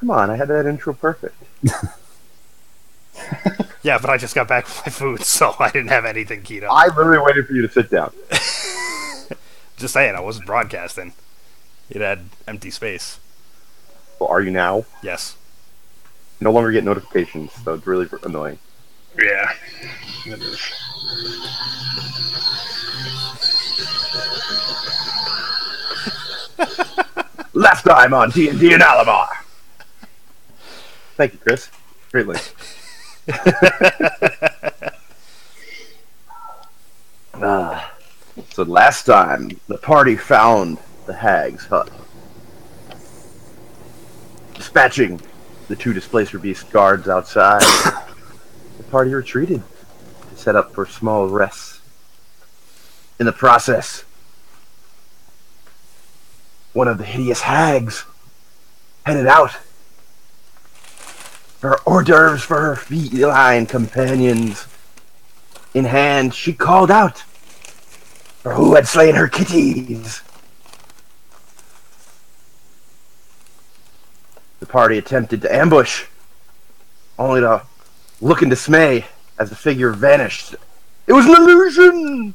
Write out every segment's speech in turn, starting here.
Come on, I had that intro perfect. Yeah, but I just got back with my food, so I didn't have anything keyed up. I literally waited for you to sit down. Just saying, I wasn't broadcasting. It had empty space. Well, are you now? Yes. No longer get notifications, so it's really annoying. Yeah. It is. Last time on D&D and Alimar. Thank you, Chris. Great link. So last time, the party found the hag's hut. Dispatching the two Displacer Beast guards outside, the party retreated to set up for small rests. In the process, one of the hideous hags headed out. Her hors d'oeuvres for her feline companions in hand, she called out for who had slain her kitties. The party attempted to ambush, only to look in dismay as the figure vanished. It was an illusion!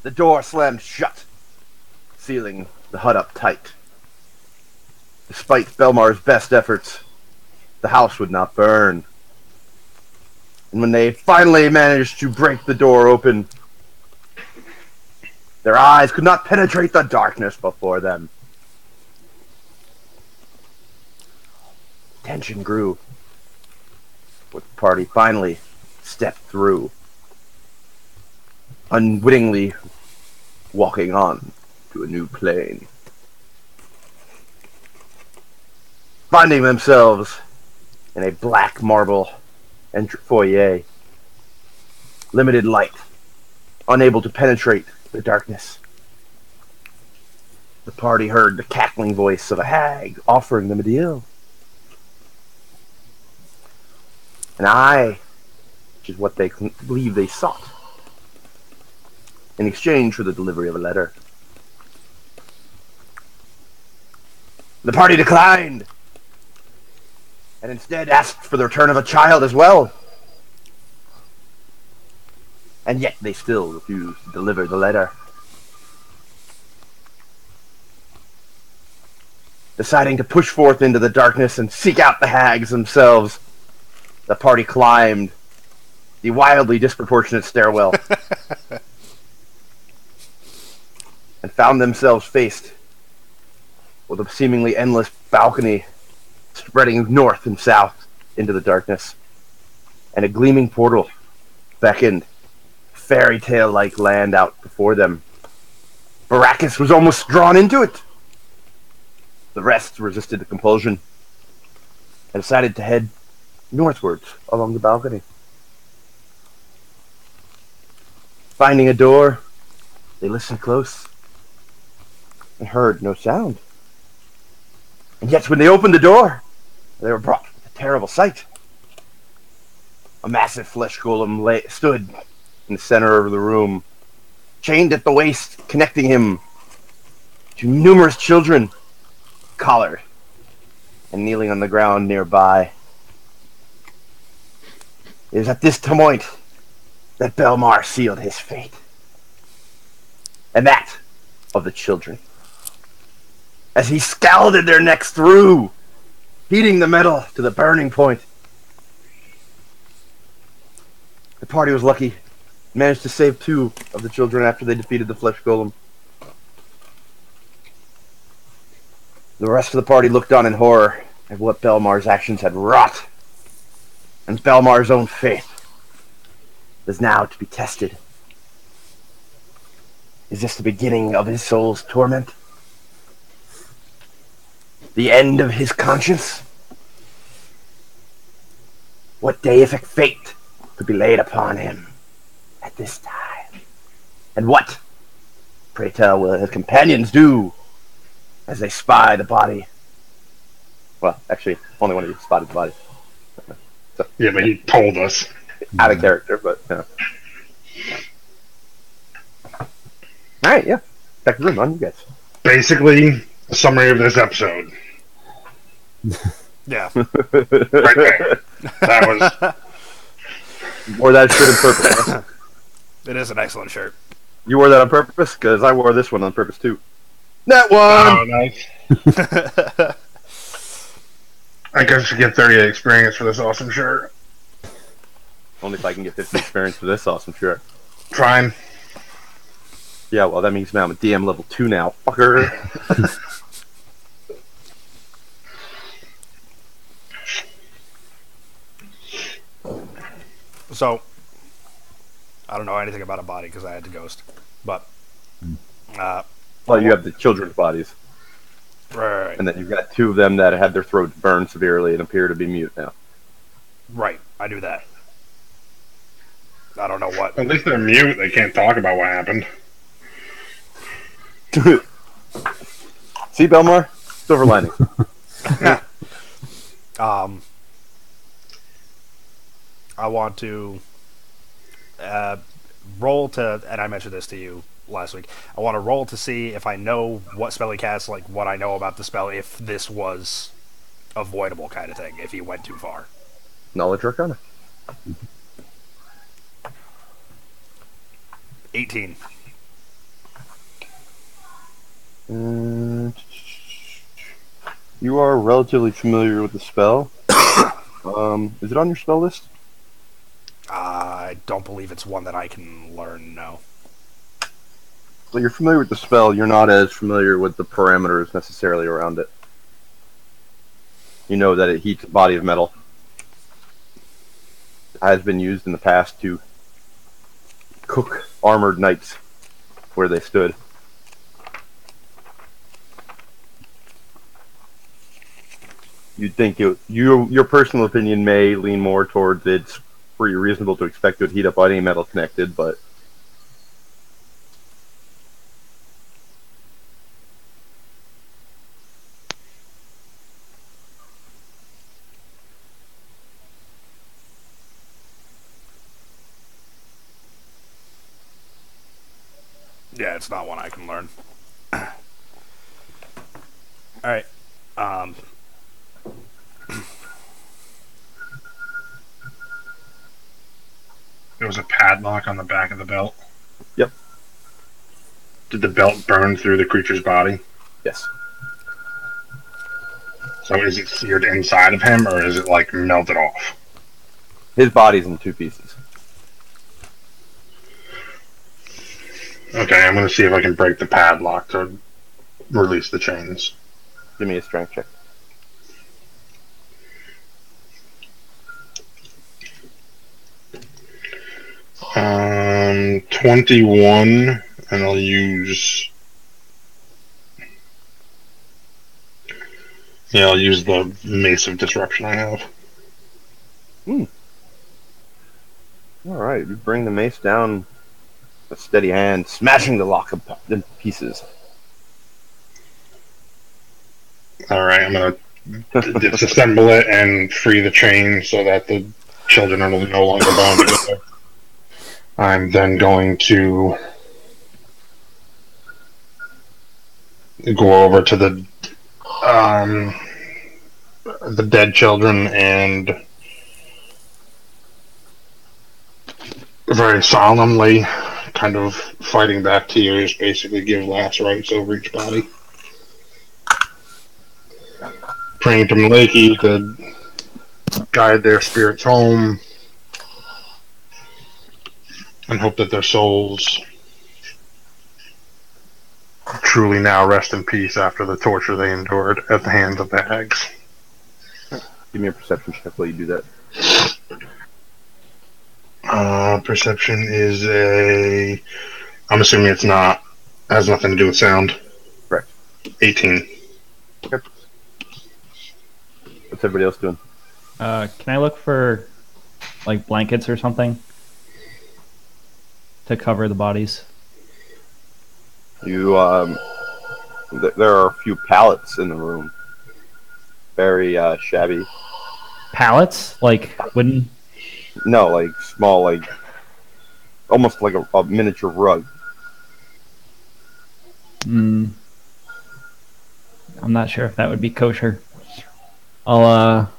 The door slammed shut, sealing the hut up tight. Despite Belmar's best efforts, the house would not burn. And when they finally managed to break the door open, their eyes could not penetrate the darkness before them. Tension grew, but the party finally stepped through, unwittingly walking on to a new plane. Finding themselves in a black marble foyer, limited light, unable to penetrate the darkness. The party heard the cackling voice of a hag offering them a deal. An eye, which is what they believe they sought, in exchange for the delivery of a letter. The party declined, and instead asked for the return of a child as well. And yet they still refused to deliver the letter. Deciding to push forth into the darkness and seek out the hags themselves, the party climbed the wildly disproportionate stairwell and found themselves faced with a seemingly endless balcony spreading north and south into the darkness, and a gleaming portal beckoned fairy tale-like land out before them. Baracus was almost drawn into it. The rest resisted the compulsion and decided to head northwards along the balcony. Finding a door, they listened close and heard no sound. And yet when they opened the door, they were brought with a terrible sight. A massive flesh golem stood in the center of the room, chained at the waist, connecting him to numerous children, collared and kneeling on the ground nearby. It is at this point that Belmar sealed his fate, and that of the children, as he scalded their necks through, heating the metal to the burning point. The party was lucky, managed to save two of the children after they defeated the flesh golem. The rest of the party looked on in horror at what Belmar's actions had wrought, and Belmar's own faith was now to be tested. Is this the beginning of his soul's torment? The end of his conscience? What deific fate could be laid upon him at this time? And what, pray tell, will his companions do as they spy the body? Well, actually, only one of you spotted the body. So, Yeah, but he told us. out of character, but Alright, yeah. Back to the room on you guys. Basically, a summary of this episode. Yeah. Right there. That was. You wore that shirt on purpose. Huh? It is an excellent shirt. You wore that on purpose? Because I wore this one on purpose too. That one! Oh, nice. I guess you get 30 experience for this awesome shirt. Only if I can get 50 experience for this awesome shirt. Trying. Yeah, well, that means now I'm a DM level 2 now, fucker. So, I don't know anything about a body because I had to ghost. But, Well, you have the children's bodies. right. And then you've got 2 of them that had their throats burned severely and appear to be mute now. Right. I do that. I don't know what. At least they're mute. They can't talk about what happened. See, Belmar? Silver lining. I want to roll to, and I mentioned this to you last week. I want to roll to see if I know what spell he casts, like what I know about the spell, if this was avoidable kind of thing, if he went too far. Knowledge Arcana. 18. You are relatively familiar with the spell. Is it on your spell list? I don't believe it's one that I can learn, no. Well, you're familiar with the spell. You're not as familiar with the parameters necessarily around it. You know that it heats a body of metal. It has been used in the past to cook armored knights where they stood. You'd think your personal opinion may lean more towards it's pretty reasonable to expect it would heat up any metal connected, but Yeah, it's not one I can learn. Alright. There was a padlock on the back of the belt. Yep. Did the belt burn through the creature's body? Yes. So is it seared inside of him, or is it like melted off? His body's in 2 pieces. Okay, I'm going to see if I can break the padlock to release the chains. Give me a strength check. 21, and I'll use. Yeah, I'll use the Mace of Disruption I have. Alright, you bring the mace down with a steady hand, smashing the lock in pieces. Alright, I'm going to disassemble it and free the chain so that the children are no longer bound together. I'm then going to go over to the dead children and very solemnly, kind of fighting back tears, basically give last rites over each body. Praying to Maleki to guide their spirits home and hope that their souls truly now rest in peace after the torture they endured at the hands of the hags. Give me a perception check while you do that. Perception is a. I'm assuming it's not. Has nothing to do with sound. Correct. 18. Okay. What's everybody else doing? Can I look for like blankets or something to cover the bodies? You, there are a few pallets in the room. Very, shabby. Pallets? Like wooden? No, like small, like almost like a miniature rug. I'm not sure if that would be kosher. I'll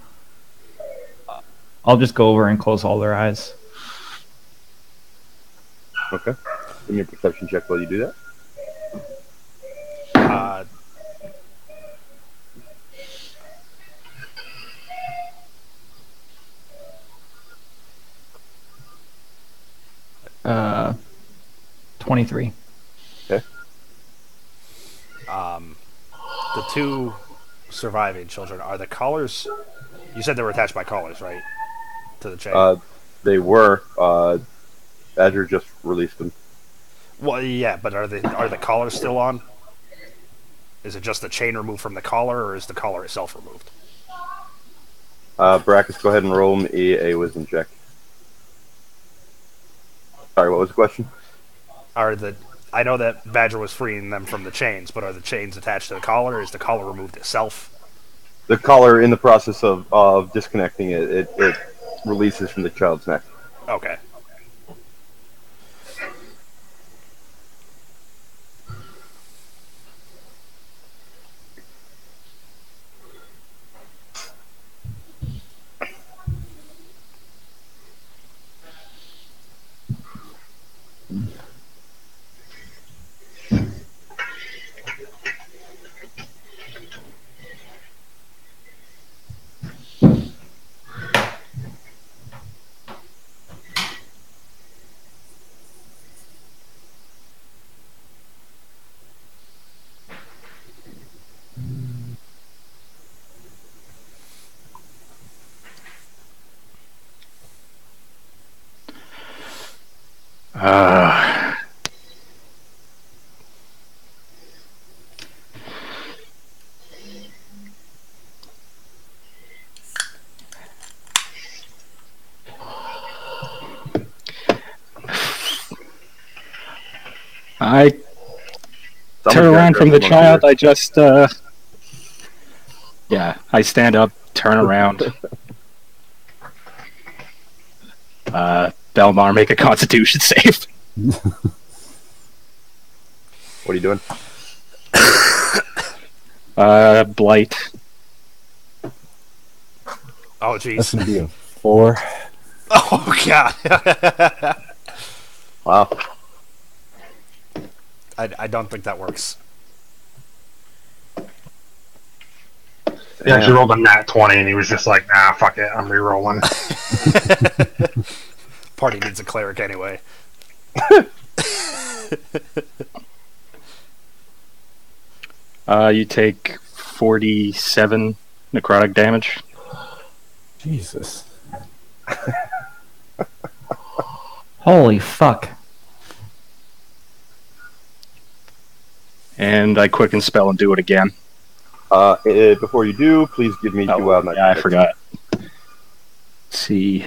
I'll just go over and close all their eyes. Okay. Give me a perception check while you do that. Uh, 23. Okay. the two surviving children, are the collars... You said they were attached by collars, right? To the chain? They were. Badger just released them. Well, yeah, but are the collars still on? Is it just the chain removed from the collar, or is the collar itself removed? Brackus, go ahead and roll me a wisdom check. Sorry, what was the question? I know that Badger was freeing them from the chains, but are the chains attached to the collar, or is the collar removed itself? The collar, in the process of disconnecting it releases from the child's neck. Okay. I Someone's turn gotta around grab from the some child. beer. I just, yeah, I stand up, turn around. Belmar, make a Constitution save. What are you doing? Blight. Oh, That's jeez. gonna be a 4. Oh, God. Wow. I don't think that works. He actually rolled a nat 20, and he was just like, nah, fuck it, I'm re-rolling. Party needs a cleric anyway. You take 47 necrotic damage. Jesus. Holy fuck. And I quicken spell and do it again. Before you do, please give me two wild magic. Yeah, I checks. forgot. Let's see.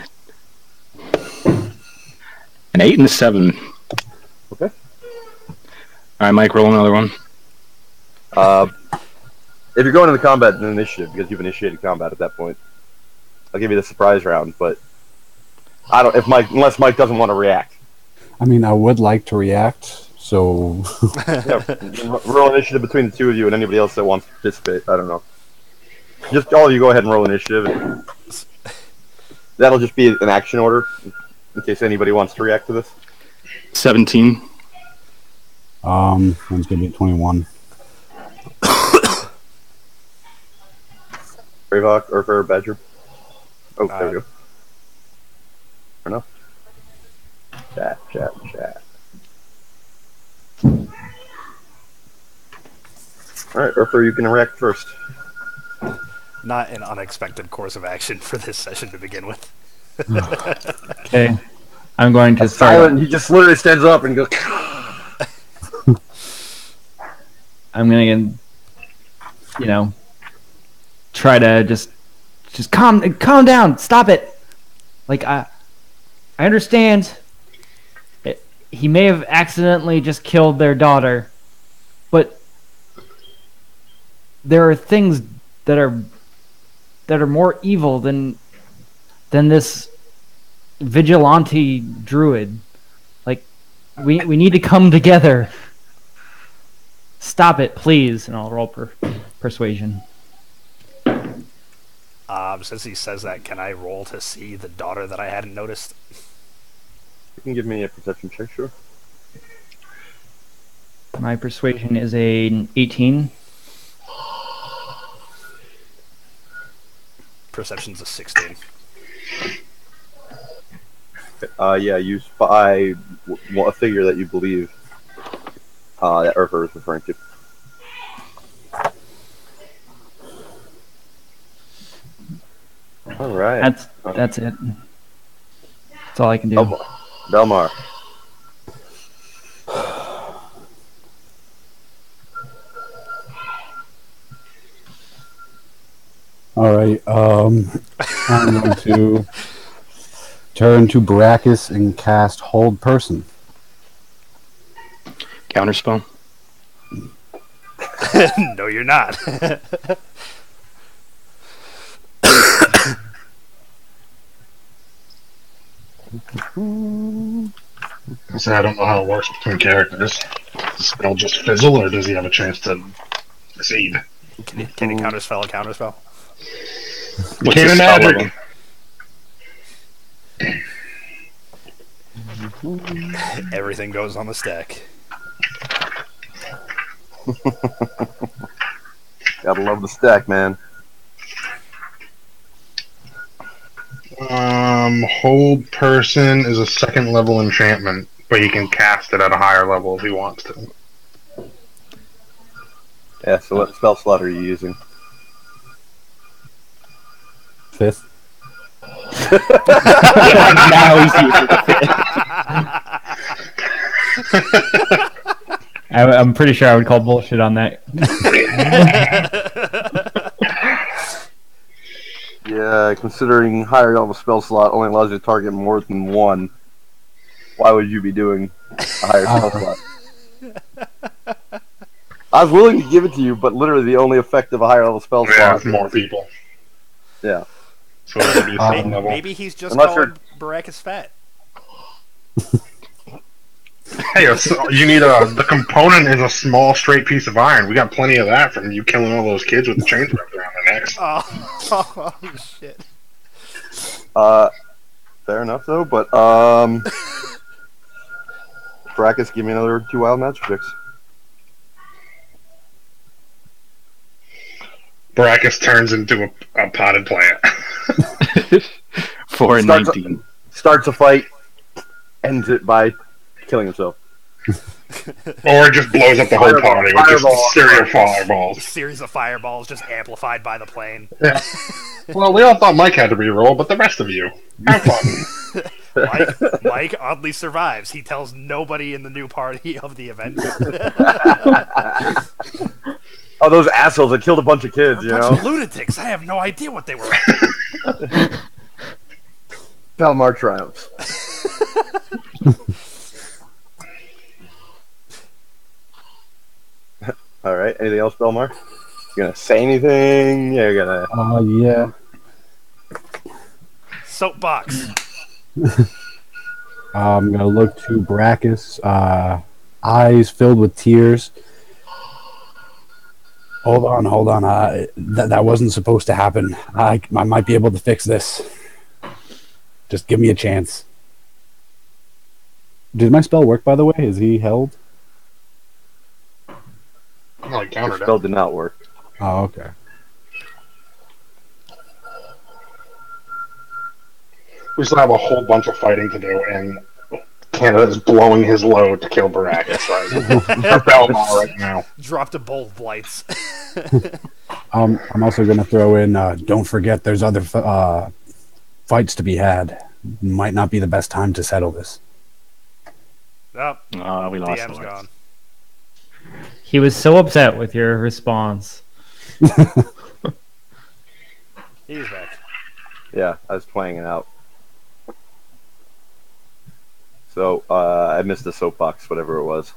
An 8 and a 7. Okay. Alright, Mike, roll another one. If you're going into combat in initiative, because you've initiated combat at that point, I'll give you the surprise round. But I don't. Unless Mike doesn't want to react. I mean, I would like to react, so Yeah, roll initiative between the two of you and anybody else that wants to participate. I don't know. Just all of you go ahead and roll initiative. That'll just be an action order in case anybody wants to react to this. 17. mine's gonna be 21. Bravehawk or for Badger. Oh, there we go. Or no? Chat. Alright, Urfer, you can react first. Not an unexpected course of action for this session to begin with. Okay. I'm going to Silent, he just literally stands up and goes. I'm gonna, try to just calm down. Stop it. Like I understand. He may have accidentally just killed their daughter, but there are things that are more evil than this vigilante druid. Like we need to come together. Stop it, please. And I'll roll persuasion. Since he says that, can I roll to see the daughter that I hadn't noticed? You can give me a perception check, sure. My persuasion is a 18. Perception's a 16. Yeah, you spy a figure that you believe that Urfa is referring to. All right. That's it. That's all I can do. Belmar. All right. I'm going to turn to Baracus and cast Hold Person. Counterspell. No, you're not. So I don't know how it works between characters. Does the spell just fizzle, or does he have a chance to succeed? Can you counterspell a counterspell? What's Can't the spell imagine. level? Everything goes on the stack. Gotta love the stack, man. Hold Person is a second level enchantment, but he can cast it at a higher level if he wants to. Yeah, so what spell slot are you using? 5th. Now he's using the I'm pretty sure I would call bullshit on that. Yeah, considering higher level spell slot only allows you to target more than one, why would you be doing a higher spell slot? I was willing to give it to you, but literally the only effect of a higher level spell Yeah, slot it's more people. Yeah. So it would be second level. Maybe he's just Unless calling Baracus fat. Hey, you need the component is a small straight piece of iron. We got plenty of that from you killing all those kids with the chains wrapped around their necks. Oh shit. Fair enough though, but Brackus, give me another 2 wild magic checks. Baracus turns into a potted plant. 4 and 19. Starts a fight, ends it by killing himself. Or just blows up the whole party with just a series of fireballs. A series of fireballs just amplified by the plane. Yeah. Well, we all thought Mike had to re-roll, but the rest of you, have fun. Mike oddly survives. He tells nobody in the new party of the event. Oh, those assholes that killed a bunch of kids, you Bunch know? of lunatics. I have no idea what they were. Belmar triumphs. Alright, anything else, Belmar? You gonna say anything? Yeah, you're gonna... Yeah. Soapbox. I'm going to look to Baracus, eyes filled with tears. Hold on. That wasn't supposed to happen. I might be able to fix this. Just give me a chance. Did my spell work, by the way? Is he held? No, he The countered spell it. did not work. Oh, okay. We still have a whole bunch of fighting to do, and Canada's blowing his load to kill Baracus right or Belmar right now. Dropped a bolt of blights. I'm also going to throw in, don't forget there's other fights to be had. Might not be the best time to settle this. Oh, We lost DM's the lights. gone. He was so upset with your response. He's back. Yeah, I was playing it out. So, I missed the soapbox, whatever it was.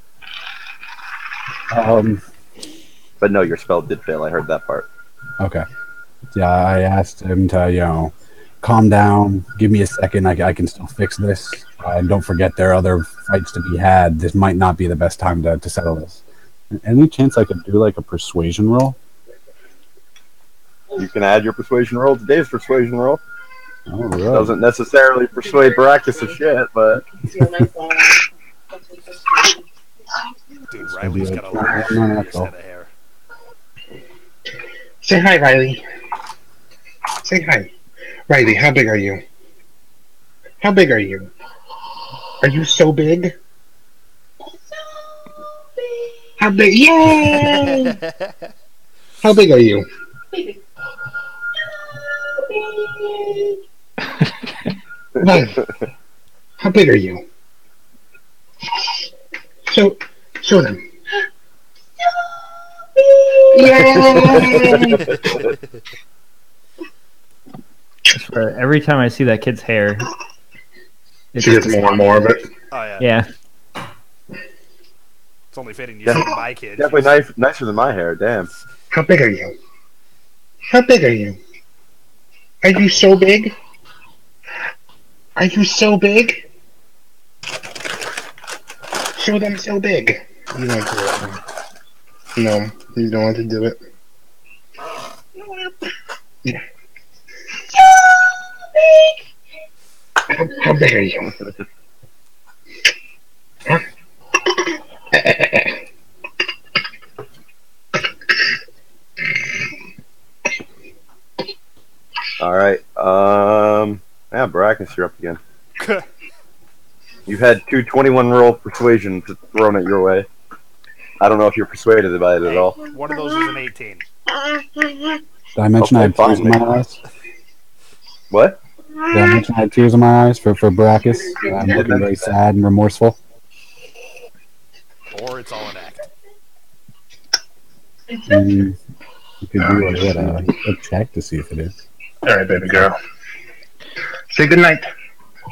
But no, your spell did fail. I heard that part. Okay. Yeah, I asked him to, calm down, give me a second, I can still fix this. And don't forget there are other fights to be had. This might not be the best time to settle this. Any chance I could do like a persuasion roll? You can add your persuasion roll to Dave's persuasion roll. All right. Doesn't necessarily persuade Baracus of shit, but Dude, This will Riley's be a got a 21 luxurious natural. head of hair. Say hi, Riley. Say hi. Riley, how big are you? How big are you? Are you so big? How big? Yay! How big are you? Riley, how big are you? Show them. Yay! I swear, every time I see that kid's hair, it's She gets more and more of it. Oh yeah. yeah. It's only fitting you see my kid. definitely She's- nicer than my hair. Damn. How big are you? How big are you? Are you so big? Are you so big? Show them so big. You don't do it. No, you don't want to do it. Yeah. How big are you? Huh? All right. Yeah, Baracus, you're up again. You've had two 21 roll persuasion thrown at your way. I don't know if you're persuaded by it at all. One of those is an 18. Did I mention I Okay, had tears in fine, my eyes? What? Did I mention I had tears in my eyes for Brachus? I'm did looking mention very that. sad and remorseful. Or it's all an act. You could do a check to see if it is. All right, baby girl. Say goodnight.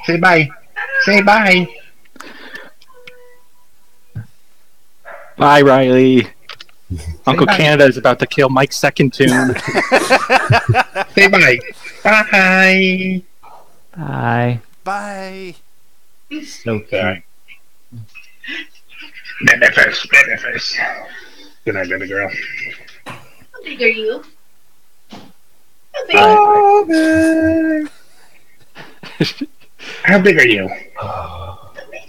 Say bye. Say bye. Bye, Riley. Uncle bye. Canada is about to kill Mike's second tune. Say bye. Bye. Bye. Bye. So cute. Alright. Baby face. Baby face. Good night, baby girl. How big are you? How big are you?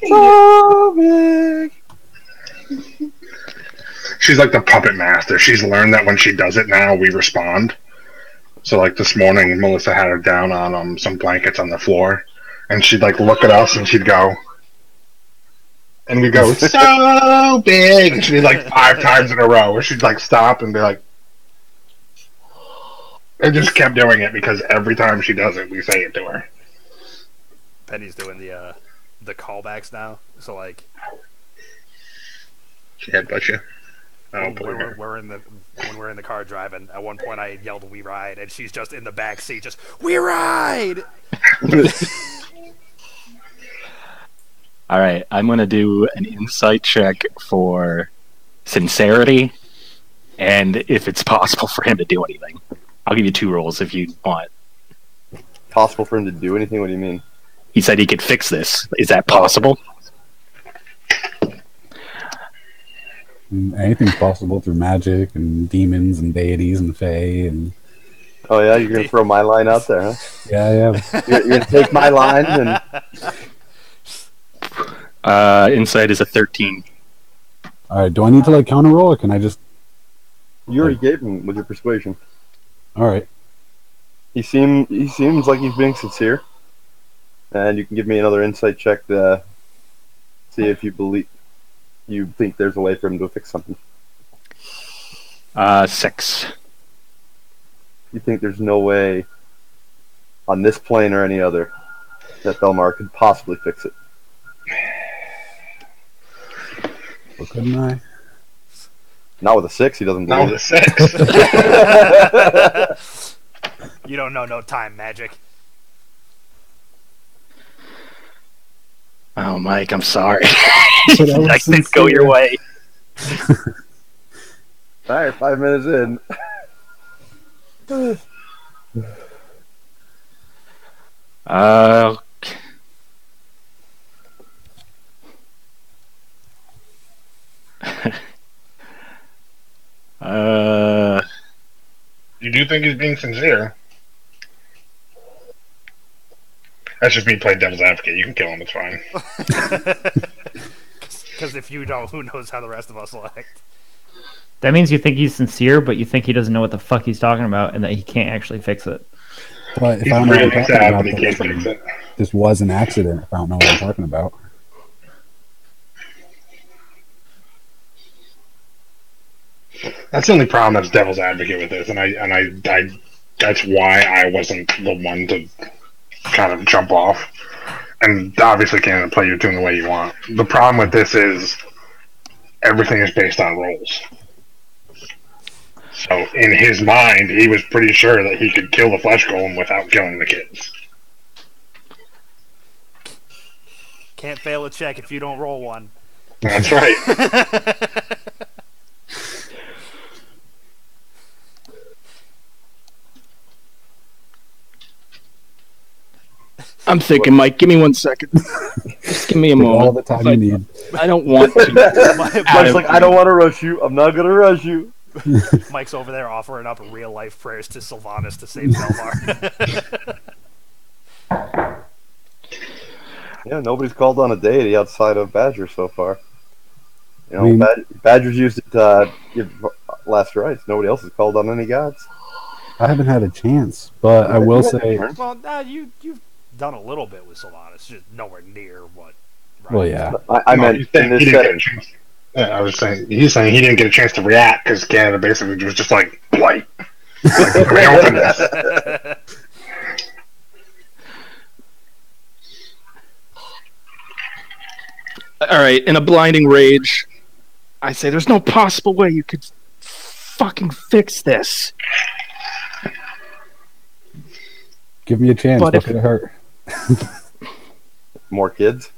So big. She's like the puppet master. She's learned that when she does it now, we respond. So like this morning, Melissa had her down on some blankets on the floor, and she'd like look at us and she'd go, and we'd go so big. And she'd be like 5 times in a row, where she'd like stop and be like, and just kept doing it because every time she does it, we say it to her. Penny's doing the callbacks now. So like She headbutts you. I don't when believe her. we're in the car driving, at one point I yelled "We ride," and she's just in the back seat, just "We ride." All right, I'm going to do an insight check for sincerity and if it's possible for him to do anything. I'll give you 2 rolls if you want. Possible for him to do anything? What do you mean? He said he could fix this. Is that possible? Anything's possible through magic and demons and deities and fae and Oh yeah, you're gonna throw my line out there, huh? yeah. You're gonna take my line and Insight is a 13. All right. Do I need to like counter roll or can I just? you already gave him with your persuasion. All right. He seems like he's being sincere, and you can give me another insight check to see if you think there's a way for him to fix something. 6. You think there's no way on this plane or any other that Belmar could possibly fix it. Well, couldn't I? Not with a 6, he doesn't Now believe the 6. You don't know no time magic. Oh, Mike, I'm sorry. So that was I didn't go your way. Alright, 5 minutes in. Uh, You do do think he's being sincere. That's just me playing devil's advocate. You can kill him, it's fine. Because if you don't, who knows how the rest of us will act. That means you think he's sincere, but you think he doesn't know what the fuck he's talking about and that he can't actually fix it. But if He's I don't know what I'm really talking sad, about, but he can't fix it. this was an accident. If I don't know what I'm talking about. That's the only problem that's devil's advocate with this, and I that's why I wasn't the one to kind of jump off. And obviously can't play your tune the way you want. The problem with this is everything is based on rolls. So in his mind, he was pretty sure that he could kill the flesh golem without killing the kids. Can't fail a check if you don't roll one. That's right. I'm thinking, Mike. Give me 1 second. Just give me a Take all moment. the time you need. I don't want to. Mike's like, I don't want to rush you. I'm not gonna rush you. Mike's over there offering up real life prayers to Sylvanas to save Belmar. Yeah, nobody's called on a deity outside of Badger so far. You know, I mean- Badger's used it to give last rites. Nobody else has called on any gods. I haven't had a chance, but I will say, Well, you've done a little bit with Sylvanas, just nowhere near what. Right? well, yeah. I meant he's in saying he this didn't get a setting. chance. Yeah, I was saying he's saying he didn't get a chance to react because Canada basically was just like blight. Like, let me open this. All right, in a blinding rage, I say, "There's no possible way you could fucking fix this." Give me a chance. But What if- could it hurt? More kids.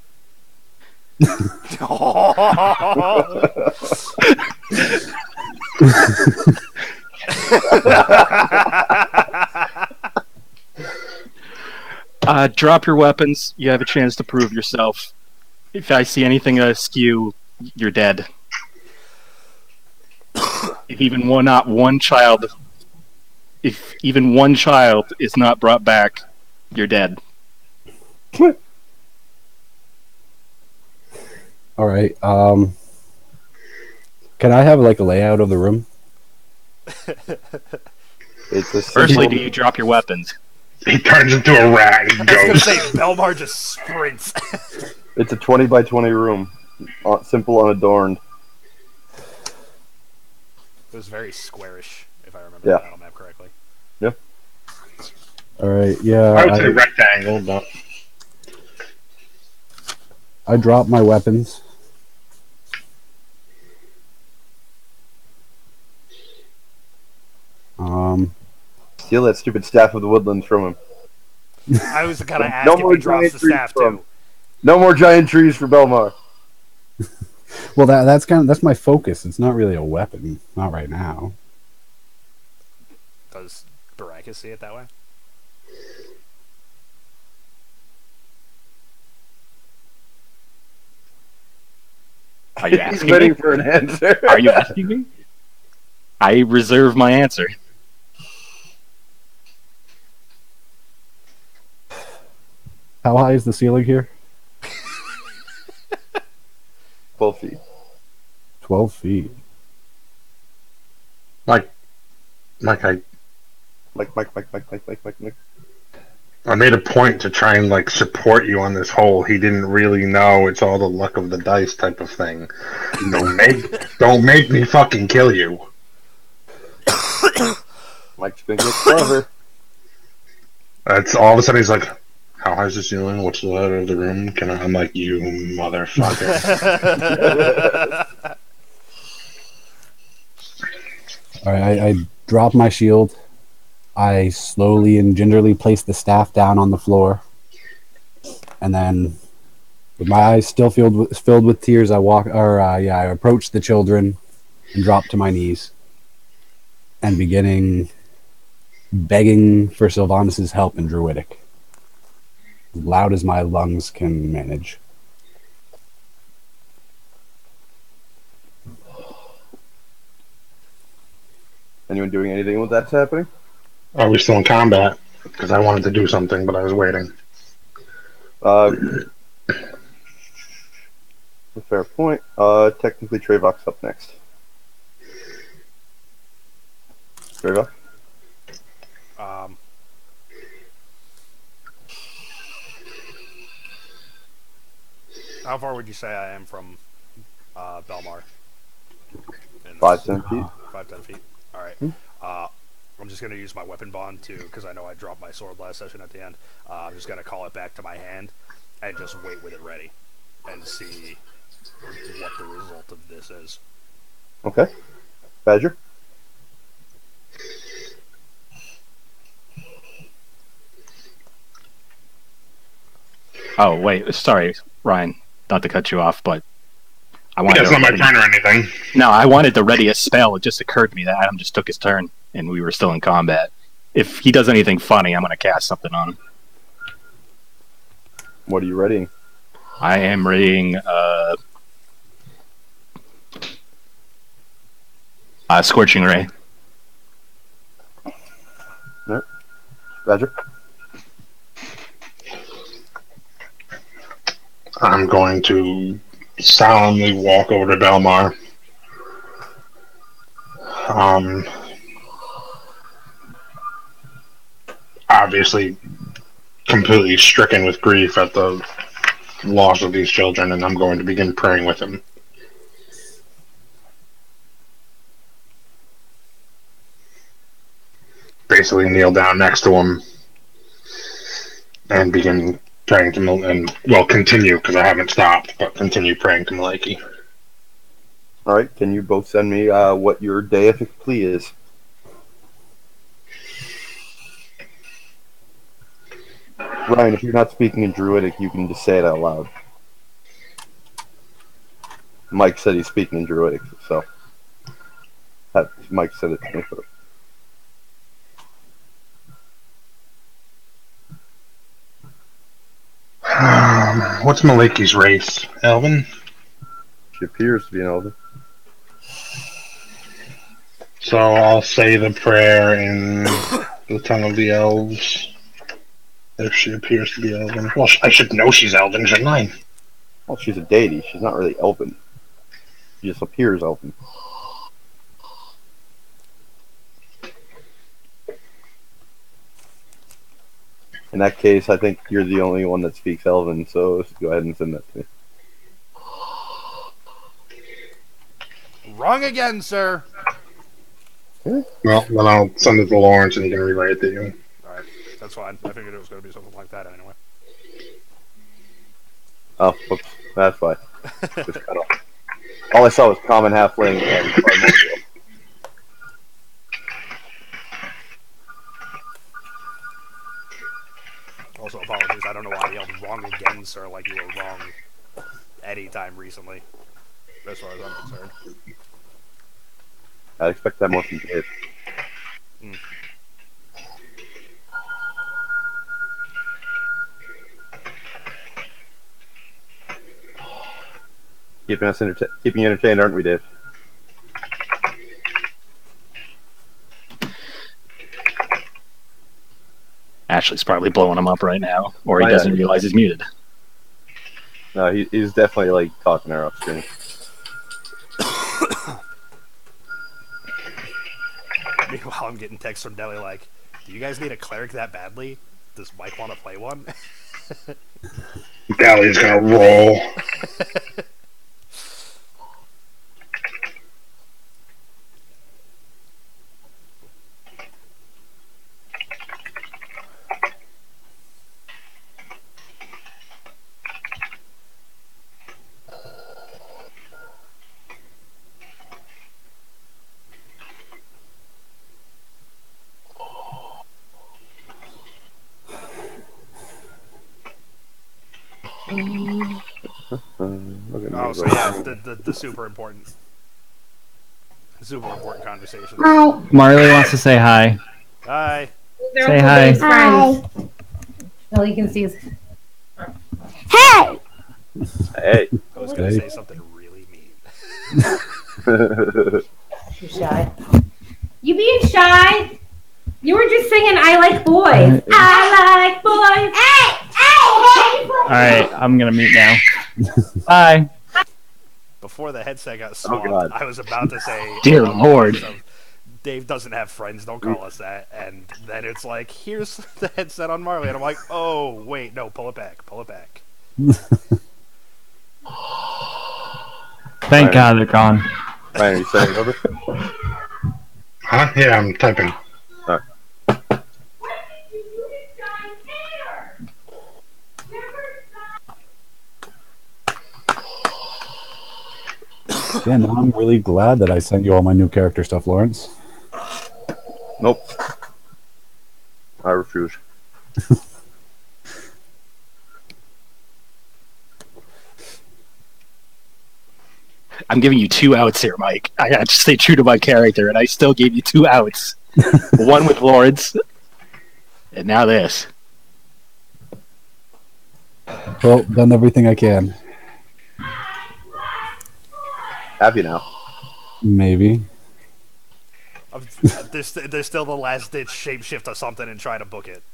Drop your weapons. You have a chance to prove yourself. If I see anything askew, you're dead. If even one child is not brought back, you're dead. All right. Can I have like a layout of the room? It's a Firstly, simple, do you drop your weapons? He turns into a rat and I was gonna goes. say Belmar just sprints. it's a 20 by 20 room, simple, unadorned. It was very squarish, if I remember Yeah. the battle map correctly. All right. Yeah. I would say rectangle, but I dropped my weapons. Steal that stupid staff of the woodlands from him. I was gonna ask No if more he drops giant the trees staff from- too. No more giant trees for Belmar. Well, that's my focus. It's not really a weapon. Not right now. Does Baracus see it that way? Are you He's asking waiting me? for an answer. Are you asking me? I reserve my answer. How high is the ceiling here? 12 feet. 12 feet. Mike, Mike. I made a point to try and like support you on this hole. He didn't really know it's all the luck of the dice type of thing. Don't make me fucking kill you. Mike's gonna get clever. That's all of a sudden he's like, "How high is the ceiling? What's the layout of the room?" I'm like, "You motherfucker!" All right. I drop my shield. I slowly and gingerly place the staff down on the floor, and then, with my eyes still filled with tears, I approach the children and drop to my knees, and begging for Sylvanas' help in Druidic, as loud as my lungs can manage. Anyone doing anything with that's happening? Are we still in combat? Because I wanted to do something, but I was waiting. Uh, fair point. Technically, Trevok's up next. Trevok? Um, how far would you say I am from Belmar? 5-10 feet. 5-10 feet. All right. I'm just gonna use my weapon bond too, because I know I dropped my sword last session at the end. I'm just gonna call it back to my hand and just wait with it ready, and see what the result of this is. Okay. Badger? Oh wait, sorry, Ryan, not to cut you off, but I wanted. It's not my turn or anything. No, I wanted the readiest spell. It just occurred to me that Adam just took his turn, and we were still in combat. If he does anything funny, I'm going to cast something on him. What are you readying? I am reading Scorching Ray. No. Badger? I'm going to solemnly walk over to Belmar. Obviously, completely stricken with grief at the loss of these children, and I'm going to begin praying with him. Basically, kneel down next to him and begin praying to and continue, because I haven't stopped, but continue praying to Maliki. Alright, can you both send me what your deific plea is? Ryan, if you're not speaking in Druidic, you can just say it out loud. Mike said he's speaking in Druidic, so... Mike said it to me first. What's Maliki's race? Elven? She appears to be an elven. So I'll say the prayer in the tongue of the elves. If she appears to be elven. Well, I should know she's elven, shouldn't I? Well, she's a deity. She's not really elven. She just appears elven. In that case, I think you're the only one that speaks elven, so go ahead and send that to me. Wrong again, sir. Well, then I'll send it to Lawrence and he can relay it to you. Alright, that's fine. I figured it was going to be something like that anyway. Oh, whoops. That's why. Just cut off. All I saw was common halfling and primordial. Also, apologies. I don't know why I yelled wrong again, sir, like you were wrong any time recently, as far as I'm concerned. I'd expect that more from Dave. Keeping you entertained, aren't we, Dave? Ashley's probably blowing him up right now, or he doesn't realize he's muted. No, he's definitely like talking her off screen. Meanwhile, I'm getting texts from Deli like, "Do you guys need a cleric that badly? Does Mike want to play one?" Deli's gonna roll. Oh, so yeah, the super important conversation. Marley wants to say hi. Hi. Say hi. Hi. All you can see is. Hey! Hey. I was going to say something really mean. You're shy. You being shy? You were just singing "I like boys." I like boys. All right, I'm gonna mute now. Bye. Before the headset got Oh, swapped, God. I was about to say, Dear along the Lord. lines of, Dave doesn't have friends, don't call us that. And then it's like, here's the headset on Marley. And I'm like, oh, wait, no, pull it back. Thank God they're gone. Ryan, are you sending it over? Huh? Yeah, I'm typing. All right. Yeah, no, I'm really glad that I sent you all my new character stuff, Lawrence. Nope. I refuse. I'm giving you 2 outs here, Mike. I got to stay true to my character, and I still gave you 2 outs. One with Lawrence, and now this. Well, done everything I can. Have you now? Maybe. There's still the last ditch shapeshift or something and try to book it.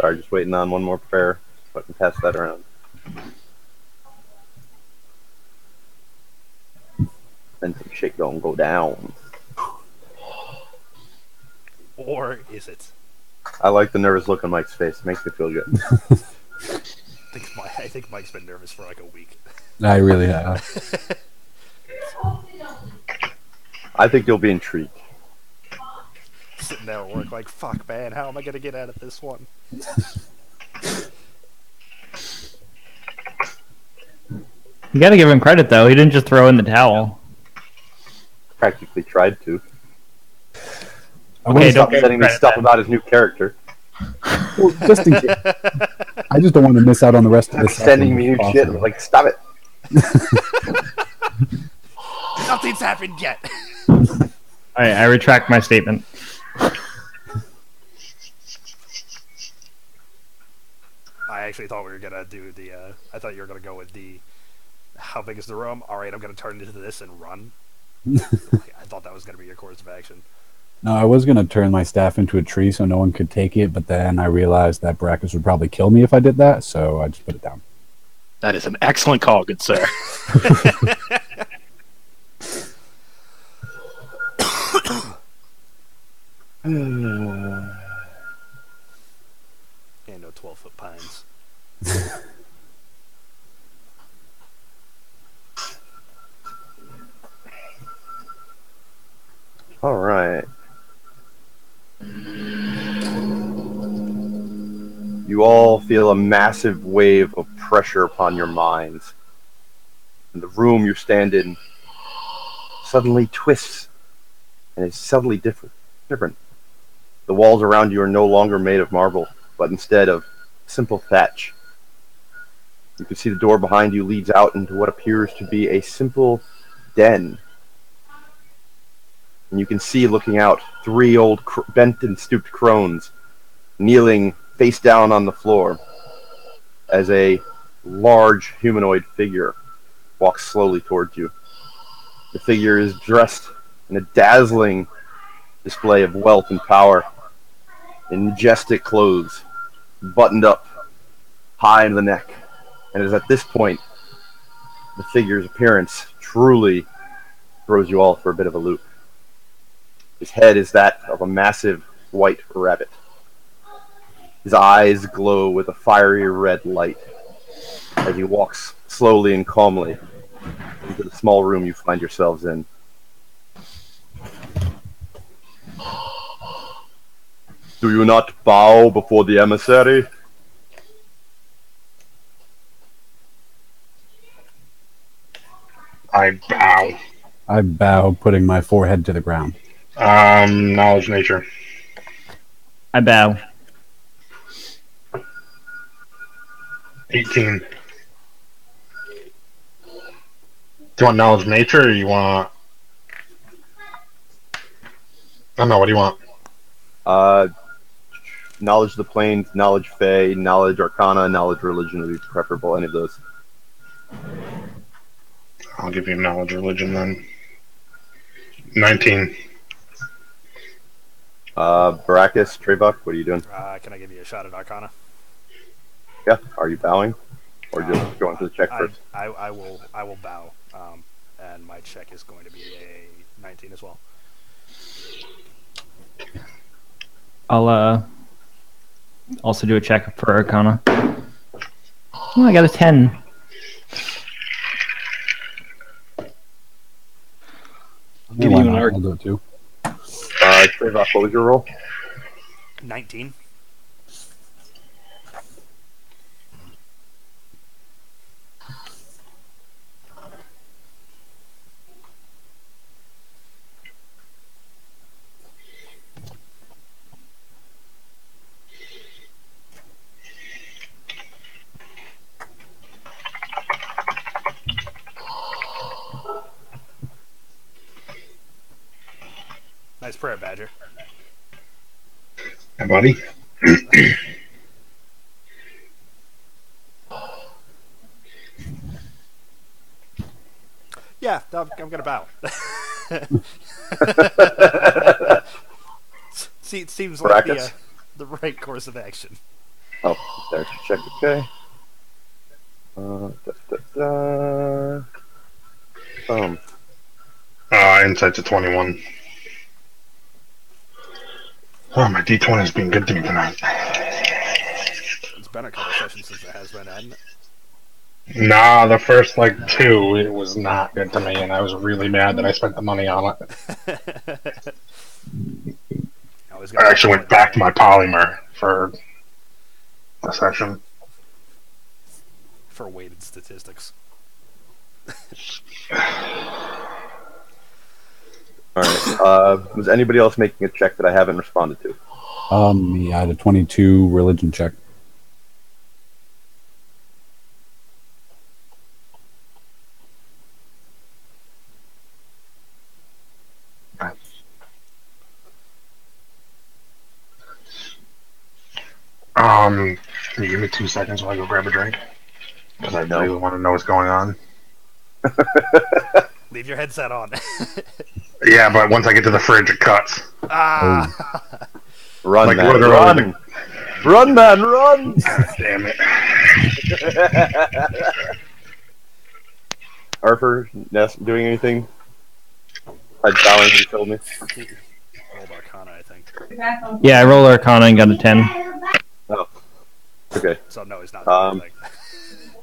Sorry, just waiting on one more prayer so I can pass that around. Then some shit don't go down. Or is it? I like the nervous look on Mike's face. It makes me feel good. I think Mike's been nervous for like a week. I really have. I think you'll be intrigued. Sitting there at work like, fuck, man, how am I going to get out of this one? You gotta give him credit though. He didn't just throw in the towel. Practically tried to. Okay, Stop don't sending me credit stuff that. about his new character. Well, just in case. I just don't want to miss out on the rest of this. Sending me new shit. I'm like, stop it. Nothing's happened yet. I retract my statement. I actually thought we were gonna do the. I thought you were gonna go with the. How big is the room? All right, I'm gonna turn into this and run. I thought that was gonna be your course of action. No, I was going to turn my staff into a tree so no one could take it, but then I realized that Brackus would probably kill me if I did that, so I just put it down. That is an excellent call, good sir. And no 12-foot pines. All right. You all feel a massive wave of pressure upon your minds. And the room you stand in suddenly twists and is subtly different. The walls around you are no longer made of marble, but instead of simple thatch. You can see the door behind you leads out into what appears to be a simple den. And you can see, looking out, 3 old bent and stooped crones kneeling face down on the floor as a large humanoid figure walks slowly towards you. The figure is dressed in a dazzling display of wealth and power, in majestic clothes, buttoned up high in the neck. And it is at this point the figure's appearance truly throws you all for a bit of a loop. His head is that of a massive white rabbit. His eyes glow with a fiery red light as he walks slowly and calmly into the small room you find yourselves in. Do you not bow before the emissary? I bow. I bow, putting my forehead to the ground. Knowledge nature. I bow. 18. Do you want knowledge of nature, or you want? I don't know. What do you want? Knowledge of the planes, knowledge Fey, knowledge Arcana, knowledge religion would be preferable. Any of those. I'll give you knowledge of religion then. 19. Baracus, Trevok, what are you doing? Can I give you a shot at Arcana? Yeah. Are you bowing, or just going to the check first? I will bow, and my check is going to be a 19 as well. I'll also do a check for Arcana. Oh, I got a 10. Give Why you an not? arc. I'll do it too. Trevok, what was your roll? 19. Nice prayer, Badger. Hey, buddy. Yeah, I'm gonna bow. See, it seems like the right course of action. Oh, there's the check. Okay. Insight's a 21. Oh, my D20 has been good to me tonight. It's been a couple sessions since it has been, hasn't it? Nah, the first, 2, it was not good to me, and I was really mad that I spent the money on it. I actually went back to my polymer for a session. For weighted statistics. Alright, was anybody else making a check that I haven't responded to? Yeah, I had a 22 religion check. Can you give me 2 seconds while I go grab a drink? Because I really want to know what's going on. Leave your headset on. Yeah, but once I get to the fridge, it cuts. Ah! Run, man, run! Run, man, run! Damn it. Arthur, Ness, doing anything? Besides bowing, you told me. Rolled Arcana, I think. Yeah, I rolled Arcana and got a 10. Oh. Okay. So no, he's not doing anything.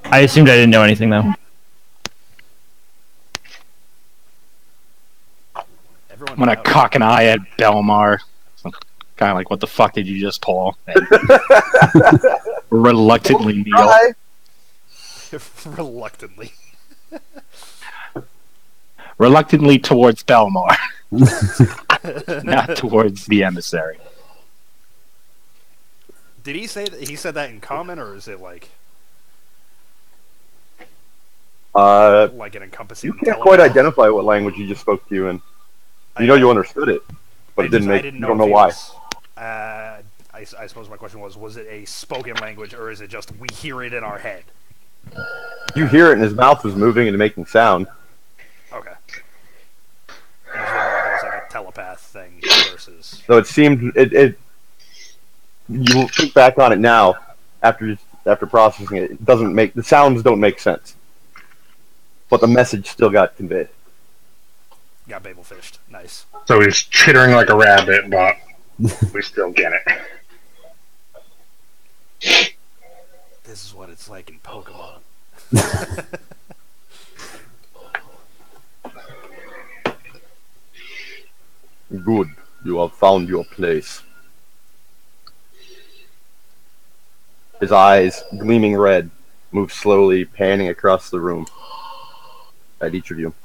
I assumed I didn't know anything, though. Everyone I'm gonna knows. cock an eye at Belmar. Kind of like, what the fuck did you just pull? And reluctantly kneel. Reluctantly. Reluctantly towards Belmar. Not towards the emissary. Did he say that he said that in common, or is it like an encompassing? You can't quite identify what language he just spoke to you in. You know you understood it, but it didn't make. You don't know why. I suppose my question was it a spoken language, or is it just we hear it in our head? You hear it, and his mouth was moving and making sound. Okay. I just wondering if it was like a telepath thing versus. So it seemed it. You think back on it now, after processing it, it doesn't make the sounds don't make sense, but the message still got conveyed. Got Babel fished. Nice. So he's chittering like a rabbit, but we still get it. This is what it's like in Pokemon. Good, you have found your place. His eyes, gleaming red, move slowly, panning across the room at each of you.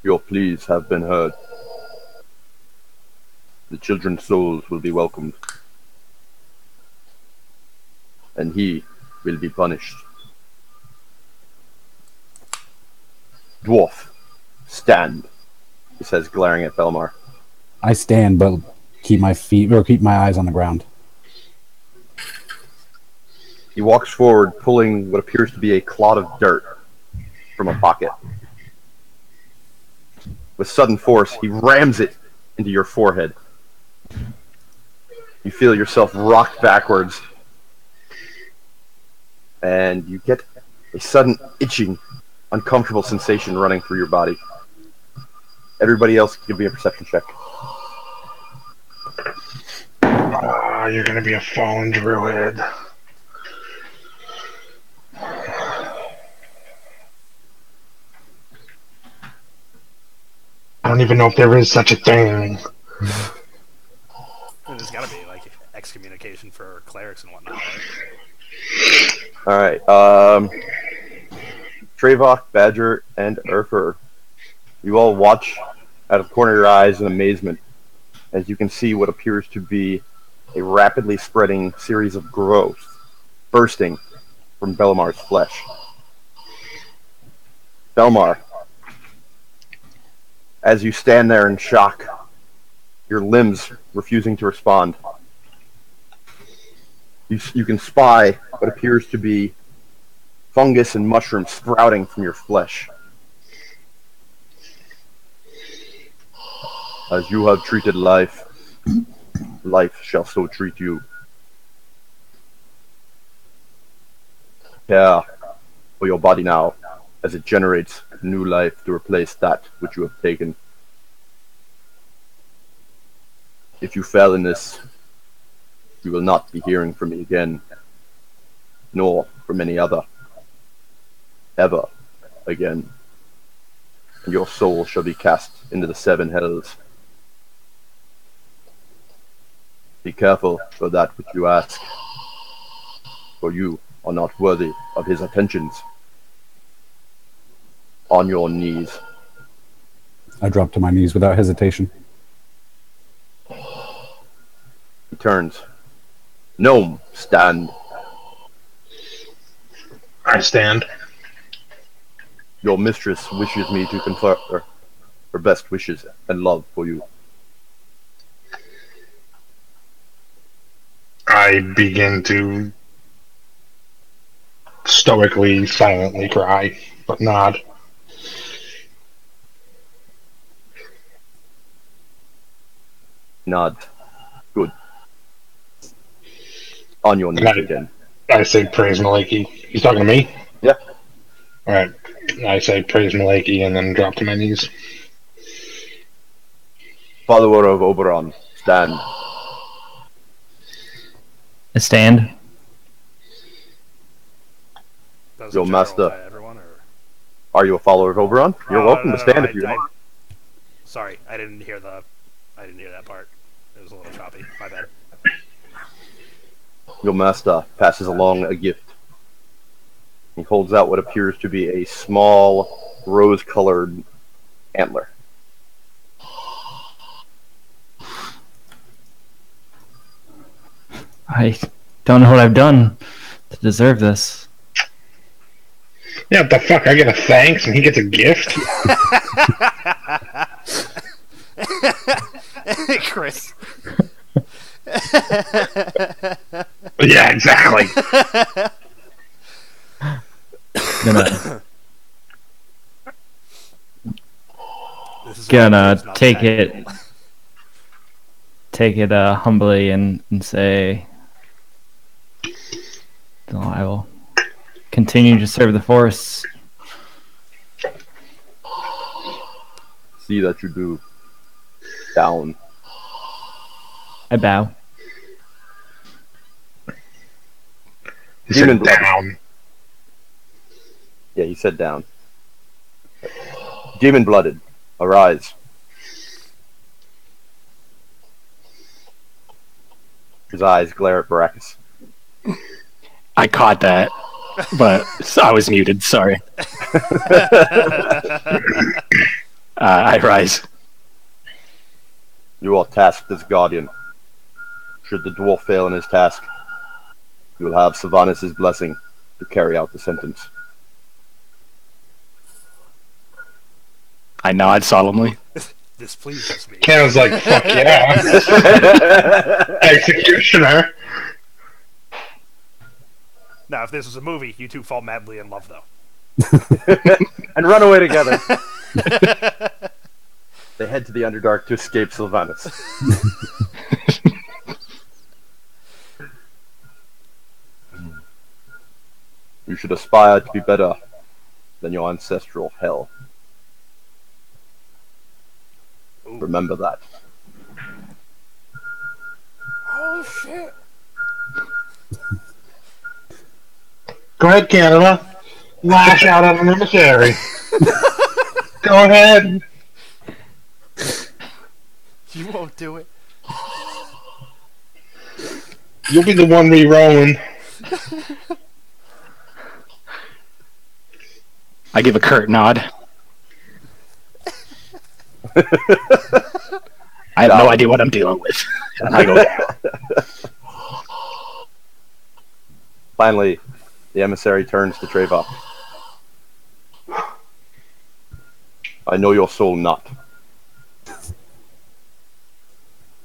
Your pleas have been heard. The children's souls will be welcomed. And he will be punished. Dwarf, stand, he says, glaring at Belmar. I stand, but keep my eyes on the ground. He walks forward, pulling what appears to be a clod of dirt from a pocket. With sudden force, he rams it into your forehead. You feel yourself rocked backwards, and you get a sudden itching, uncomfortable sensation running through your body. Everybody else, give me a perception check. You're gonna be a fallen druid. I don't even know if there is such a thing. There's gotta be, like, excommunication for clerics and whatnot, right? Alright, Trevok, Badger, and Urfer, you all watch out of the corner of your eyes in amazement as you can see what appears to be a rapidly spreading series of growth bursting from Belmar's flesh. Belmar, as you stand there in shock, your limbs refusing to respond, you can spy what appears to be fungus and mushrooms sprouting from your flesh. As you have treated life, life shall so treat you. Care for your body now, as it generates new life to replace that which you have taken. If you fail in this, you will not be hearing from me again, nor from any other, ever again. And your soul shall be cast into the 7 hells. Be careful for that which you ask, for you are not worthy of his attentions. On your knees. I drop to my knees without hesitation. He turns. Gnome, stand. I stand. Your mistress wishes me to confer her best wishes and love for you. I begin to stoically, silently cry, but nod. Nod. Good. On your knees again. I say praise Malaki. He's talking to me? Yeah. Alright. I say praise Malaki and then drop to my knees. Follower of Oberon, stand. A stand. Does Your in general master. apply to everyone, or? Are you a follower of Oberon? You're welcome to stand if you want. Sorry, I didn't hear that part. It was a little choppy. My bad. Your master passes along a gift. He holds out what appears to be a small, rose-colored antler. I don't know what I've done to deserve this. Yeah, what the fuck? I get a thanks and he gets a gift? Chris. Yeah, exactly. Gonna take it humbly and say, I will continue to serve the Force. See that you do. Down. I bow. He said down. Yeah, he said down. Demon-blooded, arise. His eyes glare at Baracus. I caught that, but I was muted. Sorry. I rise. You are tasked as guardian. Should the dwarf fail in his task, you will have Sylvanas' blessing to carry out the sentence. I nod solemnly. This pleases me. Cannon's like, fuck yeah. Executioner. Now, if this was a movie, you two fall madly in love, though. And run away together. They head to the Underdark to escape Sylvanus. You should aspire to be better than your ancestral hell. Ooh. Remember that. Oh, shit. Go ahead, Canada. Lash out on an emissary. Go ahead. You won't do it. You'll be the one re-rolling. I give a curt nod. I have no idea what I'm dealing with. And I go down. Finally, the emissary turns to Trevok. I know your soul not.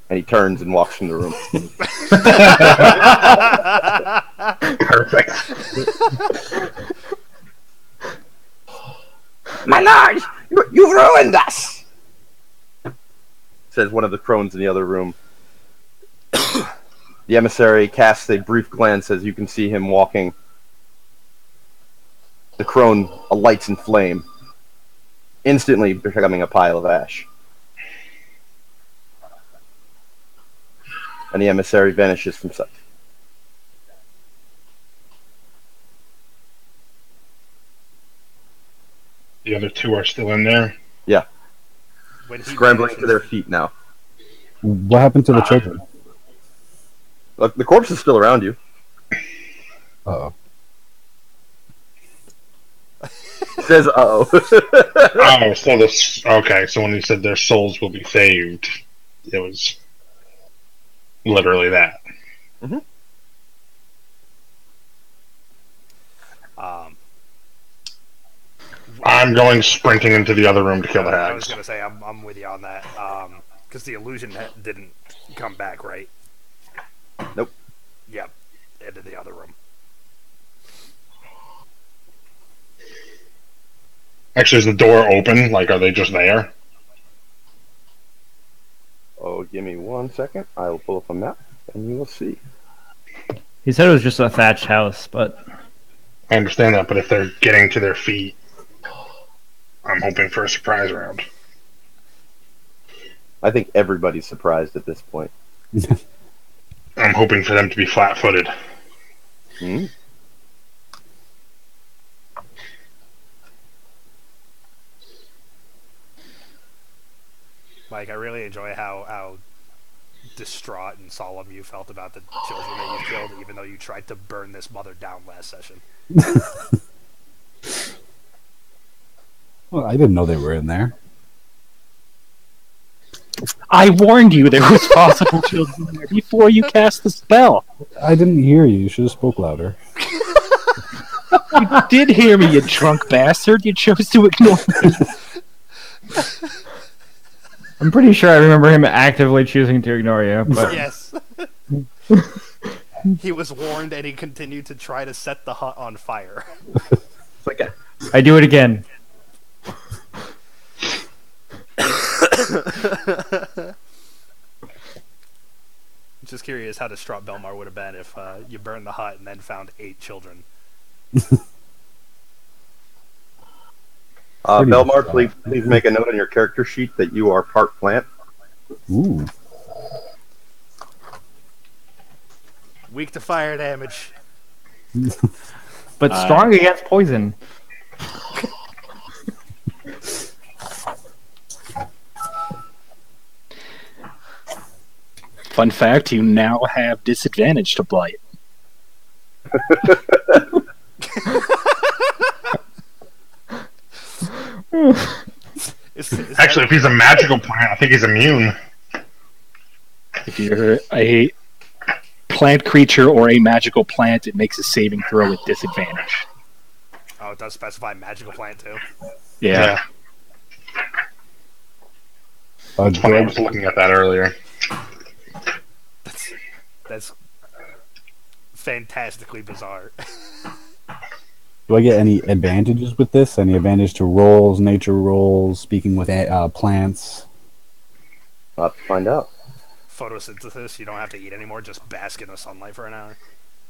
And he turns and walks from the room. Perfect. My lord, you've ruined us, says one of the crones in the other room. The emissary casts a brief glance as you can see him walking. The crone alights in flame, instantly becoming a pile of ash. And the emissary vanishes from sight. The other two are still in there. Yeah, When he scrambling vanishes- to their feet now. What happened to the children? Look, the corpse is still around you. Uh-oh. Says, uh-oh. Oh, so this. Okay, so when he said their souls will be saved, it was literally that. I'm going sprinting into the other room to kill the I was hags. going to say, I'm with you on that. Because the illusion didn't come back, right? Nope. Yep. Into the other room. Actually, is the door open? Like, are they just there? Oh, give me 1 second. I will pull up a map, and you will see. He said it was just a thatched house, but I understand that, but if they're getting to their feet, I'm hoping for a surprise round. I think everybody's surprised at this point. I'm hoping for them to be flat-footed. Hmm? Mike, I really enjoy how distraught and solemn you felt about the children that you killed, even though you tried to burn this mother down last session. Well, I didn't know they were in there. I warned you there was possible children there before you cast the spell. I didn't hear you. You should have spoke louder. You did hear me, you drunk bastard. You chose to ignore me. I'm pretty sure I remember him actively choosing to ignore you. But Yes. He was warned and he continued to try to set the hut on fire. It's like I do it again. Just curious how distraught Belmar would have been if you burned the hut and then found 8 children. Pretty Belmar, distraught. please make a note on your character sheet that you are part plant. Ooh. Weak to fire damage. But strong against poison. Fun fact, you now have disadvantage to blight. Actually, if he's a magical plant, I think he's immune. If you're a plant creature or a magical plant, it makes a saving throw with disadvantage. Oh, it does specify magical plant too. Yeah. It's funny, I was looking at that earlier. That's fantastically bizarre. Do I get any advantages with this? Any advantage to rolls, nature rolls, speaking with plants? I'll have to find out. Photosynthesis, you don't have to eat anymore, just bask in the sunlight for an hour.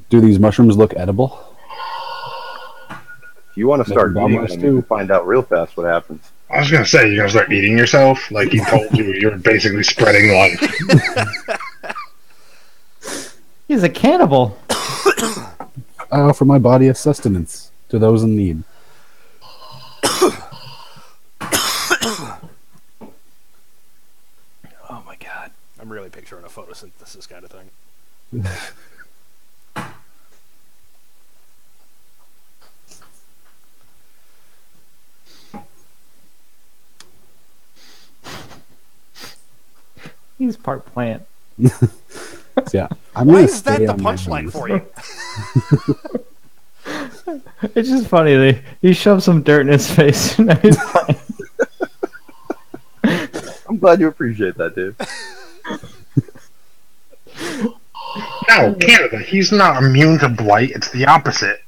Do these mushrooms look edible? If you want to start Maybe eating Belmar's them, too. you can find out real fast what happens. I was gonna say, you're gonna start eating yourself? Like he told you, you're basically spreading life. He's a cannibal. I offer my body as sustenance to those in need. Oh my god. I'm really picturing a photosynthesis kind of thing. He's part plant. Yeah, I'm Why gonna is that stay the on my punchline knees. for you? It's just funny. He shoved some dirt in his face. And he's fine. I'm glad you appreciate that, Dave. No, Canada, he's not immune to blight. It's the opposite.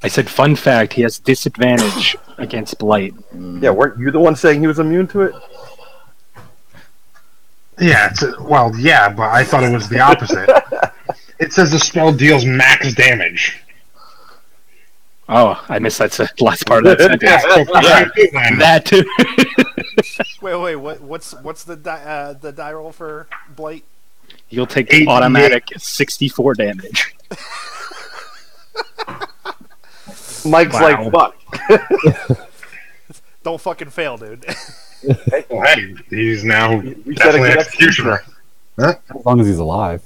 I said, fun fact, he has disadvantage against blight. Yeah, weren't you the one saying he was immune to it? Yeah, well, yeah, but I thought it was the opposite. It says the spell deals max damage. Oh, I missed that last part of that sentence. Yeah, so for you, then. That too. Wait, what's the die roll for blight? You'll take 88. automatic 64 damage. Mike's Wow. like, fuck. Don't fucking fail, dude. Well, hey, he's now We set a definitely good executioner. As long as he's alive.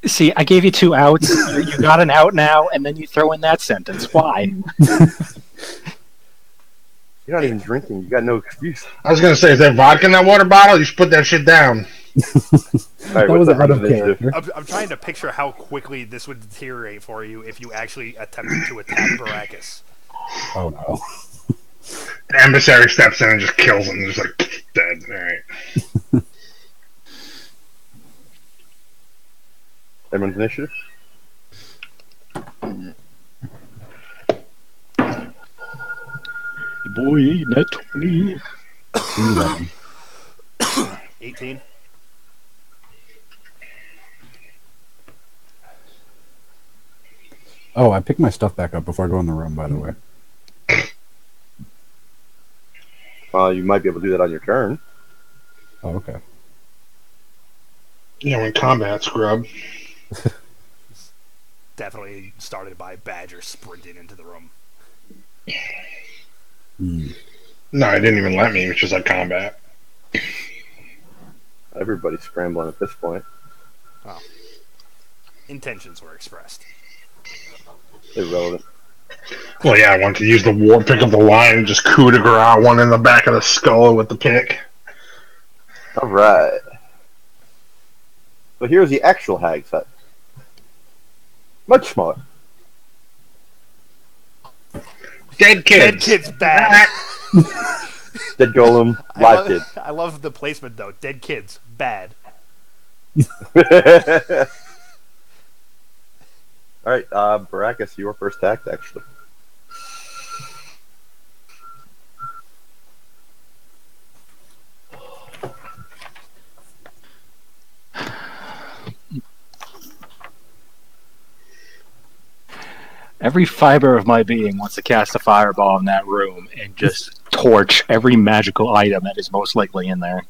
See, I gave you 2 outs. You got an out now, and then you throw in that sentence. Why? You're not even drinking. You got no excuse. I was gonna say, is there vodka in that water bottle? You should put that shit down. All right, That was what's out the of initiative? character. I'm trying to picture how quickly this would deteriorate for you if you actually attempted to attack Baracus. Oh no. The emissary steps in and just kills him. Just like, dead. Alright. Everyone's initiative? Boy, net 20. 11. 18. Oh, I picked my stuff back up before I go in the room, by the way. You might be able to do that on your turn. Oh, okay. You know, in combat, scrub. Definitely started by Badger sprinting into the room. No, he didn't even let me, which is like combat. Everybody's scrambling at this point. Intentions were expressed. Irrelevant. Well, yeah, I wanted to use the war pick of the line and just coup de grace one in the back of the skull with the pick. All right. So here's the actual hag's hut. Much smaller. Dead kids. Dead kids bad. Dead golem, live kid. I love the placement though. Dead kids bad. All right, Baracus, your first attack, actually. Every fiber of my being wants to cast a fireball in that room and just torch every magical item that is most likely in there.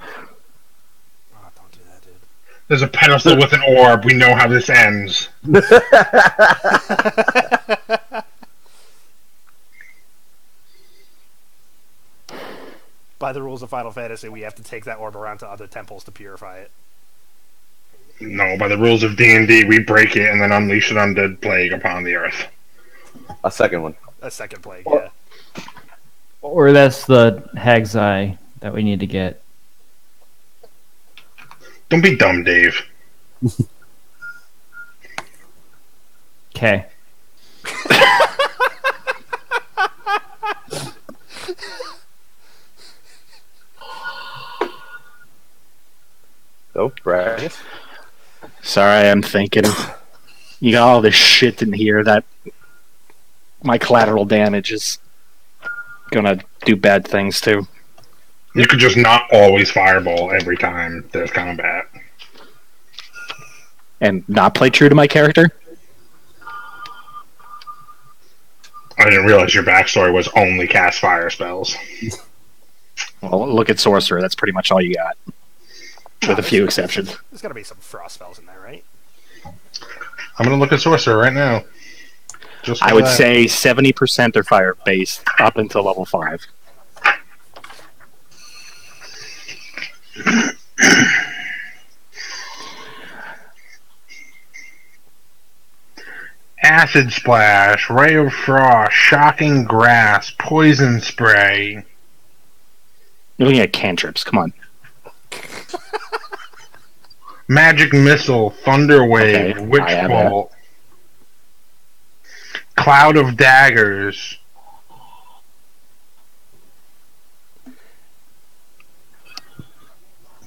Oh, don't do that, dude. There's a pedestal with an orb. We know how this ends. By the rules of Final Fantasy, we have to take that orb around to other temples to purify it. No, by the rules of D&D, we break it and then unleash an undead plague upon the earth. A second one. A second plague, yeah. Or that's the hag's eye that we need to get. Don't be dumb, Dave. Okay. So, Braggus. Sorry, I'm thinking. You got all this shit in here that my collateral damage is gonna do bad things to. You could just not always fireball every time there's combat. And not play true to my character? I didn't realize your backstory was only cast fire spells. Well, look at Sorcerer. That's pretty much all you got. With a few exceptions. There's got to be some frost spells in there, right? I'm going to look at Sorcerer right now. Just I would say 70% are fire-based up until level 5. Acid Splash, Ray of Frost, Shocking Grass, Poison Spray. You're looking at cantrips. Come on. Magic Missile, Thunder Wave, Okay, Witch I have Bolt, Cloud of Daggers,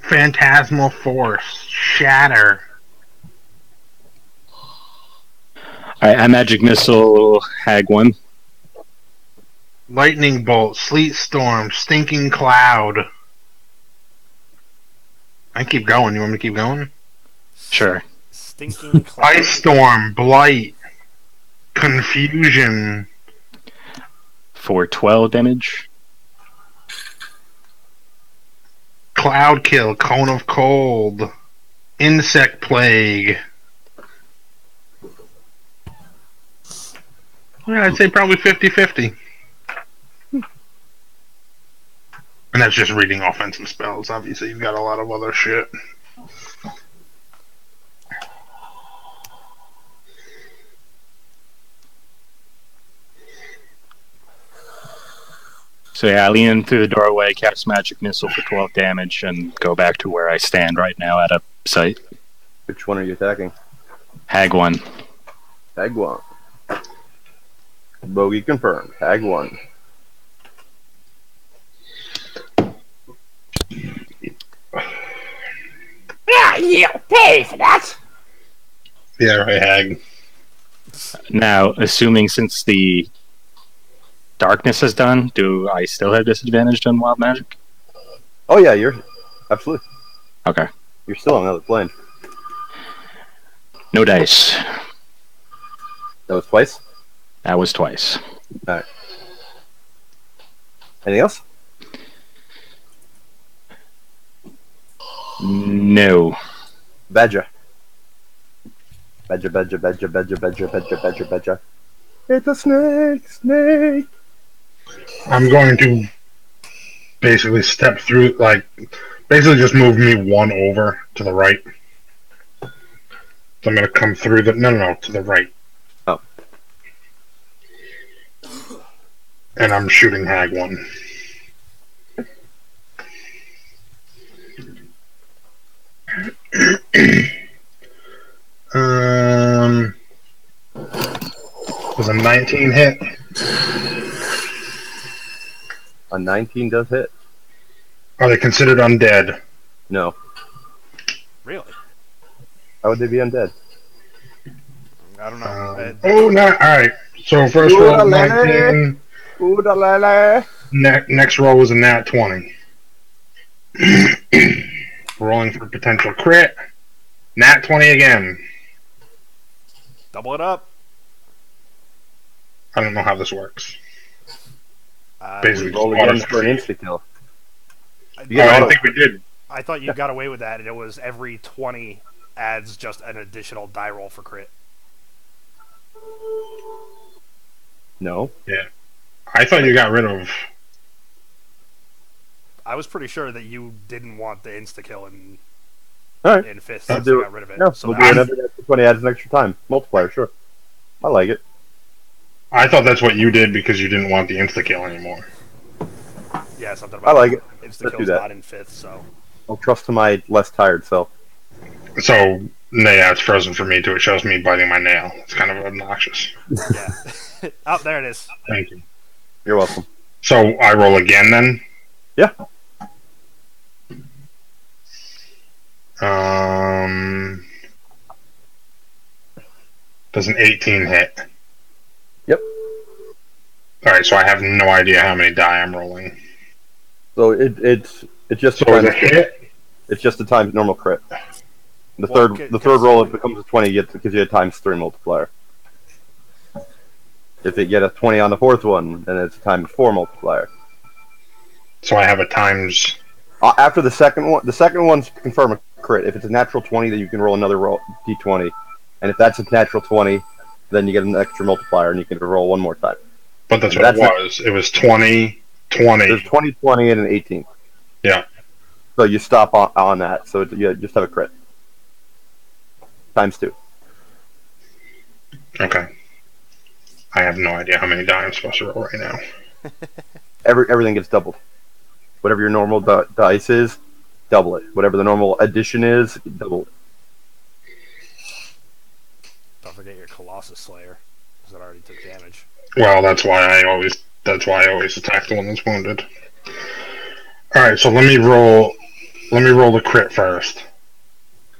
Phantasmal Force, Shatter. Alright, I Magic Missile, Hag 1. Lightning Bolt, Sleet Storm, Stinking Cloud. I can keep going. You want me to keep going? Sure. Stinking cloud. Ice Storm, Blight, Confusion, For 12 damage. Cloud Kill, Cone of Cold, Insect Plague. Yeah, I'd say probably 50-50. And that's just reading offensive spells. Obviously, you've got a lot of other shit. So yeah, I lean in through the doorway, cast Magic Missile for 12 damage, and go back to where I stand right now at a site. Which one are you attacking? Hag 1. Hag 1. Bogey confirmed. Hag 1. Yeah, you pay for that! Yeah, right, Hag. Now, assuming since the darkness is done, do I still have disadvantage on wild magic? Oh yeah, you're... Absolutely. Okay. You're still on another plane. No dice. That was twice? That was twice. Alright. Anything else? No. Badger. Badger, badger, badger, badger, badger, badger, badger, badger. It's a snake, snake. I'm going to basically step through, like, basically just move me one over to the right. So I'm going to come through the, no, to the right. Oh. And I'm shooting Hag 1. Was a 19 hit? A 19 does hit. Are they considered undead? No. Really? How would they be undead? I don't know. Alright. So first roll was 19. Next roll was a nat 20. Rolling for potential crit. Nat 20 again. Double it up. I don't know how this works. Basically, Roll again for an insta kill. I think we did. I thought you got away with that, and it was every 20 adds just an additional die roll for crit. No. Yeah. I thought you got rid of... I was pretty sure that you didn't want the insta-kill in Alright. 5th, I'll since do you it. got rid of it. No, So we'll do another extra 20 adds an extra time. Multiplier, sure. I like it. I thought that's what you did because you didn't want the insta-kill anymore. Yeah, something about I like it. Insta-kill's that. not in 5th, so... I'll trust to my less tired self. So, yeah, it's frozen for me too. It shows me biting my nail. It's kind of obnoxious. Yeah. Oh, there it is. Thank you. You're welcome. So, I roll again then? Yeah. Does an 18 hit? Yep. Alright, so I have no idea how many die I'm rolling. So it's just So a is times it hit? It's just a times normal crit. The Well, third roll, if it becomes a 20, it gives you a times 3 multiplier. If you get a 20 on the fourth one, then it's a times 4 multiplier. So I have a times. After the second one's confirm a crit. If it's a natural 20, then you can roll another roll d20, and if that's a natural 20, then you get an extra multiplier, and you can roll one more time. But that's And what it was. It was 20, 20. There's 20, 20, and an 18. Yeah. So you stop on that. So you just have a crit. Times 2. Okay. I have no idea how many die I'm supposed to roll right now. Everything gets doubled. Whatever your normal dice is, double it. Whatever the normal addition is, double it. Don't forget your Colossus Slayer, because it already took damage. Well, that's why I always attack the one that's wounded. All right, so let me roll the crit first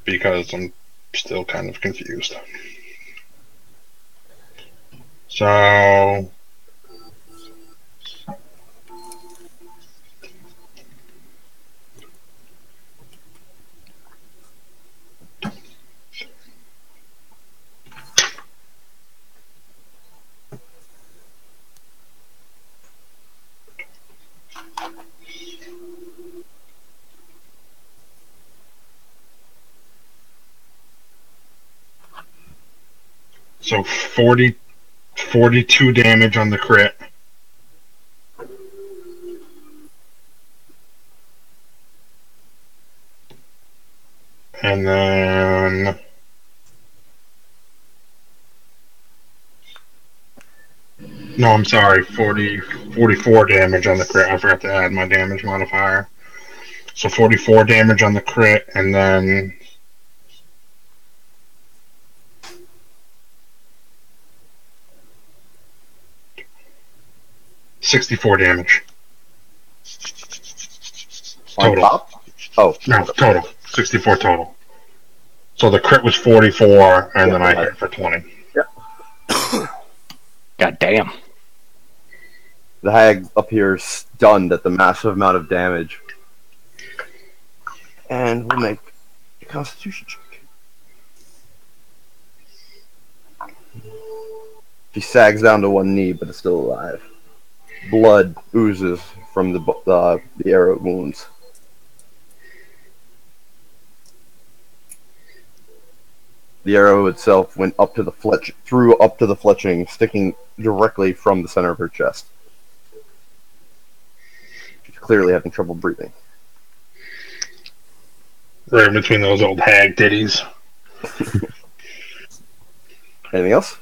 because I'm still kind of confused. So So 42 damage on the crit. And then no, I'm sorry, 44 damage on the crit. I forgot to add my damage modifier. So 44 damage on the crit, and then 64 damage. On Total. top? Oh. No, total. 64 total. So the crit was 44, and then I hit for 20. Yep. God damn. The hag appears stunned at the massive amount of damage. And we'll make a constitution check. She sags down to one knee, but is still alive. Blood oozes from the arrow wounds. The arrow itself went up to the fletching, sticking directly from the center of her chest. She's clearly having trouble breathing. Right in between those old hag titties. Anything else?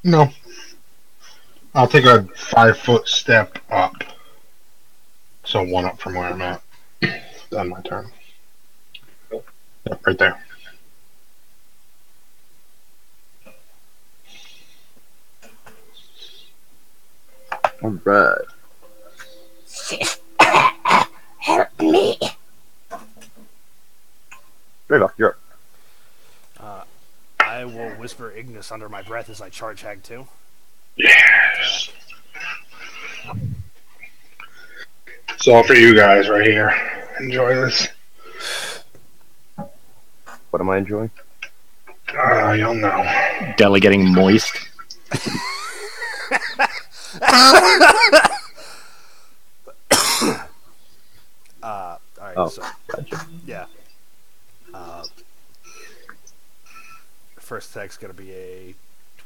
No. I'll take a 5-foot step up. So one up from where I'm at. Done my turn. Yep, right there. Alright. Help me. Draybuck, you're up. I will whisper Ignis under my breath as I charge Hag 2. Yes. It's all for you guys right here. Enjoy this. What am I enjoying? You'll know. Deli getting moist. Alright, Oh, so, gotcha. yeah. First attack's gonna be a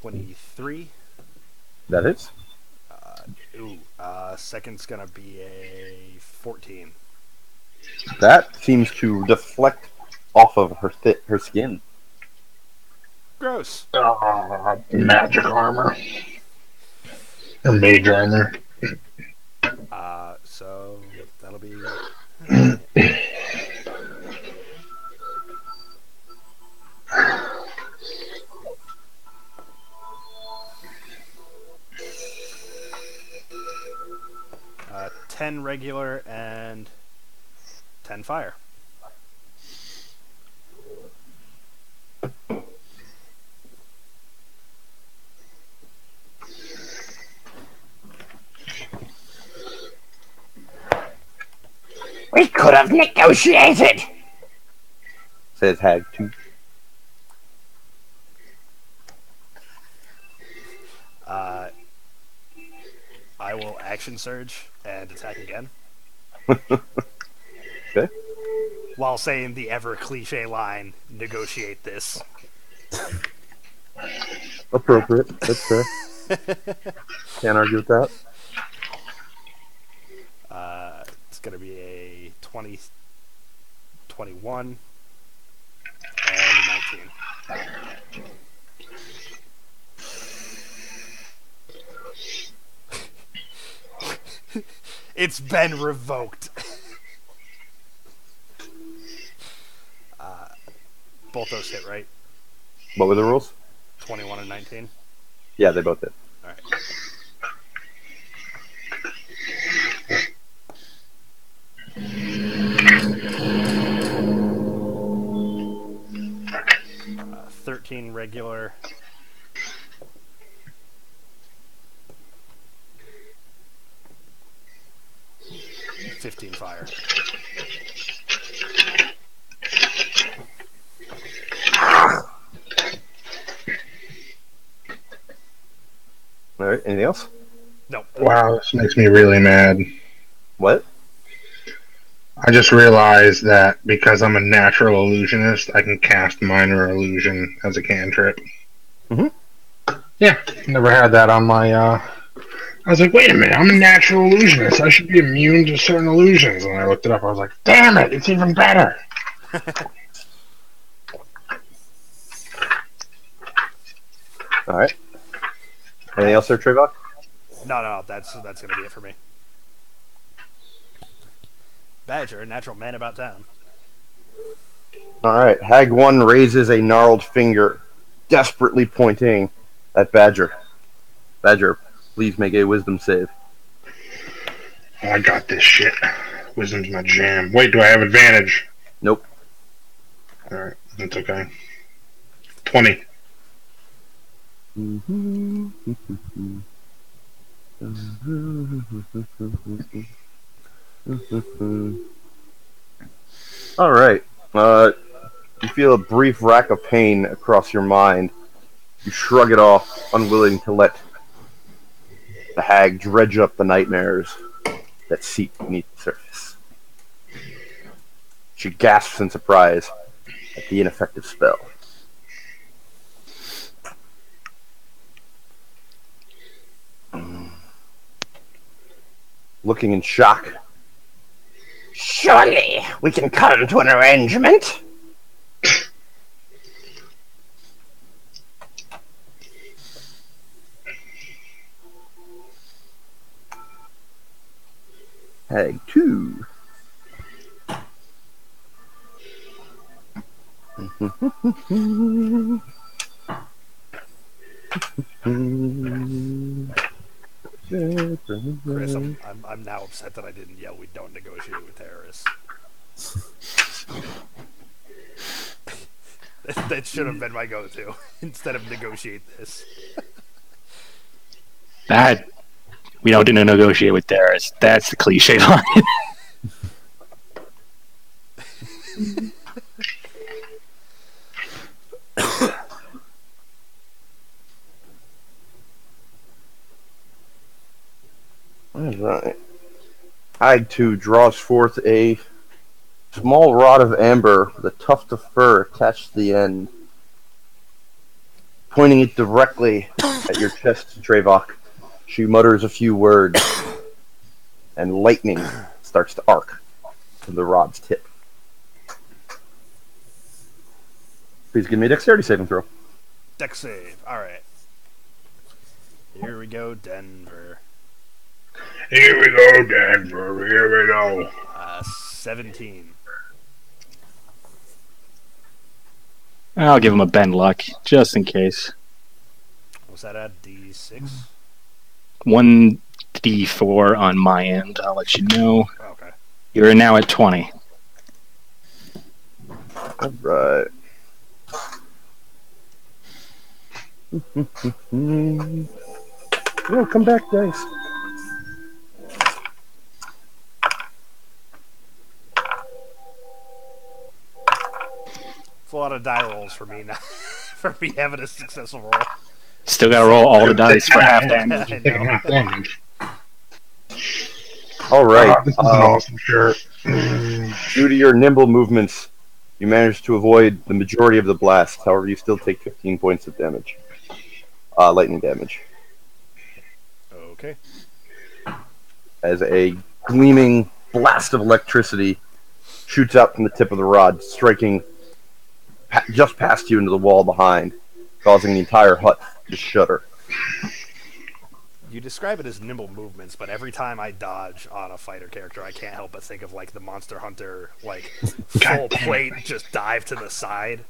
23. That is? Second's gonna be a 14. That seems to deflect off of her skin. Gross. Magic armor. Or mage armor. So that'll be 10 regular and 10 fire. We could have negotiated. Says Hag 2. I will action surge and attack again. Okay. While saying the ever cliche line, negotiate this. Appropriate. That's fair. Can't argue with that. It's going to be a 20, 21, and 19. It's been revoked. Both those hit, right? What were the rules? 21 and 19. Yeah, they both did. All right. 13 regular. 15 fire. All right. Anything else? No. Wow, this makes me really mad. What? I just realized that because I'm a natural illusionist, I can cast minor illusion as a cantrip. Mhm. Yeah, never had that on my. I was like, wait a minute, I'm a natural illusionist. I should be immune to certain illusions. And I looked it up. I was like, damn it, it's even better. All right. Anything else there, Trevok? No, that's going to be it for me. Badger, natural man about town. All right. Hag 1 raises a gnarled finger, desperately pointing at Badger. Badger, please make a wisdom save. I got this shit. Wisdom's my jam. Wait, do I have advantage? Nope. Alright, that's okay. 20. All right. You feel a brief rack of pain across your mind. You shrug it off, unwilling to let the hag dredge up the nightmares that seep beneath the surface. She gasps in surprise at the ineffective spell. Looking in shock. Surely we can come to an arrangement. Hag 2. Chris, I'm now upset that I didn't yell we don't negotiate with terrorists. That should have been my go-to instead of negotiate this. That we don't negotiate with terrorists. That's the cliche line. All right. Hag 2 draws forth a small rod of amber with a tuft of fur attached to the end. Pointing it directly at your chest, Trevok, she mutters a few words, and lightning starts to arc from the rod's tip. Please give me a dexterity saving throw. Dex save. All right. Here we go, Denver. Here we go, Denver. Here we go. 17. I'll give him a bend luck, just in case. What's that at? D6? 1d4 on my end. I'll let you know. Okay. You're now at 20. All right. No, come back, dice. It's a lot of die rolls for me now. For me having a successful roll. Still gotta roll all the dice for half damage. I Taking know. half damage. All right. This is an awesome shirt. Due to your nimble movements, you managed to avoid the majority of the blast. However, you still take 15 points of damage. Lightning damage. Okay. As a gleaming blast of electricity shoots out from the tip of the rod, striking just past you into the wall behind, causing the entire hut to shudder. You describe it as nimble movements, but every time I dodge on a fighter character, I can't help but think of like the Monster Hunter, like full plate, just dive to the side.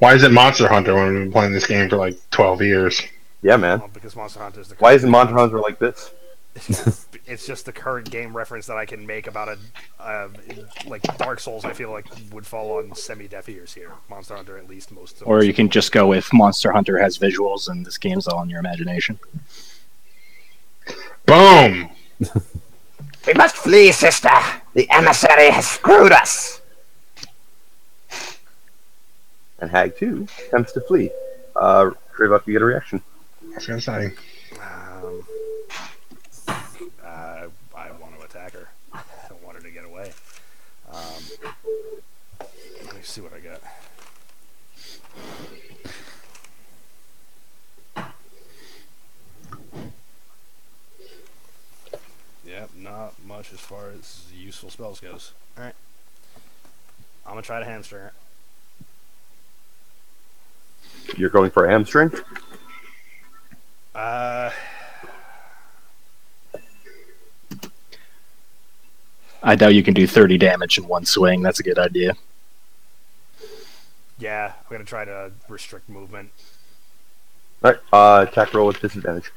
Why is it Monster Hunter when we've been playing this game for like 12 years? Yeah, man. Well, because Monster Hunter is the. Why isn't Monster Hunter like this? It's just the current game reference that I can make about a like Dark Souls. I feel like would fall on semi-deaf ears here. Monster Hunter, at least most. Of Or you can just go with Monster Hunter has visuals and this game's all in your imagination. Boom! We must flee, sister. The emissary has screwed us. And Hag 2 attempts to flee. Trivok, you get a reaction. I was gonna say. I want to attack her. I don't want her to get away. Let me see what I got. Yep, not much as far as useful spells goes. Alright. I'm going to try to hamstring her. You're going for a hamstring? I doubt you can do 30 damage in one swing. That's a good idea. Yeah, I'm going to try to restrict movement. Alright, attack roll with disadvantage.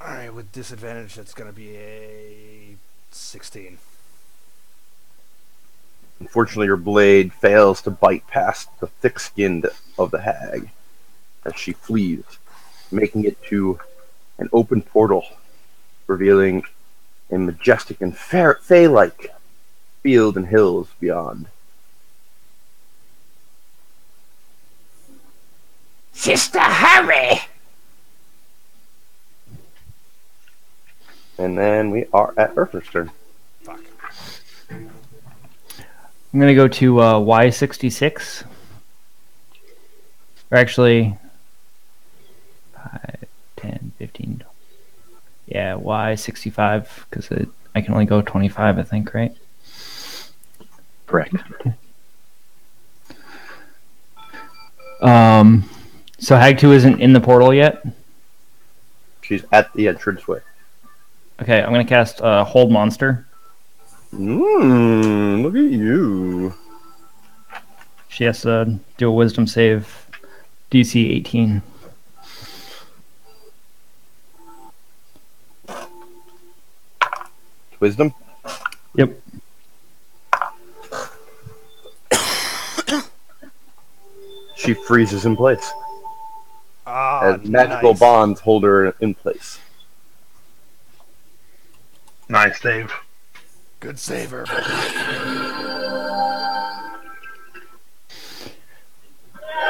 Alright, with disadvantage, that's going to be a 16. Unfortunately, your blade fails to bite past the thick skin of the hag as she flees, making it to an open portal, revealing a majestic and fey-like field and hills beyond. Sister, hurry! And then we are at Urther's turn. Fuck. I'm going to go to Y66. Or actually, 5, 10, 15. Yeah, Y65, because I can only go 25, I think, right? Correct. So Hag 2 isn't in the portal yet? She's at the entranceway. Okay, I'm going to cast Hold Monster. Look at you. She has to do a Wisdom save, DC 18. Wisdom? Yep. She freezes in place. Ah, As magical nice. bonds hold her in place. Nice, Dave. Good saver.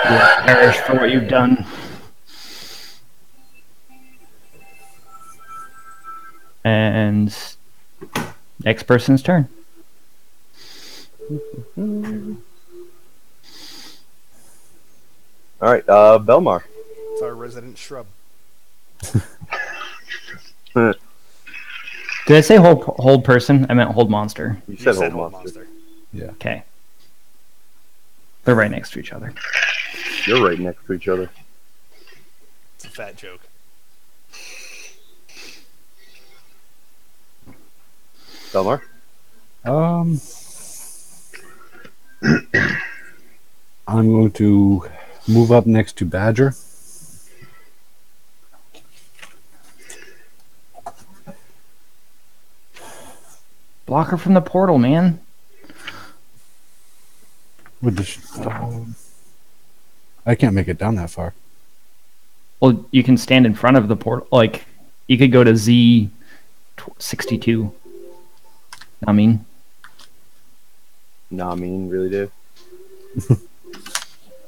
You will perish for what you've done. And next person's turn. All right, Belmar. It's our resident shrub. Did I say hold person? I meant hold monster. You You said said hold hold monster. Yeah. Okay. They're right next to each other. You're right next to each other. It's a fat joke. Belmar? I'm going to move up next to Badger. Block her from the portal, man. With I can't make it down that far. Well, you can stand in front of the portal. Like, you could go to Z62. I mean, Nah, I mean, really do.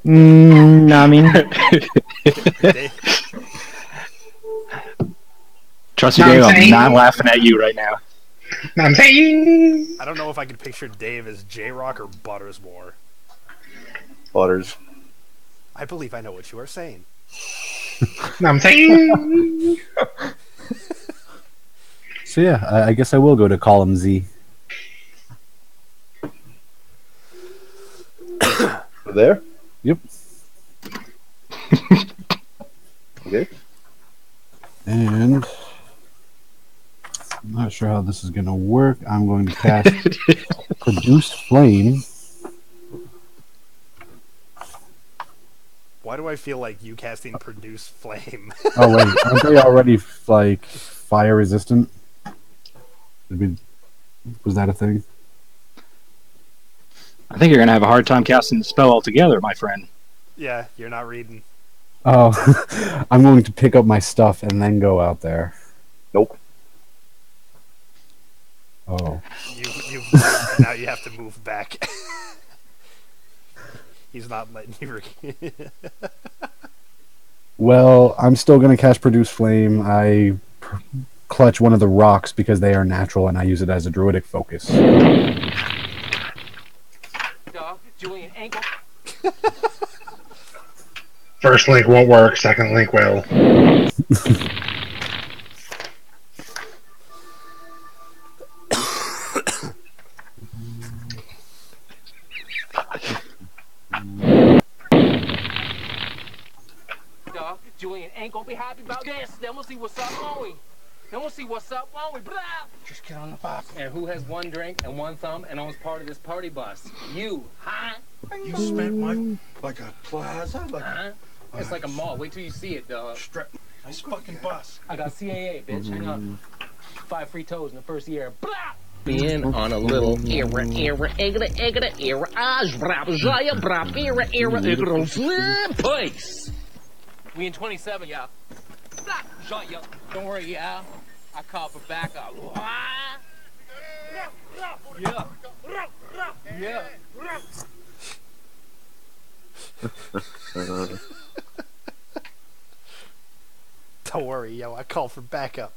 I mean, Trust me, Dave, I'm not laughing at you right now. I'm saying. I don't know if I could picture Dave as J-Rock or Butters more. Butters. I believe I know what you are saying. I'm saying. So yeah, I guess I will go to column Z. There? Yep. Okay. And I'm not sure how this is going to work. I'm going to cast Produce Flame. Why do I feel like you casting Produce Flame? Oh wait, aren't they already like fire resistant? Was that a thing? I think you're going to have a hard time casting the spell altogether, my friend. Yeah, you're not reading. Oh, I'm going to pick up my stuff and then go out there. Nope. Oh. You've now you have to move back. He's not letting you read. Well, I'm still going to cast Produce Flame. I clutch one of the rocks because they are natural and I use it as a druidic focus. Julian ankle. First link won't work. Second link will. Julian ain't gonna be happy about this. Then we'll see what's up, won't we? Then we'll see what's up, won't we? Blah! Just get on the bus. And who has one drink and one thumb and owns part of this party bus? You, huh? You spent my like a plaza, like It's like a mall. Wait till you see it, dog. nice fucking bus. I got CAA, bitch. Hang on. 5 free toes in the first year. Blah! Being on a little era, place. We in 27, yeah. Shut you. Don't worry, yeah. I call for backup. Yeah. Yeah. Don't worry, yo. I call for backup.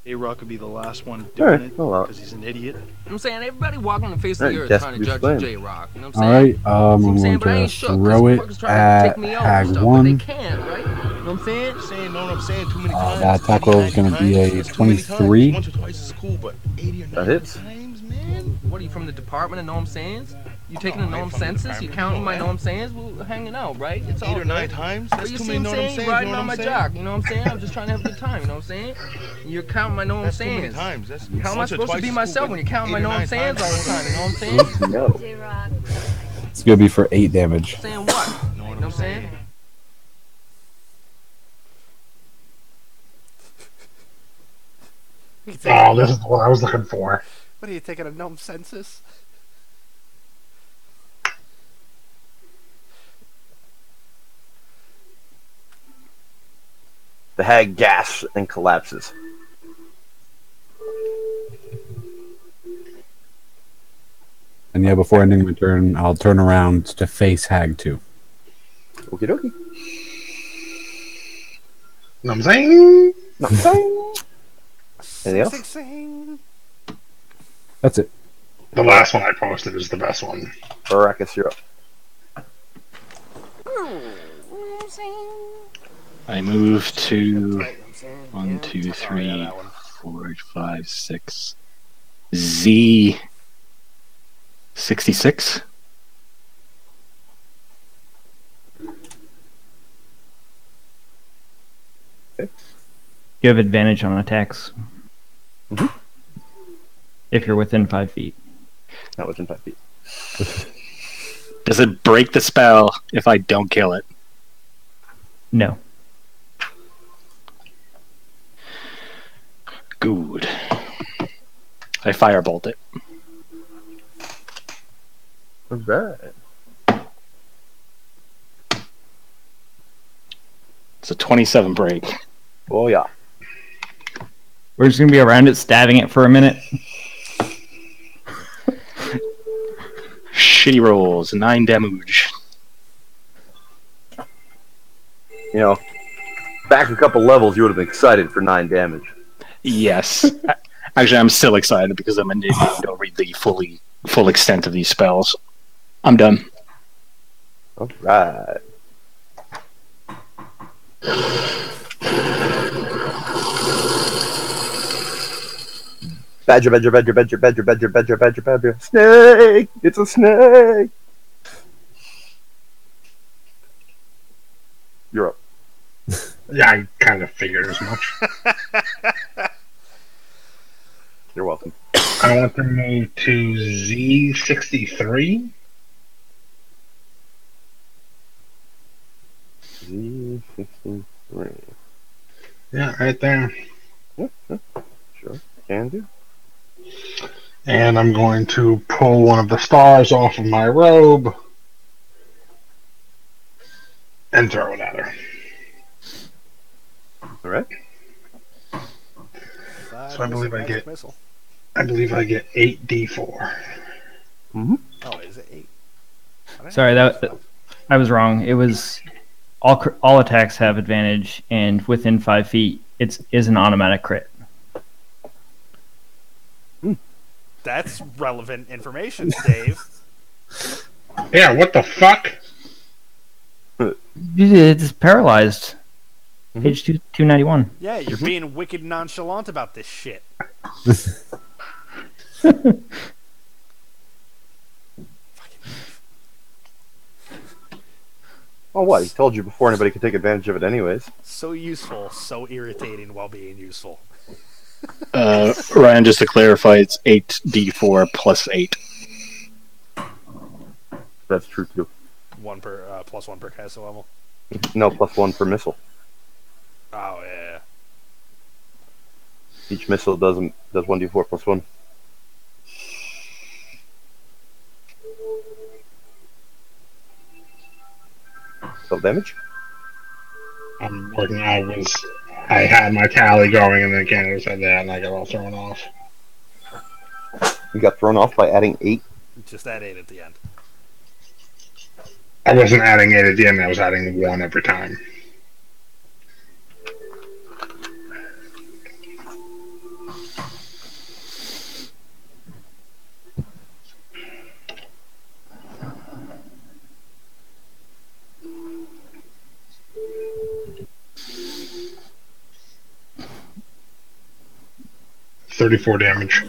A-Rock could be the last one doing it because he's an idiot. You know what I'm saying? Everybody walking on the face of the earth trying to judge J-Rock. You know what I'm saying? Alright, I'm going to throw it at Hag 1. They can't, right? You know what I'm saying? Know what I'm saying? Too many times. That attack roll is going to be a 23. Once or twice is cool, but 80 or 90 That hits. times, man. What are you from the department of know what I'm saying? You taking the know what I'm census? You counting my know what I'm saying? We're hanging out, right? It's all 8 or 9 times. That's you too see many what I'm know what I'm saying? saying. You're riding on my jock, you know what I'm saying? I'm just trying to have a good time, you know what I'm saying? You're counting my know what I'm That's too many saying. times. That's How am I once or supposed to twice be is myself cool, when you're counting my 8 or know what I'm 9 saying all the times. time, you know what I'm saying? No. J-Rock. It's going to be for 8 damage. Saying what? You know what I'm saying? Oh, this is what I was looking for. What are you taking a gnome census? The hag gasps and collapses. And yeah, before ending my turn, I'll turn around to face Hag 2. Okie dokie. Know what I'm saying? Anything else? Sing. That's it. The last one I posted is the best one. Arrakis, you're up. I move to... 1, 2, Oh, yeah, 3, that one. 4, 5, 6. Z 66. You have advantage on attacks. Mhm. If you're within 5 feet. Not within 5 feet. Does it break the spell if I don't kill it? No. Good. I firebolt it. Alright. It's a 27 break. Oh, yeah. We're just going to be around it, stabbing it for a minute. Shitty rolls. 9 damage. You know, back a couple levels, you would have been excited for 9 damage. Yes. Actually, I'm still excited because I'm an idiot and don't read the full extent of these spells. I'm done. Alright. Badger, badger, badger, badger, badger, badger, badger, badger, badger. Snake! It's a snake! You're up. Yeah, I kind of figured as much. You're welcome. I want to move to Z63. Z63. Yeah, right there. Sure, can do. And I'm going to pull one of the stars off of my robe and throw it at her. Alright. So I believe I get missile. 8d4. Mm-hmm. Oh, is it 8? Sorry, I was wrong. It was all attacks have advantage, and within 5 feet, is an automatic crit. That's relevant information, Dave. Yeah, what the fuck? It's paralyzed. Page 291. Yeah, you're being wicked nonchalant about this shit. Oh, what? He told you before anybody could take advantage of it anyways. So useful, so irritating while being useful. Ryan, just to clarify, it's 8d4 plus 8. That's true, too. Plus 1 per castle level. No, plus 1 per missile. Oh, yeah. Each missile does 1d4 plus 1. Spell damage? I'm working. I had my tally going, and then Canada said that, and I got all thrown off. You got thrown off by adding 8? Just add 8 at the end. I wasn't adding 8 at the end, I was adding 1 every time. $34 damage.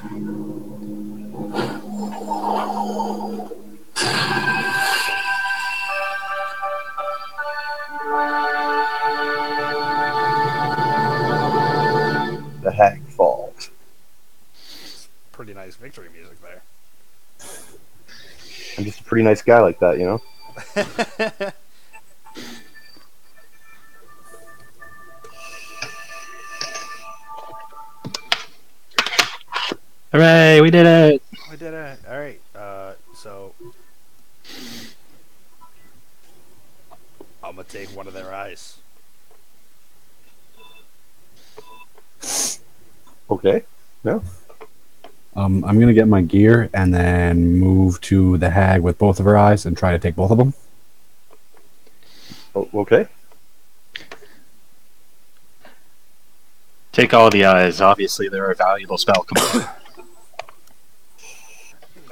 The hag falls. Pretty nice victory music there. I'm just a pretty nice guy like that, you know? Hooray, we did it! We did it. Alright, so... I'm gonna take one of their eyes. Okay. No. I'm gonna get my gear and then move to the hag with both of her eyes and try to take both of them. Oh, okay. Take all the eyes. Obviously, they're a valuable spell component.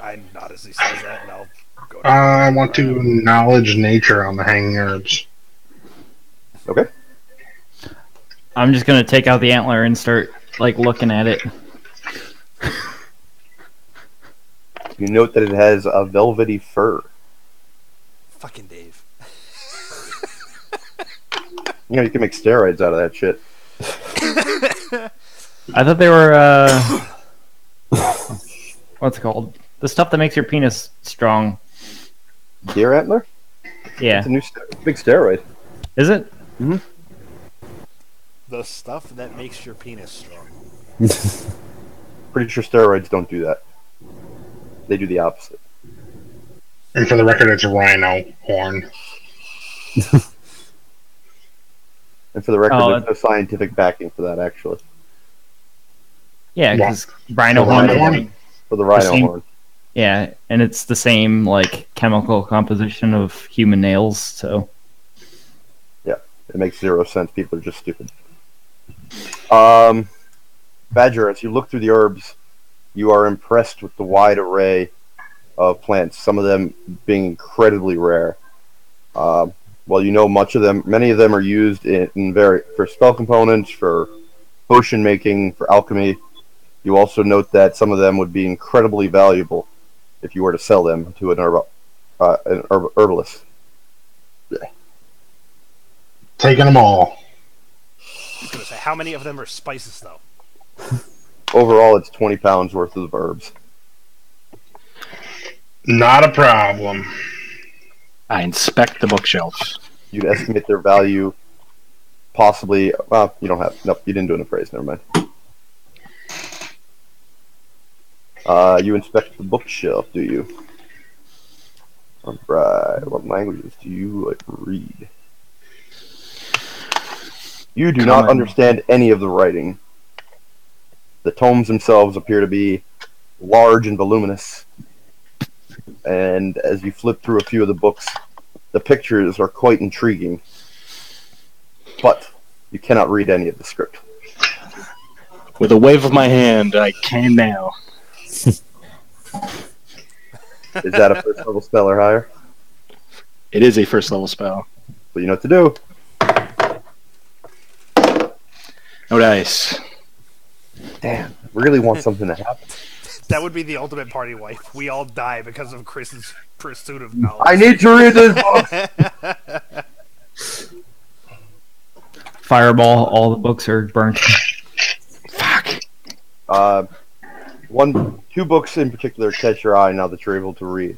I nod as he says that, and I'll go to I want to knowledge nature on the hanging herbs. Okay. I'm just gonna take out the antler and start like looking at it. You note that it has a velvety fur. Fucking Dave. You know, you can make steroids out of that shit. I thought they were what's it called? The stuff that makes your penis strong. Deer antler? Yeah. It's a new big steroid. Is it? Mm-hmm. The stuff that makes your penis strong. Pretty sure steroids don't do that. They do the opposite. And for the record, it's a rhino horn. And for the record, there's no scientific backing for that, actually. Yeah, because rhino For the rhino horn. Yeah, and it's the same like chemical composition of human nails, so yeah, it makes 0 sense. People are just stupid. Badger, as you look through the herbs, you are impressed with the wide array of plants. Some of them being incredibly rare. Well, you know, many of them are used for spell components, for potion making, for alchemy. You also note that some of them would be incredibly valuable if you were to sell them to an herbalist. Yeah. Taking them all. I was gonna say, how many of them are spices, though? Overall, it's 20 pounds worth of herbs. Not a problem. I inspect the bookshelf. You'd estimate their value possibly... Well, you don't have... Nope, you didn't do an appraise, never mind. You inspect the bookshelf, do you? Alright, what languages do you read? You do not understand any of the writing. The tomes themselves appear to be large and voluminous. And as you flip through a few of the books, the pictures are quite intriguing. But you cannot read any of the script. With a wave of my hand, I can now. Is that a first level spell or higher? It is a first level spell. So you know what to do. No dice. Damn, I really want something to happen. That would be the ultimate party wife. We all die because of Chris's pursuit of knowledge. I need to read this book! Fireball, all the books are burnt. Fuck. Two books in particular catch your eye now that you're able to read.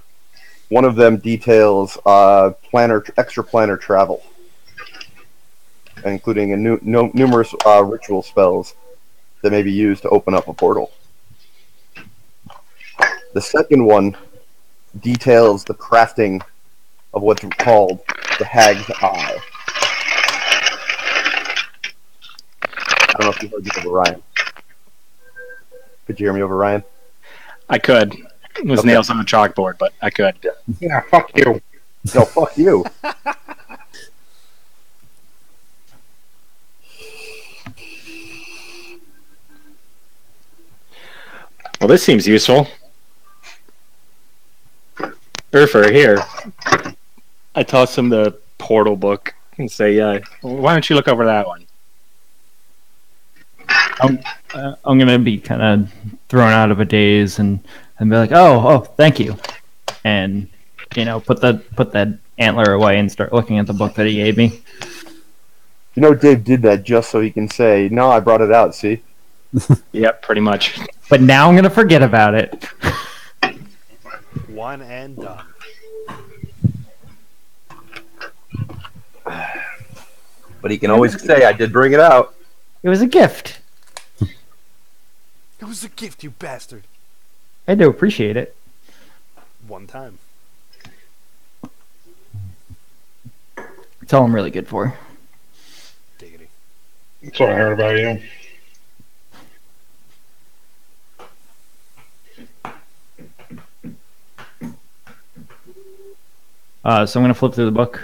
One of them details extra planner travel, including numerous ritual spells that may be used to open up a portal. The second one details the crafting of what's called the Hag's Eye. I don't know if you heard me over Ryan. Could you hear me over Ryan? I could. It was nails on a chalkboard, but I could. Yeah, fuck you. No, fuck you. Well, this seems useful. Urfer, here. I toss him the portal book and say, why don't you look over that one? I'm gonna be kind of thrown out of a daze and be like, oh, thank you, and put that antler away and start looking at the book that he gave me. You know, Dave did that just so he can say, "No, I brought it out." See? Yep, pretty much. But now I'm gonna forget about it. One and done. But he can always say, "I did bring it out." It was a gift. It was a gift, you bastard. I do appreciate it. One time. It's all I'm really good for. Diggity. That's what I heard about you. So I'm gonna flip through the book.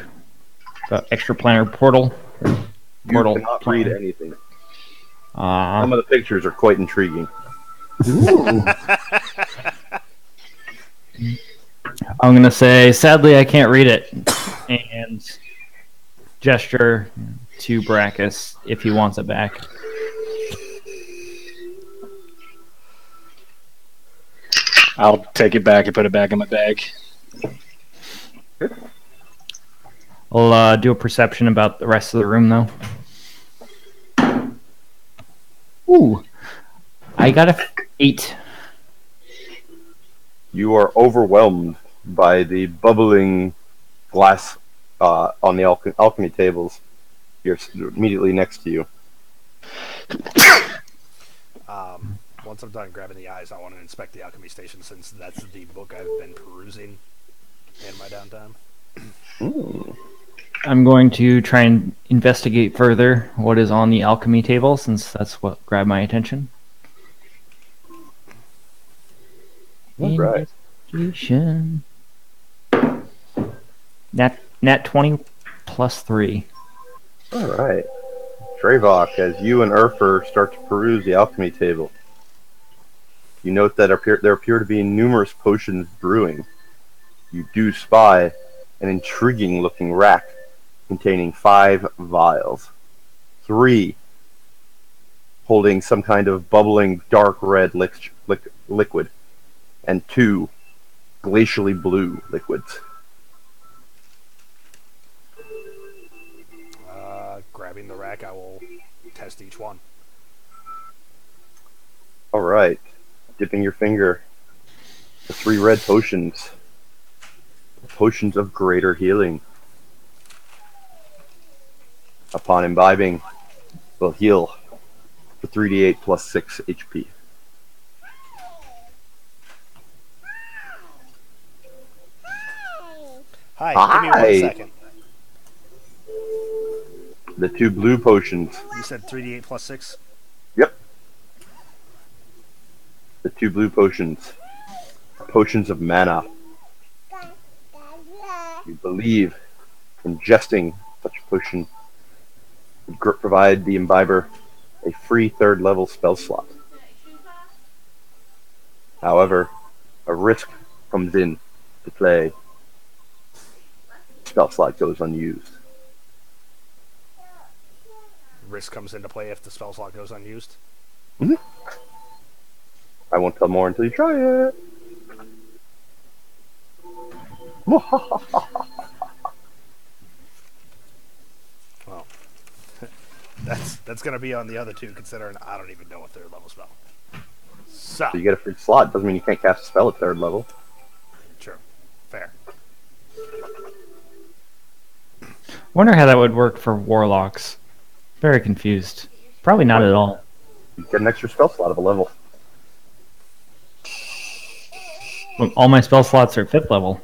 Extra planner portal. You cannot read anything. Some of the pictures are quite intriguing. I'm gonna say, sadly, I can't read it, and gesture to Brackus if he wants it back. I'll take it back and put it back in my bag. I'll do a perception about the rest of the room, though. Ooh. I got a 8. You are overwhelmed by the bubbling glass on the alchemy tables here immediately next to you. Once I'm done grabbing the eyes, I want to inspect the alchemy station since that's the book I've been perusing in my downtime. I'm going to try and investigate further what is on the alchemy table since that's what grabbed my attention. All right. Investigation. Nat 20 plus 3. All right. Trevok, as you and Urfer start to peruse the alchemy table, you note that there appear to be numerous potions brewing. You do spy an intriguing-looking rack containing 5 vials. 3 holding some kind of bubbling dark red liquid, and 2 glacially blue liquids. Grabbing the rack, I will test each one. All right. Dipping your finger. The 3 red potions. Potions of greater healing. Upon imbibing, will heal for 3d8 plus 6 HP. Hi, give me 1 second. The 2 blue potions. You said 3d8 plus 6? Yep. The 2 blue potions. Potions of mana. You believe ingesting such a potion would provide the imbiber a free 3rd level spell slot. However, a risk comes in to play. Spell slot goes unused. Risk comes into play if the spell slot goes unused? Mm-hmm. I won't tell more until you try it. Well, that's going to be on the other 2, considering I don't even know a 3rd level spell. So you get a free slot. Doesn't mean you can't cast a spell at 3rd level. Sure. Fair. Wonder how that would work for warlocks. Very confused. Probably not at all. You get an extra spell slot of a level. Well, all my spell slots are 5th level.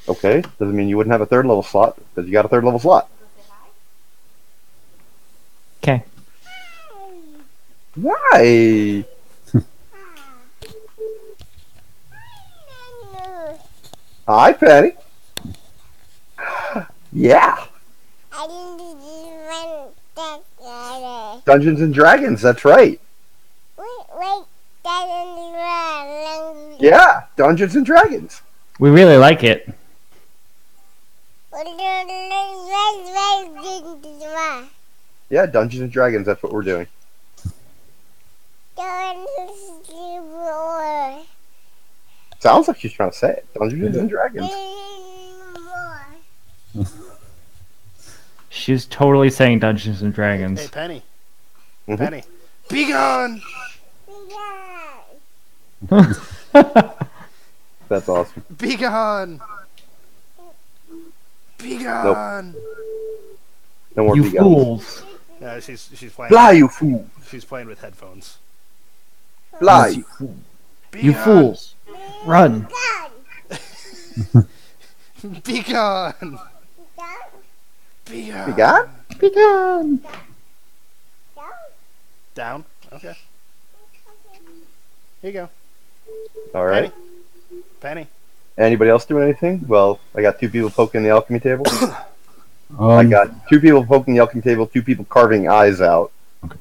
Okay, doesn't mean you wouldn't have a 3rd level slot, because you got a 3rd level slot. Okay. Why? Hi, Penny. Yeah. Dungeons and Dragons, that's right. Yeah, Dungeons and Dragons. We really like it. Yeah, Dungeons and Dragons, that's what we're doing. Sounds like she's trying to say it. Dungeons and Dragons. She's totally saying Dungeons and Dragons. Hey, Penny. Mm-hmm. Penny. Be gone! That's awesome. Be gone! Be gone! No more You be gone. fools. Yeah, she's playing. Fly, you fool! She's playing with headphones. Fly, you fool! You fools. Run. Be gone! Be gone! Be gone? Be gone. Down? Okay. Here you go. All right. Penny. Anybody else doing anything? Well, I got 2 people poking the alchemy table. I got 2 people poking the alchemy table, 2 people carving eyes out. Okay.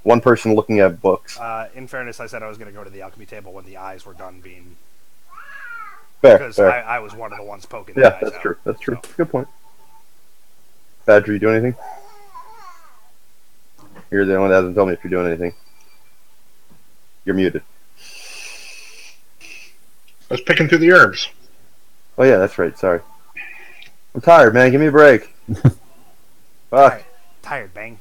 1 person looking at books. In fairness, I said I was going to go to the alchemy table when the eyes were done being... Fair, Because fair. I was one of the ones poking the Yeah, eyes that's out. true. That's true. So. Good point. Badger, you do anything? You're the one that hasn't told me if you're doing anything. You're muted. I was picking through the herbs. Oh yeah, that's right. Sorry. I'm tired, man. Give me a break. Fuck. Tired, bang.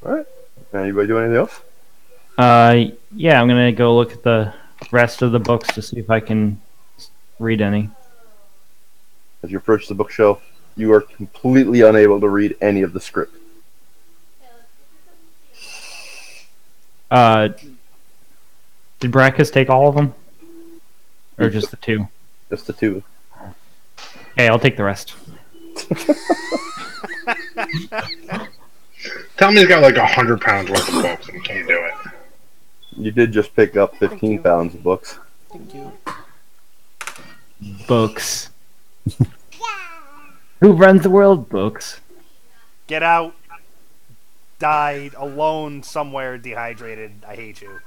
All right. Anybody do anything else? Yeah, I'm gonna go look at the rest of the books to see if I can read any. As you approach the bookshelf, you are completely unable to read any of the script. Did Brackus take all of them? Or just the two? Just the two. Okay, I'll take the rest. Tell me he's got like 100 pounds worth of books and can't do it. You did just pick up 15 pounds of books. Thank you. Books. Who runs the world? Books. Get out. Died alone somewhere, dehydrated. I hate you.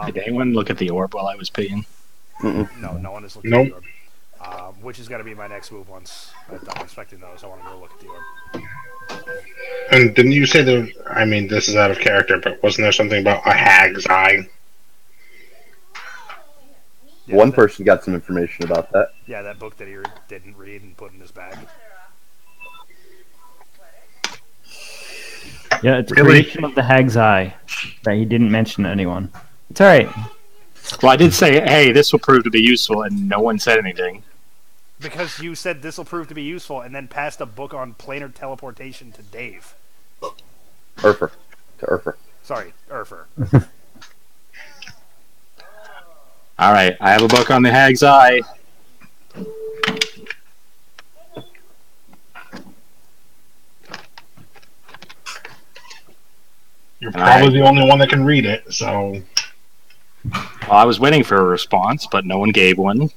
Did anyone look at the orb while I was peeing? No, no one has looked at the orb. Which is going to be my next move once I'm done inspecting those. I want to go look at the orb. And didn't you say that, I mean, this is out of character, but wasn't there something about a hag's eye? Yeah, one person got some information about that. Yeah, that book that he didn't read and put in his bag. Yeah, it's Creation of the Hag's Eye that he didn't mention to anyone. It's alright. Well, I did say, hey, this will prove to be useful, and no one said anything. Because you said this will prove to be useful, and then passed a book on planar teleportation to Dave. Urfer. To Urfer. Sorry, Urfer. Alright, I have a book on the Hag's Eye. You're probably the only one that can read it, so... Well, I was waiting for a response, but no one gave one.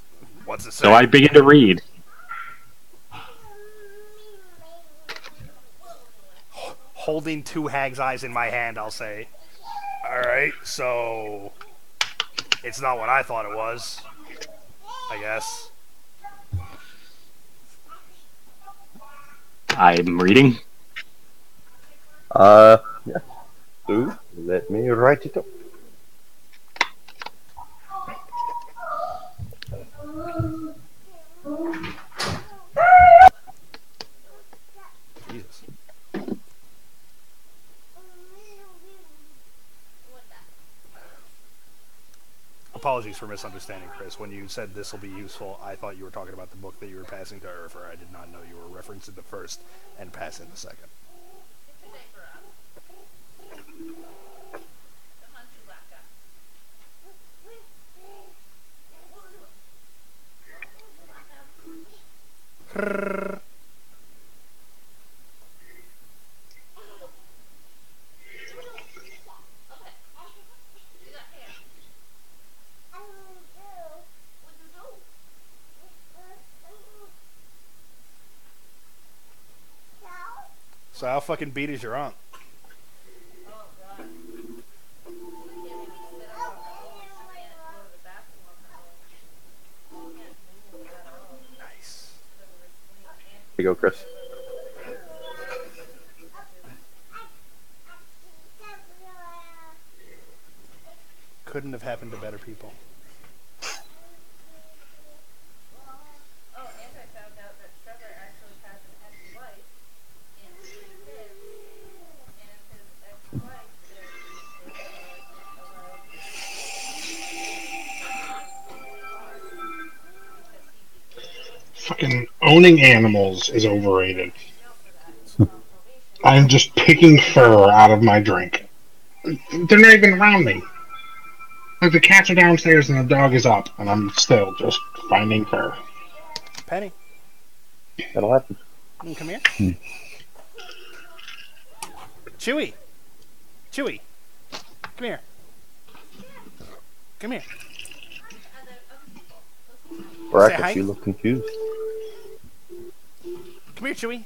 What's it say? So I began to read. Holding two hag's eyes in my hand, I'll say. Alright, so... It's not what I thought it was. I guess. I'm reading. Yeah. Ooh, let me write it up. Jesus. Apologies for misunderstanding, Chris. When you said this will be useful, I thought you were talking about the book that you were passing to Urfer. I did not know you were referencing the first and passing the second. So how fucking beat is your aunt? Nice. Here you go, Chris. Couldn't have happened to better people. Fucking owning animals is overrated. I'm just picking fur out of my drink. They're not even around me. Like, the cats are downstairs and the dog is up, and I'm still just finding fur. Penny, That'll happen. come here. Chewy. Chewy. Come here. Come here. Brackets, you look confused. Come here, Chewy.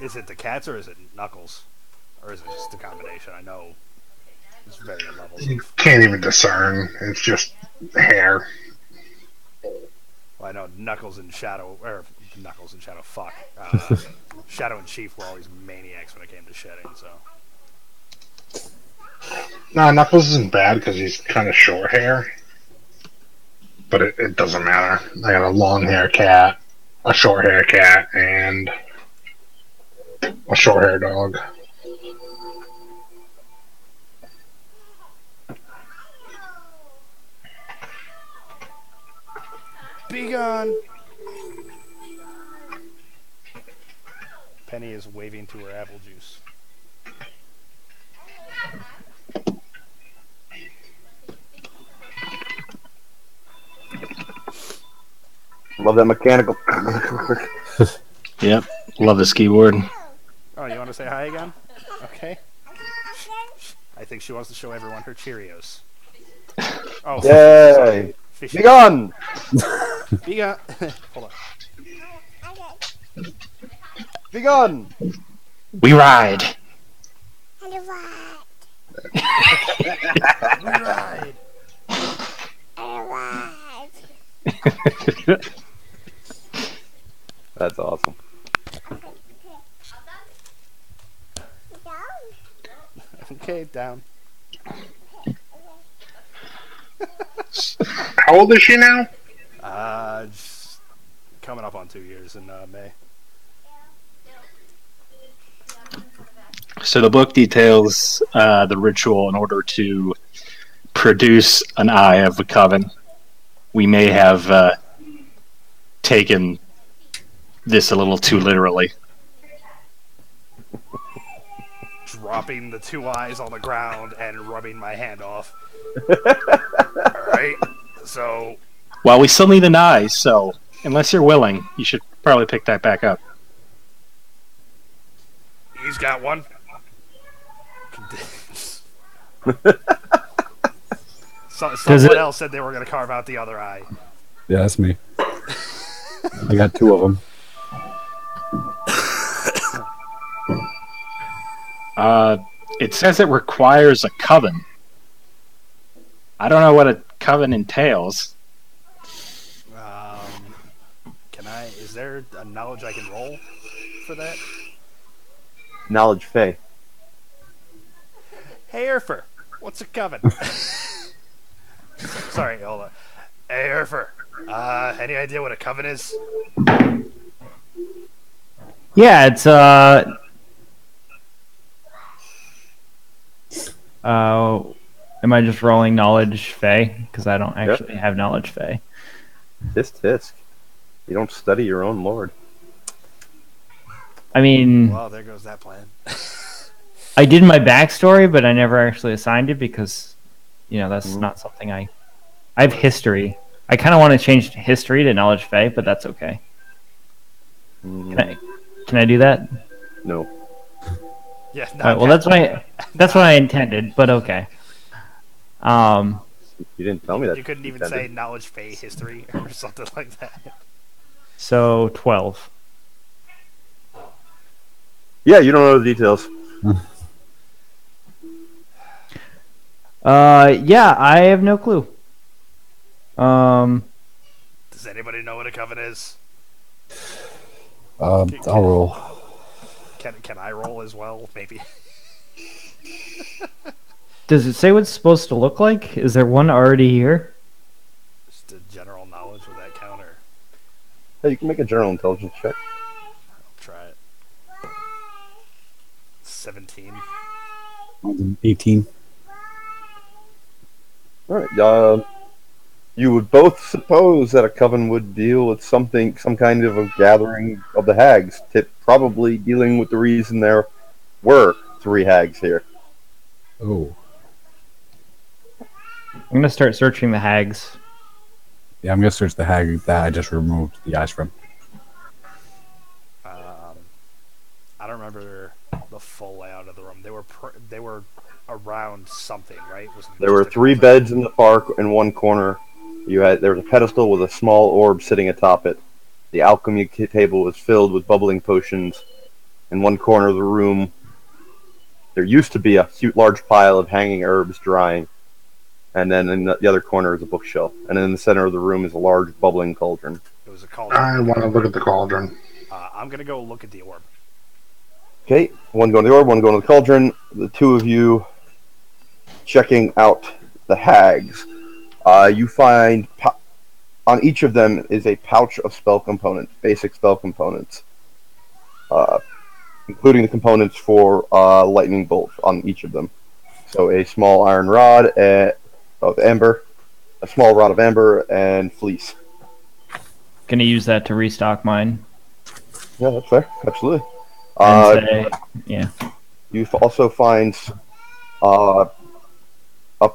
Is it the cats or is it Knuckles? Or is it just a combination? I know it's varying levels You of... can't even discern. It's just hair. Well, I know Knuckles and Shadow... Or Knuckles and Shadow, fuck. Shadow and Chief were always maniacs when it came to shedding, so... Nah, Knuckles isn't bad because he's kind of short hair. But it doesn't matter. I got a long hair cat, a short hair cat, and a short hair dog. Be gone! Penny is waving to her apple juice. Love that mechanical. Yep. Love the ski board. Oh, you want to say hi again? Okay. I think she wants to show everyone her Cheerios. Oh, Yay! Fishy. Be gone! Be gone! Hold on. Be gone! We ride. We ride! That's awesome. Okay, down. How old is she now? Just coming up on 2 years in May. So the book details the ritual in order to produce an eye of a coven. We may have taken this a little too literally. Dropping the 2 eyes on the ground and rubbing my hand off. Alright, so... Well, we still need an eye, so unless you're willing, you should probably pick that back up. He's got one. Someone else said they were going to carve out the other eye. Yeah, that's me. I got 2 of them. It says it requires a coven. I don't know what a coven entails. Can I... Is there a knowledge I can roll for that? Knowledge Fey. Hey, Urfer, what's a coven? Sorry, hold on. Hey, Urfer, any idea what a coven is? Yeah, it's am I just rolling knowledge Fey? Because I don't actually have knowledge Fey. Tisk. You don't study your own lord. I mean, Well, there goes that plan. I did my backstory, but I never actually assigned it because, that's not something I have history. I kind of want to change history to knowledge Fey, but that's okay. Can I do that? No. Yeah. All right, well, that's what I intended, but okay. You didn't tell me that. You couldn't even say knowledge Fey history or something like that. So 12. Yeah, you don't know the details. Yeah, I have no clue. Does anybody know what a coven is? I'll roll. Can I roll as well? Maybe. Does it say what it's supposed to look like? Is there one already here? Just a general knowledge, would that count? Or... Hey, you can make a general intelligence check. I'll try it. 17. 18. Alright, you would both suppose that a coven would deal with some kind of a gathering of the hags, probably dealing with the reason there were 3 hags here. Oh. I'm going to start searching the hags. Yeah, I'm going to search the hag that I just removed the eyes from. I don't remember the full layout of the room. They were around something, right? There were 3 beds in the park in one corner. There was a pedestal with a small orb sitting atop it. The alchemy table was filled with bubbling potions, In one corner of the room, there used to be a large pile of hanging herbs drying, and then in the other corner is a bookshelf, and in the center of the room is a large bubbling cauldron. It was a cauldron. I want to look at the cauldron. I'm gonna go look at the orb. Okay, one going to the orb, one going to the cauldron. The two of you checking out the hags. You find on each of them is a pouch of spell components, basic spell components, including the components for lightning bolt on each of them. So a small iron rod of amber, a small rod of amber, and fleece. Gonna use that to restock mine. Yeah, that's fair. Absolutely. Yeah. You also find a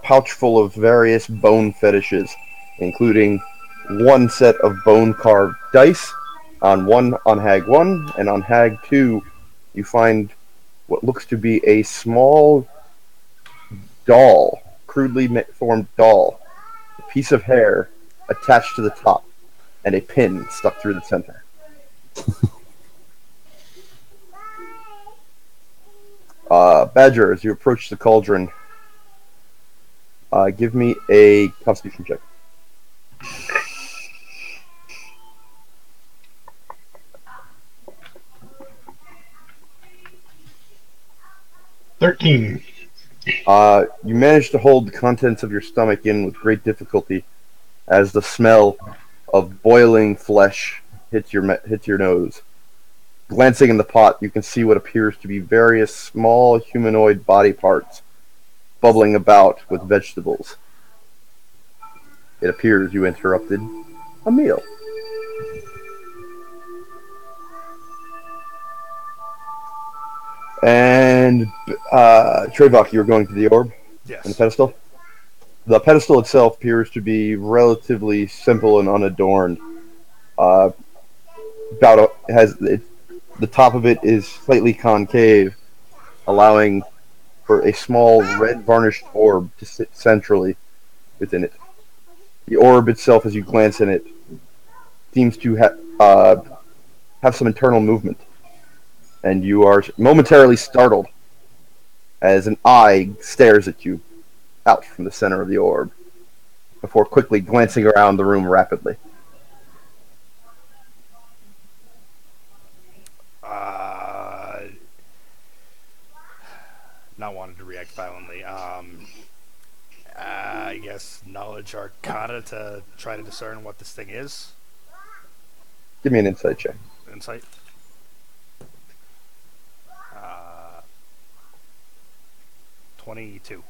pouch full of various bone fetishes, including one set of bone carved dice. On Hag 1, and on Hag 2, you find what looks to be a small doll, crudely formed doll, a piece of hair attached to the top, and a pin stuck through the center. Badger, as you approach the cauldron, give me a Constitution check. $13. You manage to hold the contents of your stomach in with great difficulty as the smell of boiling flesh hits your nose. Glancing in the pot, you can see what appears to be various small humanoid body parts bubbling about with vegetables. It appears you interrupted a meal. And Trevok, you were going to the orb? Yes. And the pedestal? The pedestal itself appears to be relatively simple and unadorned. The top of it is slightly concave, allowing for a small red varnished orb to sit centrally within it. The orb itself, as you glance in it, seems to have some internal movement, and you are momentarily startled as an eye stares at you out from the center of the orb, before quickly glancing around the room rapidly. Not wanting to react violently. I guess knowledge arcana to try to discern what this thing is. Give me an insight check. Insight. 22.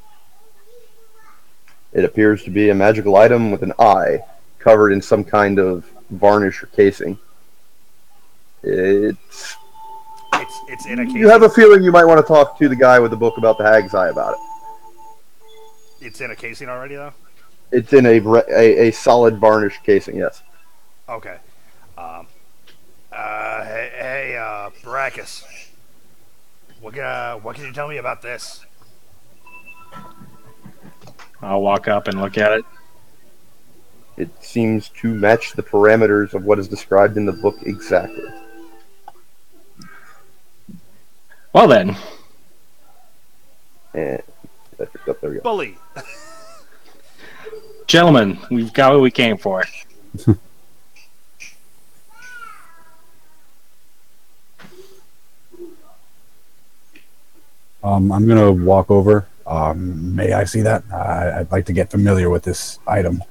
It appears to be a magical item with an eye covered in some kind of varnish or casing. It's in a casing. You have a feeling you might want to talk to the guy with the book about the Hag's Eye about it. It's in a casing already, though? It's in a solid varnish casing, yes. Okay. Hey, Baracus. What can you tell me about this? I'll walk up and look at it. It seems to match the parameters of what is described in the book exactly. Well then. And there we go. Bully. Gentlemen, we've got what we came for. I'm going to walk over. May I see that? I'd like to get familiar with this item.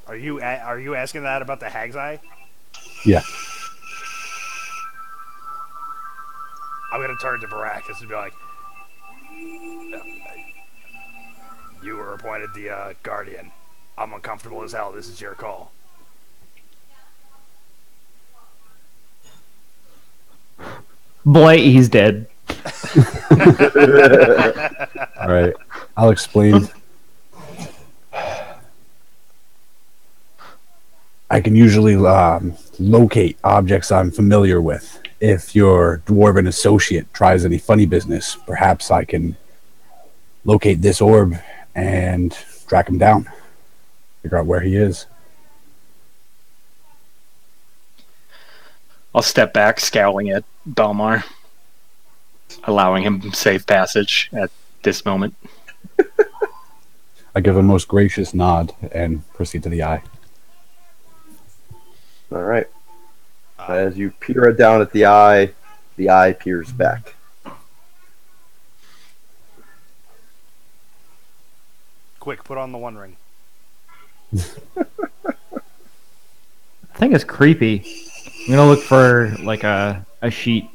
Are you asking that about the Hag's Eye? Yeah. I'm going to turn to Baracus and be like, you were appointed the Guardian. I'm uncomfortable as hell. This is your call. Boy, he's dead. All right. I'll explain. I can usually locate objects I'm familiar with. If your dwarven associate tries any funny business, perhaps I can locate this orb and track him down. Figure out where he is. I'll step back, scowling at Belmar, allowing him safe passage at this moment. I give a most gracious nod and proceed to the eye. All right. As you peer down at the eye peers back. Quick, put on the One Ring. I think it's creepy. I'm gonna look for like a sheet.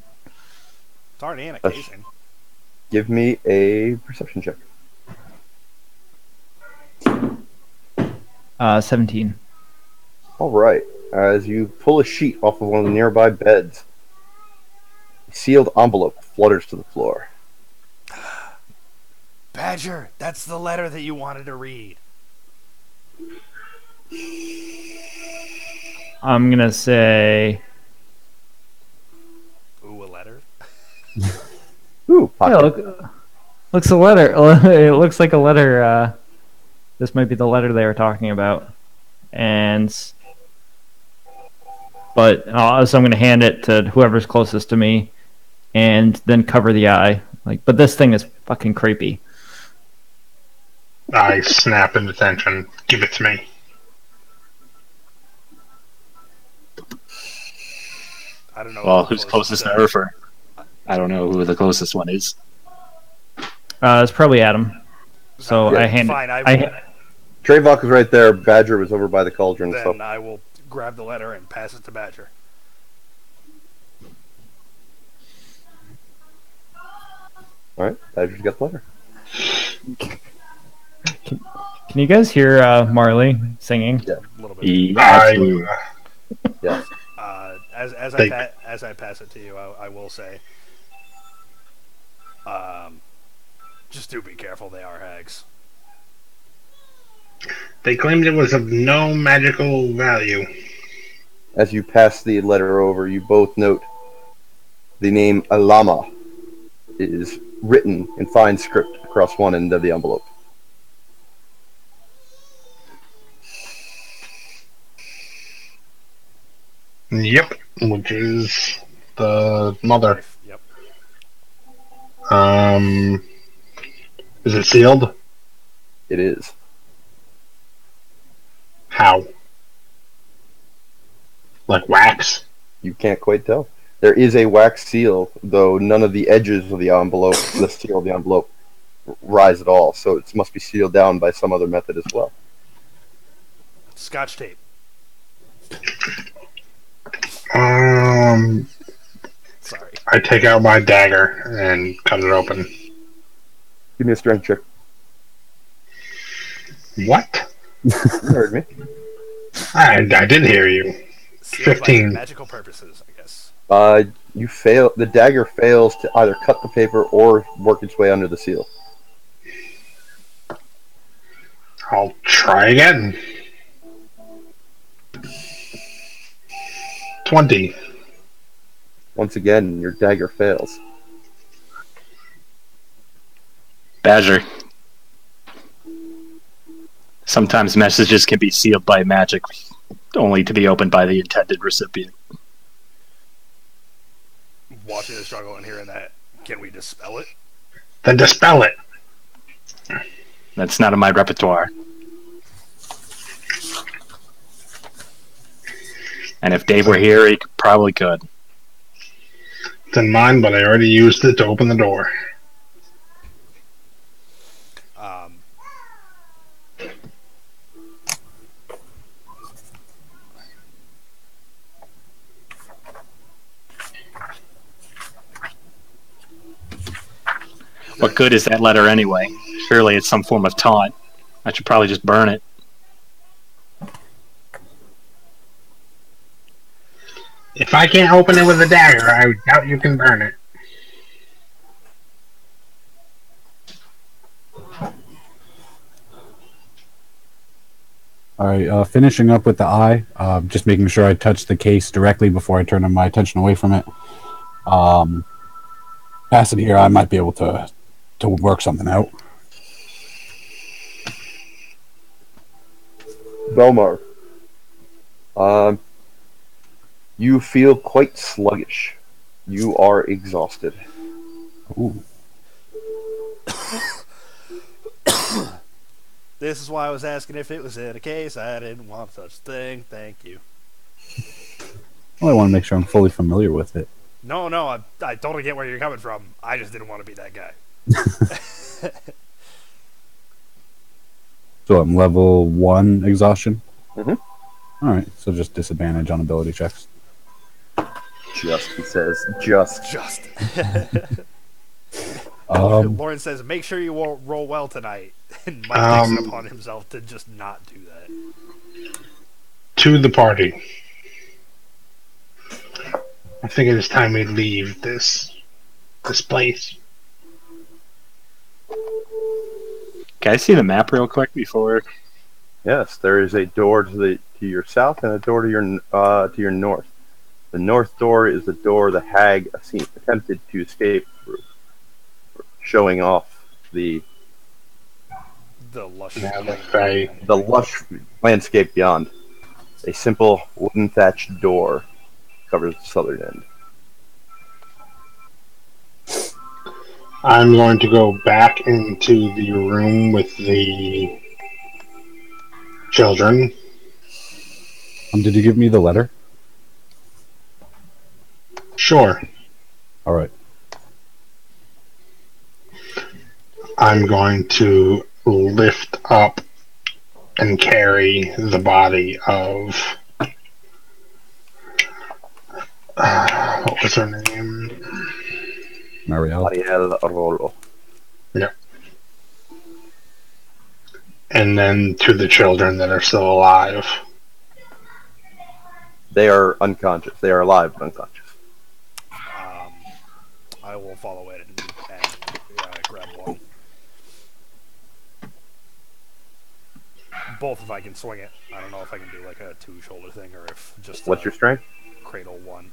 It's already in a casing. Give me a perception check. 17. All right. As you pull a sheet off of one of the nearby beds, a sealed envelope flutters to the floor. Badger, that's the letter that you wanted to read. I'm gonna say. Ooh, a letter? Ooh, Yeah, pocket. looks a letter. It looks like a letter. This might be the letter they were talking about, but so I'm gonna hand it to whoever's closest to me, and then cover the eye. But this thing is fucking creepy. I snap into attention. Give it to me. I don't know. Well, who's closest to Urfer? I don't know who the closest one is. It's probably Adam. So Yeah, I hand fine, it. Trayvok is right there. Badger was over by the cauldron. Then So I will grab the letter and pass it to Badger. all right, Badger's got the letter. Can you guys hear Marley singing? Yeah. A little bit. Absolutely. Yeah. As I pass it to you, I will say, just do be careful. They are hags. They claimed it was of no magical value. As you pass the letter over, you both note the name Alimar is written in fine script across one end of the envelope. Yep, which is the mother. Yep. Is it sealed? It is. How? Like wax? You can't quite tell. There is a wax seal, though none of the edges of the envelope, the seal of the envelope, rise at all. So it must be sealed down by some other method as well. Scotch tape. Sorry. I take out my dagger and cut it open. Give me a strength check. What? You heard me. I did hear you. Sealed by 15. magical purposes, I guess. You fail. The dagger fails to either cut the paper or work its way under the seal. I'll try again. 20. Once again, your dagger fails. Badger. Sometimes messages can be sealed by magic, only to be opened by the intended recipient. Watching the struggle and hearing that, can we dispel it? Then dispel it. That's not in my repertoire. And if Dave were here, he probably could. It's in mine, but I already used it to open the door. What good is that letter anyway? Surely it's some form of taunt. I should probably just burn it. If I can't open it with a dagger, I doubt you can burn it. All right, finishing up with the eye, just making sure I touch the case directly before I turn my attention away from it. Pass it here, I might be able to work something out. Belmar. You feel quite sluggish. You are exhausted. Ooh. This is why I was asking if it was in a case. I didn't want such thing. Thank you. Well, I want to make sure I'm fully familiar with it. No, I totally get where you're coming from. I just didn't want to be that guy. So I'm level 1 exhaustion? Mm-hmm. Alright, so just disadvantage on ability checks. Just, he says, just. Lauren says, make sure you roll well tonight. And Mike takes it upon himself to just not do that. To the party. I think it is time we leave this place. Can I see the map real quick before? Yes, there is a door to your south and a door to your north. The north door is the door the hag attempted to escape through, showing off the lush landscape beyond. A simple wooden thatched door covers the southern end. I'm going to go back into the room with the children. Did you give me the letter? Sure. Alright. I'm going to lift up and carry the body of what was her name? Marielle Rollo. Yeah. And then to the children that are still alive. They are unconscious. They are alive but unconscious. I will follow it and grab one. Both if I can swing it. I don't know if I can do like a 2-shoulder thing or if just. What's your strength? Cradle one.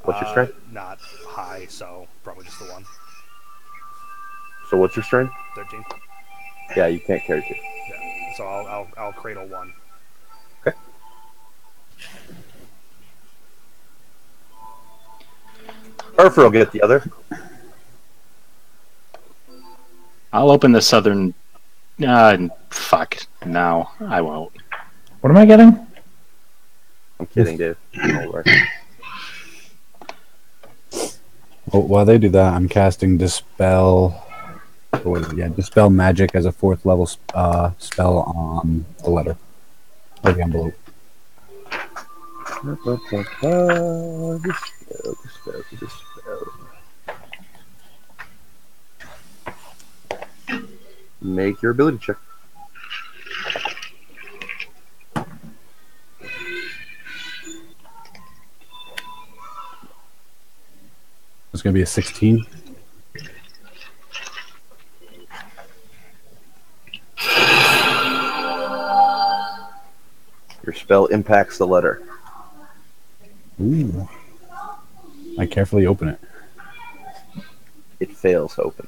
What's your strength? Not high, so probably just the one. So what's your strength? 13. Yeah, you can't carry 2. Yeah, so I'll cradle one. Okay. Urfer will get the other. I'll open the southern. Fuck. No, I won't. What am I getting? I'm kidding, Dave. Don't worry. Well, while they do that, I'm casting Dispel. Dispel Magic as a 4th level spell on the letter. Or the envelope. Dispel. Make your ability check. It's going to be a 16. Your spell impacts the letter. Ooh. I carefully open it. It fails to open.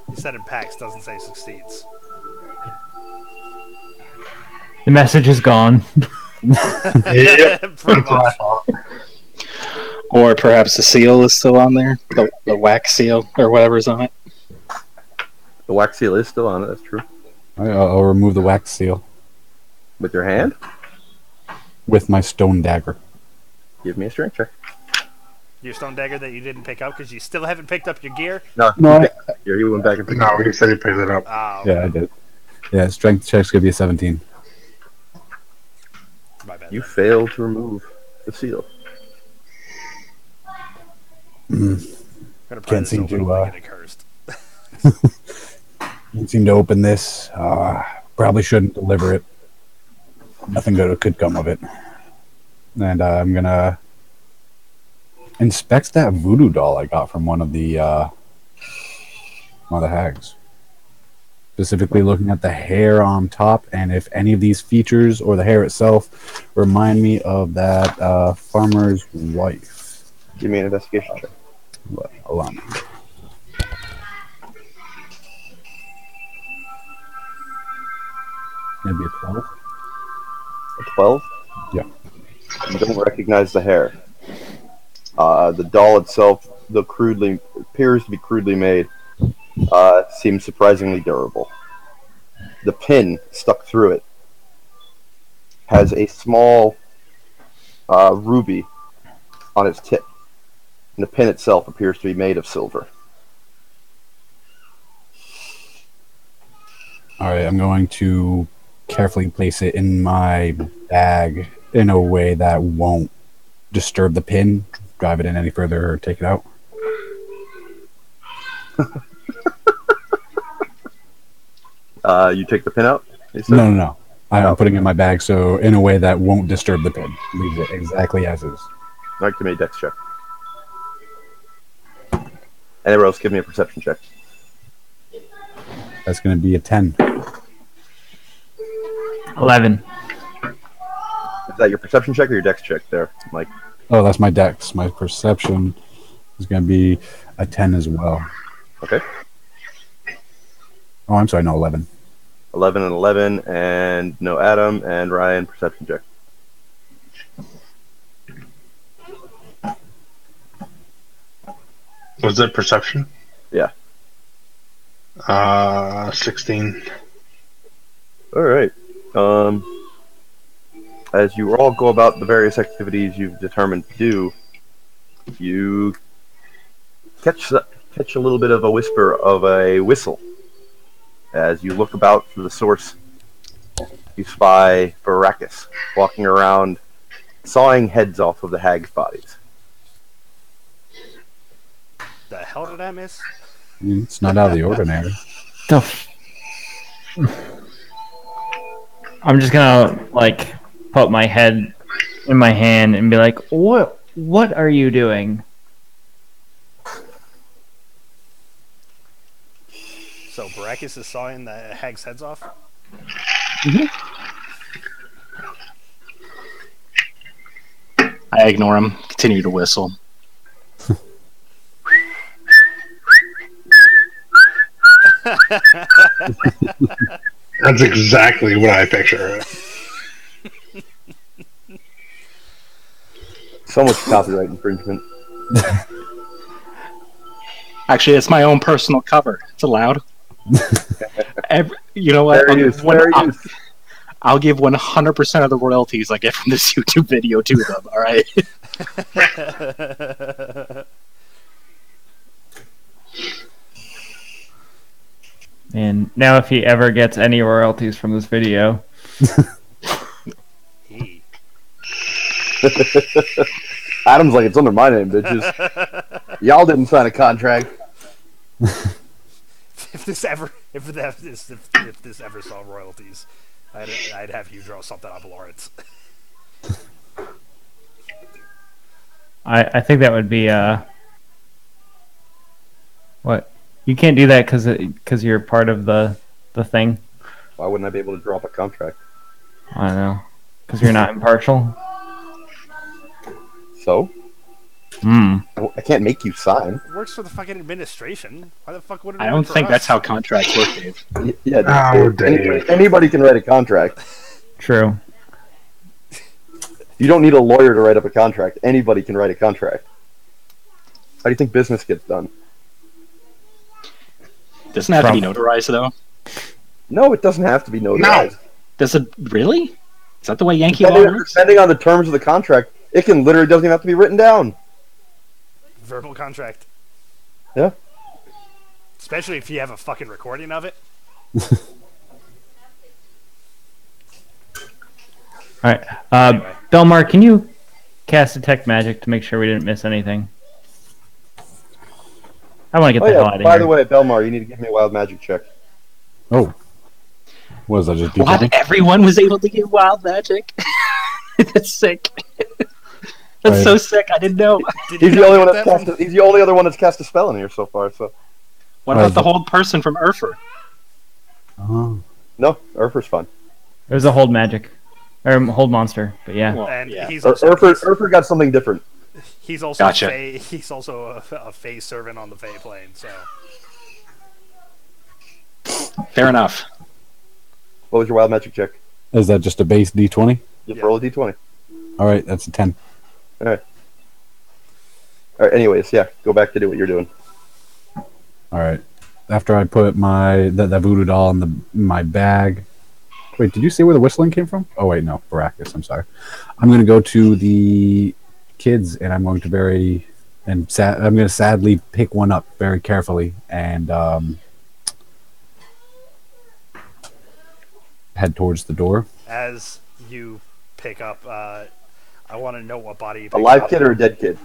You said impacts, doesn't say succeeds. The message is gone. Pretty much. Or perhaps the seal is still on there. The wax seal or whatever's on it. The wax seal is still on it, that's true. I'll remove the wax seal. With your hand? With my stone dagger. Give me a strength check. Your stone dagger that you didn't pick up because you still haven't picked up your gear? No, he went back and picked it No, up. he said he picked it up. Oh, okay. Yeah, I did. Yeah, strength check's going to be a 17. My bad. You failed to remove the seal. Can't seem to Get cursed. can't seem to open this. Probably shouldn't deliver it. Nothing good could come of it. And I'm gonna inspect that voodoo doll I got from one of the hags. Specifically looking at the hair on top and if any of these features or the hair itself remind me of that farmer's wife. Give me an investigation check. Allow me. Maybe a 12. A 12? Yeah. You don't recognize the hair. The doll itself, though appears to be crudely made, seems surprisingly durable. The pin stuck through it has a small ruby on its tip, and the pin itself appears to be made of silver. All right, I'm going to carefully place it in my bag in a way that won't disturb the pin, drive it in any further, or take it out. You take the pin out? No. I'm putting it in my bag, so in a way that won't disturb the pin. Leaves it exactly as is. I'd like to make a dex check. Anyone else give me a perception check? That's going to be a 10. 11. Is that your perception check or your dex check there, Mike? Oh, that's my dex. My perception is going to be a 10 as well. Okay. Oh, I'm sorry, no, 11. 11 and 11, and no Adam, and Ryan, perception check. Was it perception? Yeah. 16. All right. As you all go about the various activities you've determined to do, you catch a little bit of a whisper of a whistle. As you look about for the source, you spy Baracus walking around, sawing heads off of the hags' bodies. The hell did I miss? It's not out of the ordinary. I'm just gonna like put my head in my hand and be like, "What are you doing?" So Baracus is sawing the hags' heads off? Mm-hmm. I ignore him, continue to whistle. That's exactly what I picture. So much copyright infringement. Actually, it's my own personal cover. It's allowed. You know what? I'll give 100% of the royalties I get from this YouTube video to them. All right. And now, if he ever gets any royalties from this video, Adam's like, it's under my name, bitches. Y'all didn't sign a contract. If this ever saw royalties, I'd have you draw something up, Lawrence. I think that would be what? You can't do that because you're part of the thing. Why wouldn't I be able to draw up a contract? I don't know. Because you're not impartial. So? I can't make you sign. It works for the fucking administration. Why the fuck would it? I don't think that's how contracts work, Dave. Yeah, Dave. Anybody can write a contract. True. You don't need a lawyer to write up a contract. Anybody can write a contract. How do you think business gets done? Doesn't have to be notarized, though. No, it doesn't have to be notarized. No. Does it really? Is that the way Yankee law works? Depending on the terms of the contract, it can literally doesn't even have to be written down. Verbal contract. Yeah. Especially if you have a fucking recording of it. Alright. Anyway. Belmar, can you cast Detect Magic to make sure we didn't miss anything? I want to get the hell out of here. By the way, Belmar, you need to give me a wild magic check. Oh. What is that, just What? Everyone was able to get wild magic? That's sick. That's so sick. I didn't know. He's the only one that's cast. He's the only other one that's cast a spell in here so far. So. What about the hold person from Urfer? Oh. No, Urfer's fun. There's a hold magic. Or hold monster, but yeah. Well, and he's also, Urfer got something different. He's also he's also a Fey servant on the Fey plane, so. Fair enough. What was your wild magic check? Is that just a base D20? Just roll a d20. All right, that's a 10. All right. Anyways, yeah, go back to do what you're doing. All right. After I put that voodoo doll in my bag. Wait, did you see where the whistling came from? Oh wait, no, Baracus. I'm sorry. I'm going to go to the kids, and I'm going to I'm going to sadly pick one up very carefully and head towards the door. As you pick up, I want to know what body you pick A live up. kid or a dead kid?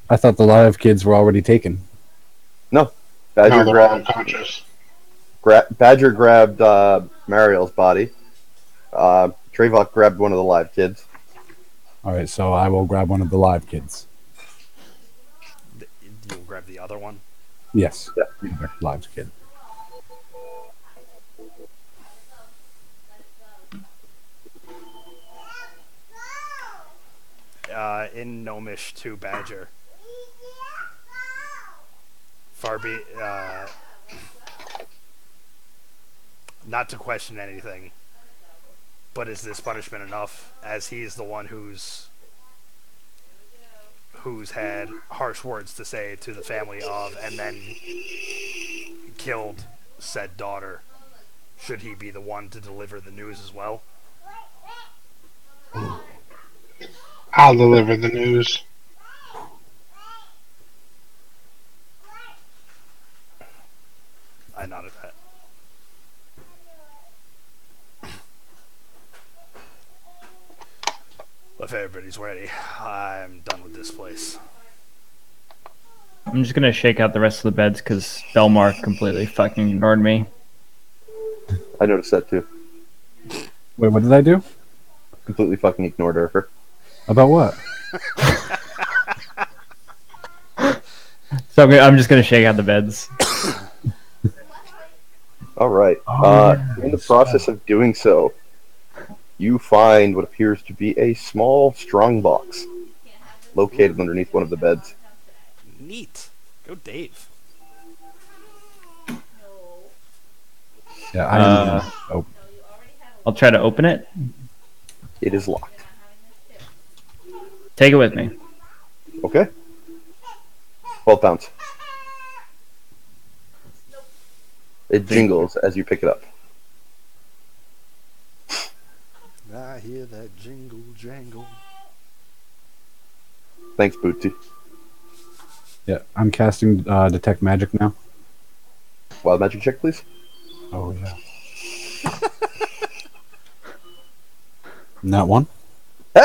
I thought the live kids were already taken. No. Badger No, they're all unconscious. Badger grabbed Mariel's body. Trevok grabbed one of the live kids. All right, so I will grab one of the live kids. You'll grab the other one? Yes, the other live kid. In Gnomish to Badger. Farby, not to question anything, but is this punishment enough? As he's the one who's had harsh words to say to the family of, and then killed said daughter. Should he be the one to deliver the news as well? I'll deliver the news. I nodded that. If everybody's ready, I'm done with this place. I'm just gonna shake out the rest of the beds because Belmar completely fucking ignored me. I noticed that too. Wait, what did I do? Completely fucking ignored her. About what? So I'm just gonna shake out the beds. All right. In the process of doing so, you find what appears to be a small strong box located underneath one of the beds. Neat. Go Dave. Yeah, I'll try to open it. It is locked. Take it with me. Okay. 12 pounds. It jingles as you pick it up. I hear that jingle jangle. Thanks, Bootsy. Yeah, I'm casting Detect Magic now. Wild magic check, please. Oh, yeah. Not one? Hey!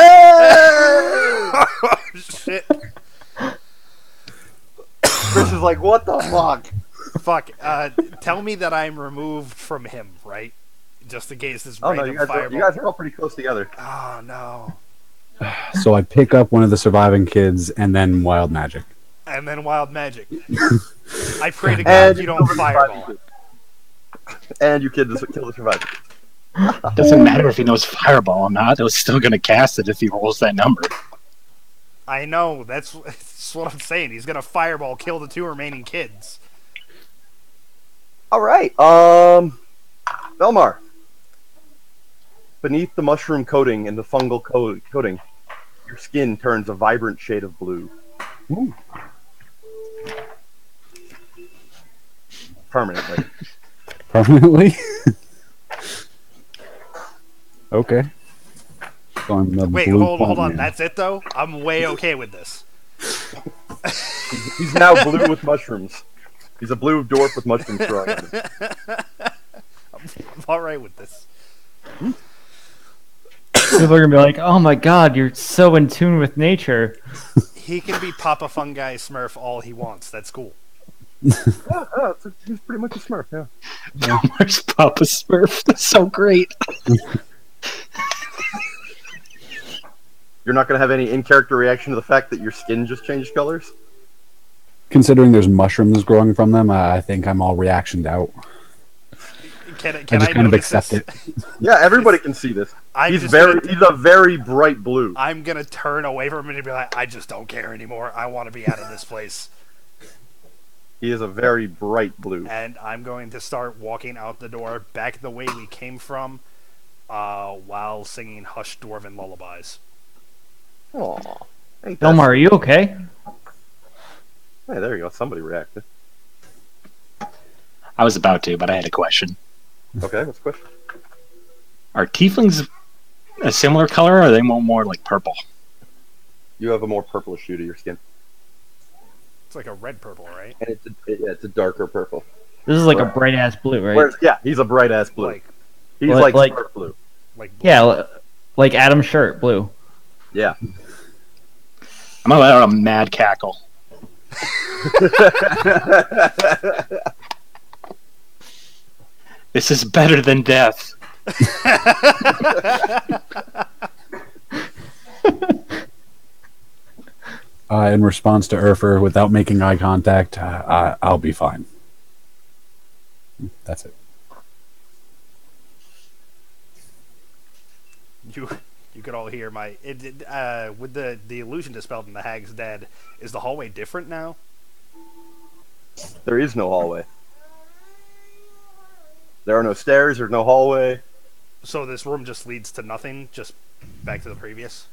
Oh, shit. Chris is like, what the fuck? Fuck. Tell me that I'm removed from him, right? Just in case this Oh no, random you fireball. guys are all pretty close together. Oh no. So I pick up one of the surviving kids and then Wild Magic. And then wild magic. I pray to God you don't fireball. And you kill the survivor. It doesn't matter if he knows fireball or not. I was still going to cast it if he rolls that number. I know. That's what I'm saying. He's gonna fireball kill the 2 remaining kids. All right. Belmar. Beneath the mushroom coating and the fungal coating, your skin turns a vibrant shade of blue. Ooh. Permanently. Permanently? Okay. So I'm the Wait, blue hold on. man. That's it though? I'm way okay with this. He's now blue with mushrooms. He's a blue dwarf with mushrooms growing on him. I'm alright with this. People are gonna be like, "Oh my God, you're so in tune with nature." He can be Papa Fungi Smurf all he wants. That's cool. He's pretty much a Smurf, yeah. Belmar's Papa Smurf. That's so great. You're not going to have any in-character reaction to the fact that your skin just changed colors? Considering there's mushrooms growing from them, I think I'm all reactioned out. Can I just kind of accept it. Yeah, everybody can see this. He's a very bright blue. I'm gonna turn away from him and be like, I just don't care anymore. I want to be out of this place. He is a very bright blue. And I'm going to start walking out the door back the way we came from, while singing hushed dwarven lullabies. Aww. Belmar, are you okay? Hey, there you go. Somebody reacted. I was about to, but I had a question. Okay, what's the question? Are tieflings a similar color, or are they more like purple? You have a more purplish hue to your skin. It's like a red purple, right? And it's a darker purple. This is like a bright ass blue, right? Whereas, yeah, he's a bright ass blue. He's like dark blue. Like blue. Yeah, like Adam's shirt, blue. Yeah. I'm gonna let out a mad cackle. This is better than death. In response to Urfer, without making eye contact, I'll be fine. That's it. You could all hear my with the illusion dispelled and the hag's dead. Is the hallway different now? There is no hallway. There are no stairs. There's no hallway. So this room just leads to nothing. Just back to the previous.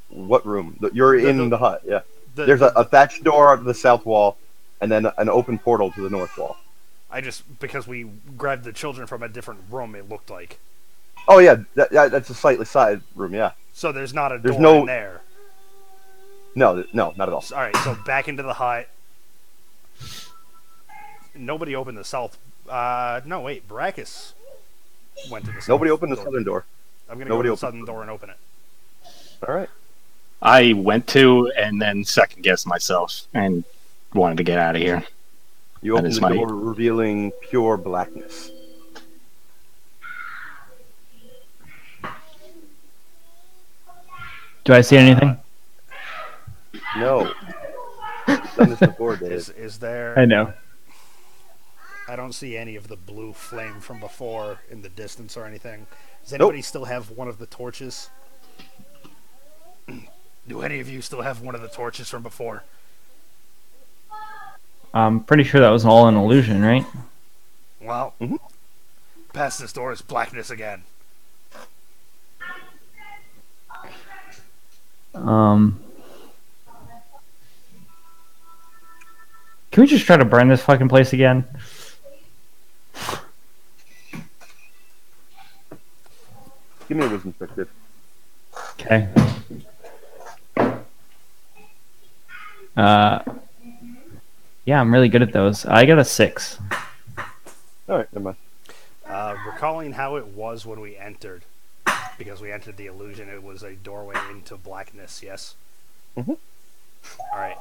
What room? You're in the hut. Yeah. There's a thatched door to the south wall, and then an open portal to the north wall. Because we grabbed the children from a different room, it looked like. Oh yeah, that's a slightly side room. Yeah. So there's not a door in there. No, not at all. All right, so back into the hut. Nobody opened the south. No, wait, Brachus went to the south. Nobody opened the southern door. I'm gonna go to the southern door and open it. All right. I went to and then second guessed myself and wanted to get out of here. You opened the door, revealing pure blackness. Do I see anything? No. I've done this before, Dave. Is there? I know. I don't see any of the blue flame from before in the distance or anything. Does anybody still have one of the torches? Do any of you still have one of the torches from before? I'm pretty sure that was all an illusion, right? Well, past this door is blackness again. Can we just try to burn this fucking place again? Give me a wisdom check, Dave. Okay. Yeah, I'm really good at those. I got a 6. All right, never mind. Recalling how it was when we entered, because we entered the illusion, it was a doorway into blackness. Yes. Mm-hmm. All right.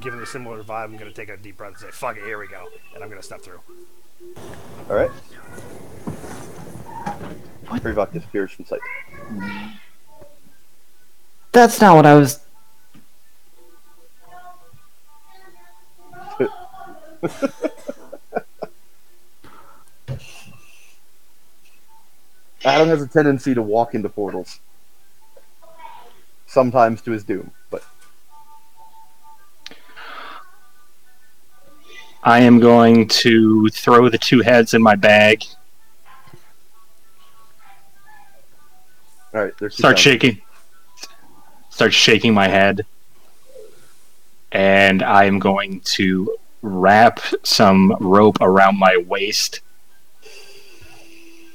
Given a similar vibe, I'm gonna take a deep breath and say, "Fuck it, here we go," and I'm gonna step through. All right. Revok disappears from sight. That's not what I was... Adam has a tendency to walk into portals. Sometimes to his doom, but... I am going to throw the 2 heads in my bag. All right, Start shaking my head. And I am going to wrap some rope around my waist.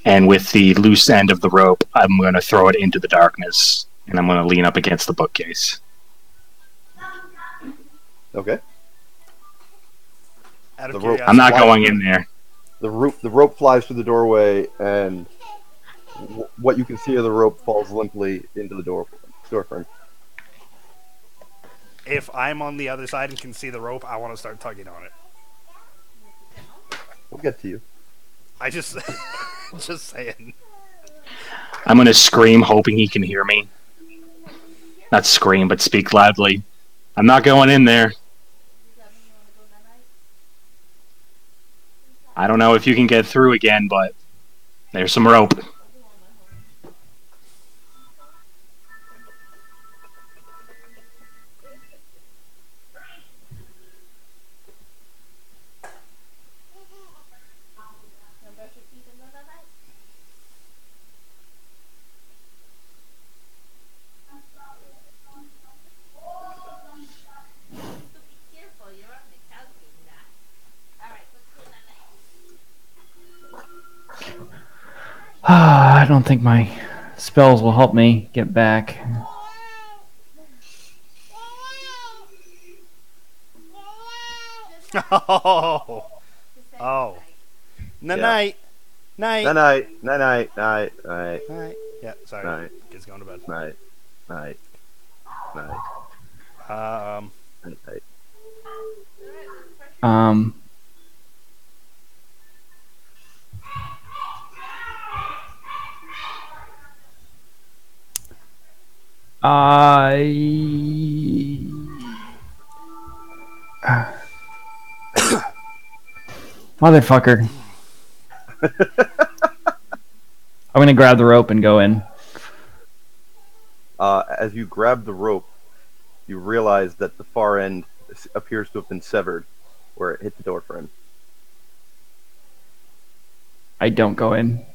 And with the loose end of the rope, I'm going to throw it into the darkness. And I'm going to lean up against the bookcase. Okay. I'm not going in there. The rope flies through the doorway, and what you can see of the rope falls limply into the door frame. If I'm on the other side and can see the rope, I want to start tugging on it. We'll get to you. I just... just saying. I'm going to scream, hoping he can hear me. Not scream, but speak loudly. I'm not going in there. I don't know if you can get through again, but there's some rope. don't think my spells will help me get back. Oh. Oh. Night. Night. Night. Night. Yeah, sorry. Night. Kids going to bed. Night. Night. Motherfucker. I'm gonna grab the rope and go in. As you grab the rope, you realize that the far end appears to have been severed where it hit the door frame. I don't go in.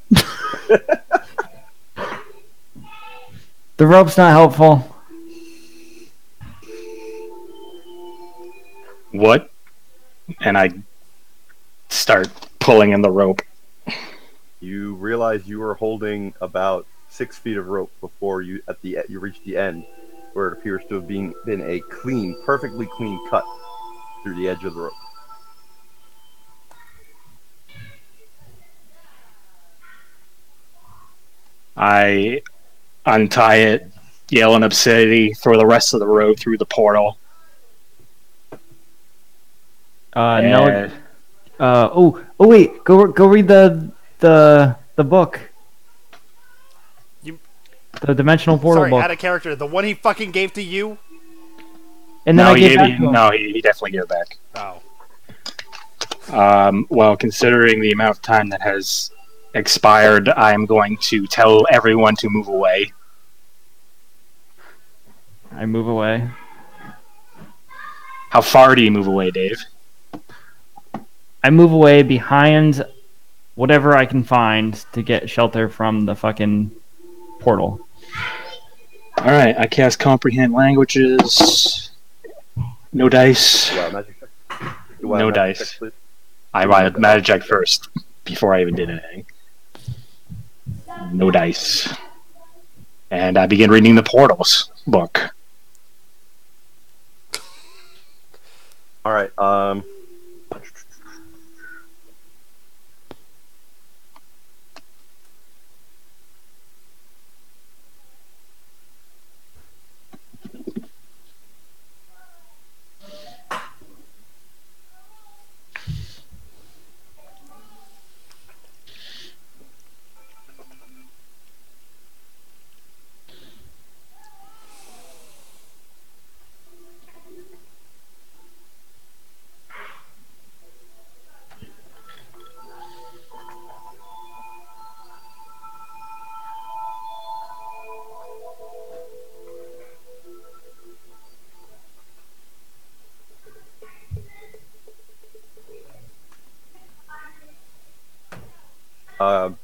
The rope's not helpful. What? And I start pulling in the rope. You realize you are holding about 6 feet of rope before you reach the end, where it appears to have been a perfectly clean cut through the edge of the rope. I untie it, yell an obscenity, throw the rest of the rope through the portal. No. Wait. Go read the book. The dimensional portal book. Out of character. The one he fucking gave to you? And then I gave back to him. No, he definitely gave it back. Oh. Well, considering the amount of time that has expired, I'm going to tell everyone to move away. I move away. How far do you move away, Dave? I move away behind whatever I can find to get shelter from the fucking portal. Alright, I cast Comprehend Languages. No dice. No dice. I magic check first, before I even did anything. No dice. And I begin reading the Portals book. Alright,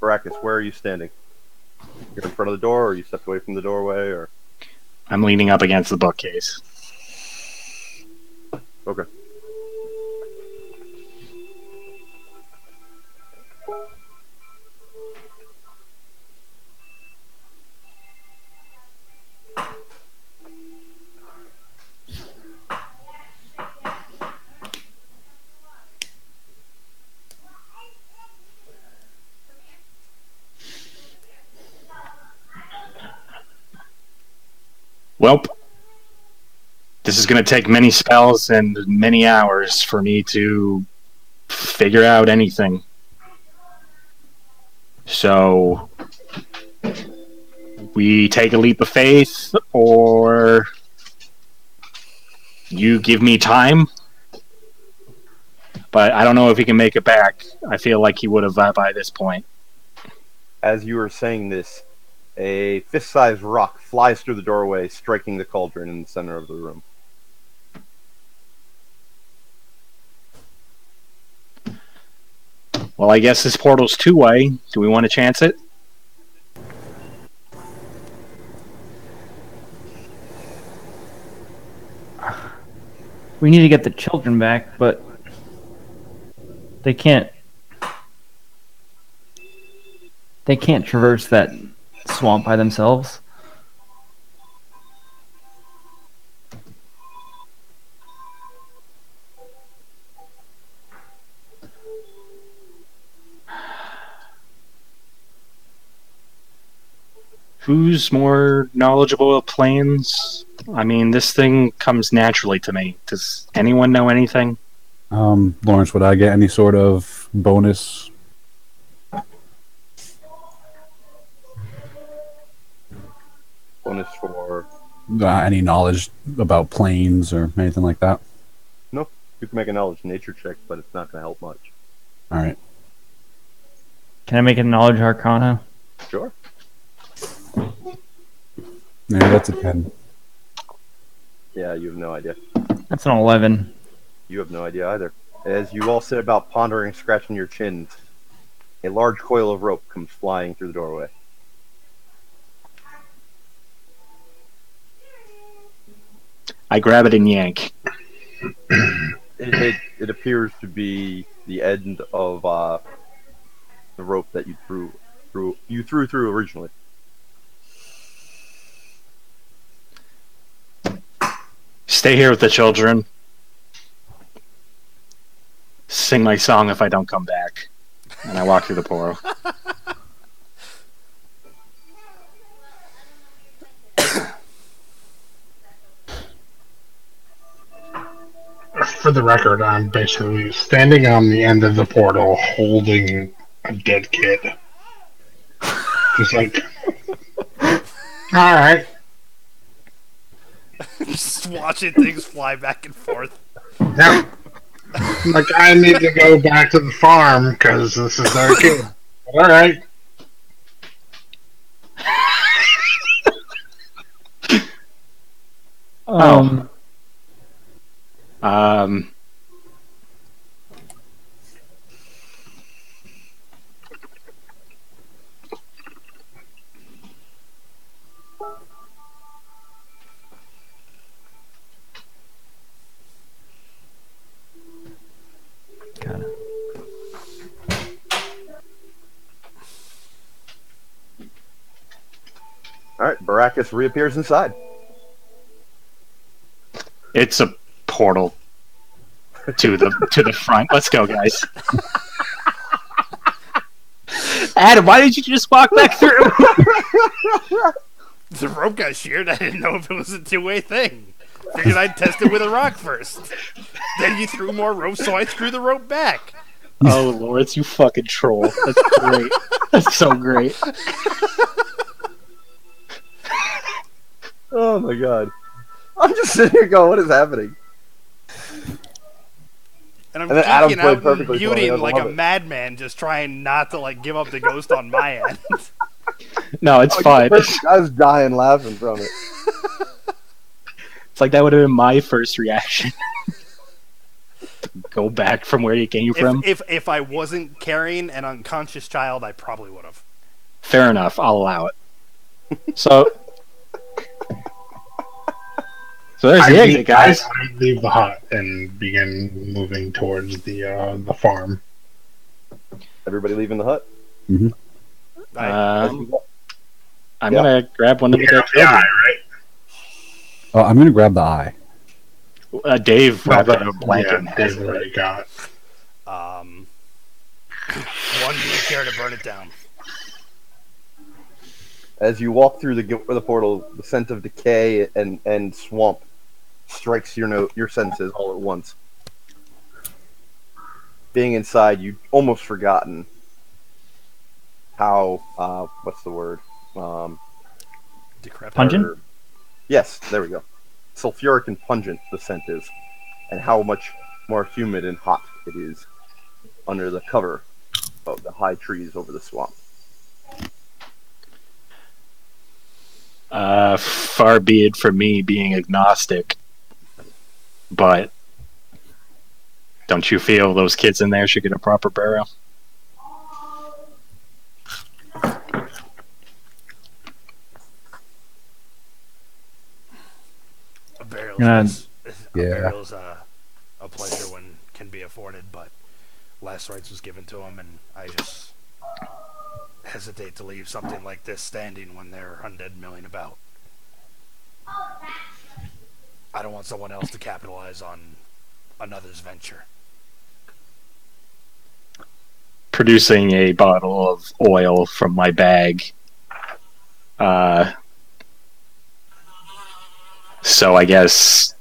Baracus, where are you standing? You're in front of the door, or you stepped away from the doorway, or? I'm leaning up against the bookcase. Okay. Welp. This is going to take many spells and many hours for me to figure out anything. So, we take a leap of faith, or you give me time. But I don't know if he can make it back. I feel like he would have by this point. As you were saying this, a fist-sized rock flies through the doorway, striking the cauldron in the center of the room. Well, I guess this portal's two-way. Do we want to chance it? We need to get the children back, but they can't they can't traverse that swamp by themselves. Who's more knowledgeable of planes? I mean, this thing comes naturally to me. Does anyone know anything? Lawrence, would I get any sort of bonus? Bonus for Any knowledge about planes or anything like that? no. You can make a knowledge nature check, but it's not going to help much. All right. Can I make a knowledge arcana? Sure. Yeah, that's a 10. Yeah, you have no idea. That's an 11. You have no idea either. As you all sit about pondering, scratching your chins, a large coil of rope comes flying through the doorway. I grab it and yank. It appears to be the end of the rope that you threw through originally. Stay here with the children. Sing my song if I don't come back. And I walk through the portal. For the record, I'm basically standing on the end of the portal holding a dead kid. Just like, alright. Just watching things fly back and forth. Now, like, I need to go back to the farm because this is our kid. Alright. Um, Got it. All right, Baracus reappears inside. it's a portal to the front. Let's go, guys. Adam, why did you just walk back through? The rope got sheared. I didn't know if it was a two-way thing. Figured I'd test it with a rock first. Then you threw more rope, so I threw the rope back. Oh, Lawrence, you fucking troll. That's great. That's so great. Oh my god. I'm just sitting here going, what is happening? And I'm And then Adam geeking played out perfectly and for me. I muting like love a it. madman, just trying not to like give up the ghost on my end. No, it's fine. I was dying laughing from it. It's like that would have been my first reaction. Go back from where you came from. If I wasn't carrying an unconscious child, I probably would have. Fair enough. I'll allow it. So there's the exit, guys. I leave the hut and begin moving towards the farm. Everybody leaving the hut? Mm-hmm. I'm gonna grab one of the dead Yeah, children. right. Oh, I'm gonna grab the eye. Dave wrapped it in a Yeah, blanket and has Dave it. already got. One, do you care to burn it down? As you walk through the portal, the scent of decay and swamp strikes your senses all at once. Being inside, you've almost forgotten how what's the word? Decrepit. Pungent? Yes, there we go. Sulfuric and pungent the scent is, and how much more humid and hot it is under the cover of the high trees over the swamp. Far be it from me being agnostic, but don't you feel those kids in there should get a proper burial? A burial Yeah. is a pleasure when can be afforded, but last rites was given to him, and I just hesitate to leave something like this standing when there are undead milling about. I don't want someone else to capitalize on another's venture. Producing a bottle of oil from my bag. So I guess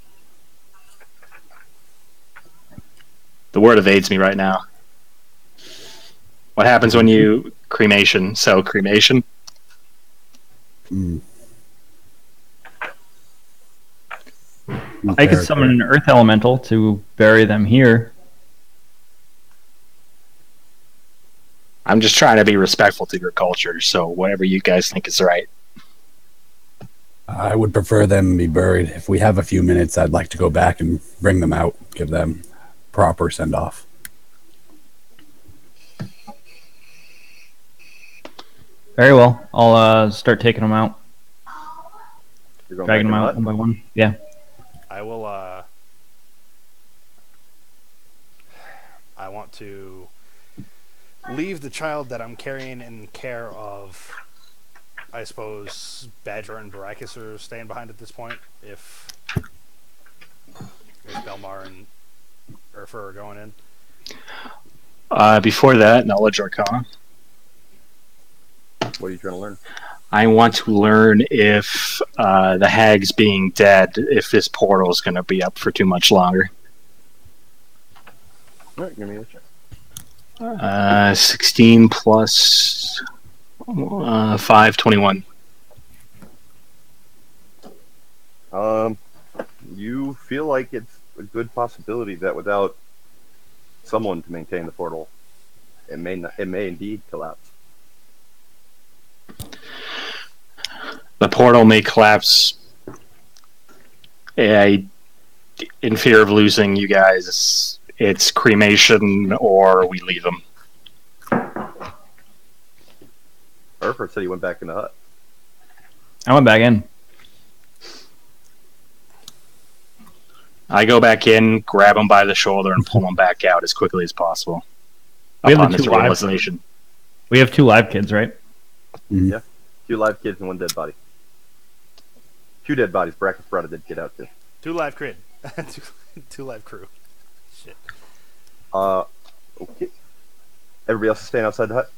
the word evades me right now. What happens when you cremation? So cremation. I could summon an earth elemental to bury them here. I'm just trying to be respectful to your culture, so whatever you guys think is right. I would prefer them be buried. If we have a few minutes, I'd like to go back and bring them out, give them proper send-off. Very well. I'll start taking them out. You're going Dragging them back out one by one. Yeah. I will, I want to leave the child that I'm carrying in care of. I suppose Badger and Baracus are staying behind at this point. If Belmar and Urfer are going in. Before that, Knowledge Arcana. What are you trying to learn? I want to learn if the hags being dead, if this portal is going to be up for too much longer. All right, give me a check. 16 plus 5, 21. You feel like it's a good possibility that without someone to maintain the portal, it may indeed collapse. The portal may collapse. In fear of losing you guys, it's cremation or we leave them. Urfer said he went back in the hut. I went back in. I go back in, grab them by the shoulder, and pull them back out as quickly as possible. We have Upon the this two live. realization. We have 2 live kids, right? Mm-hmm. Yeah. 2 live kids and 1 dead body. 2 dead bodies. Brackets brought a dead kid out too. 2 live crid. 2 live crew. Shit. Okay. Everybody else is staying outside the hut?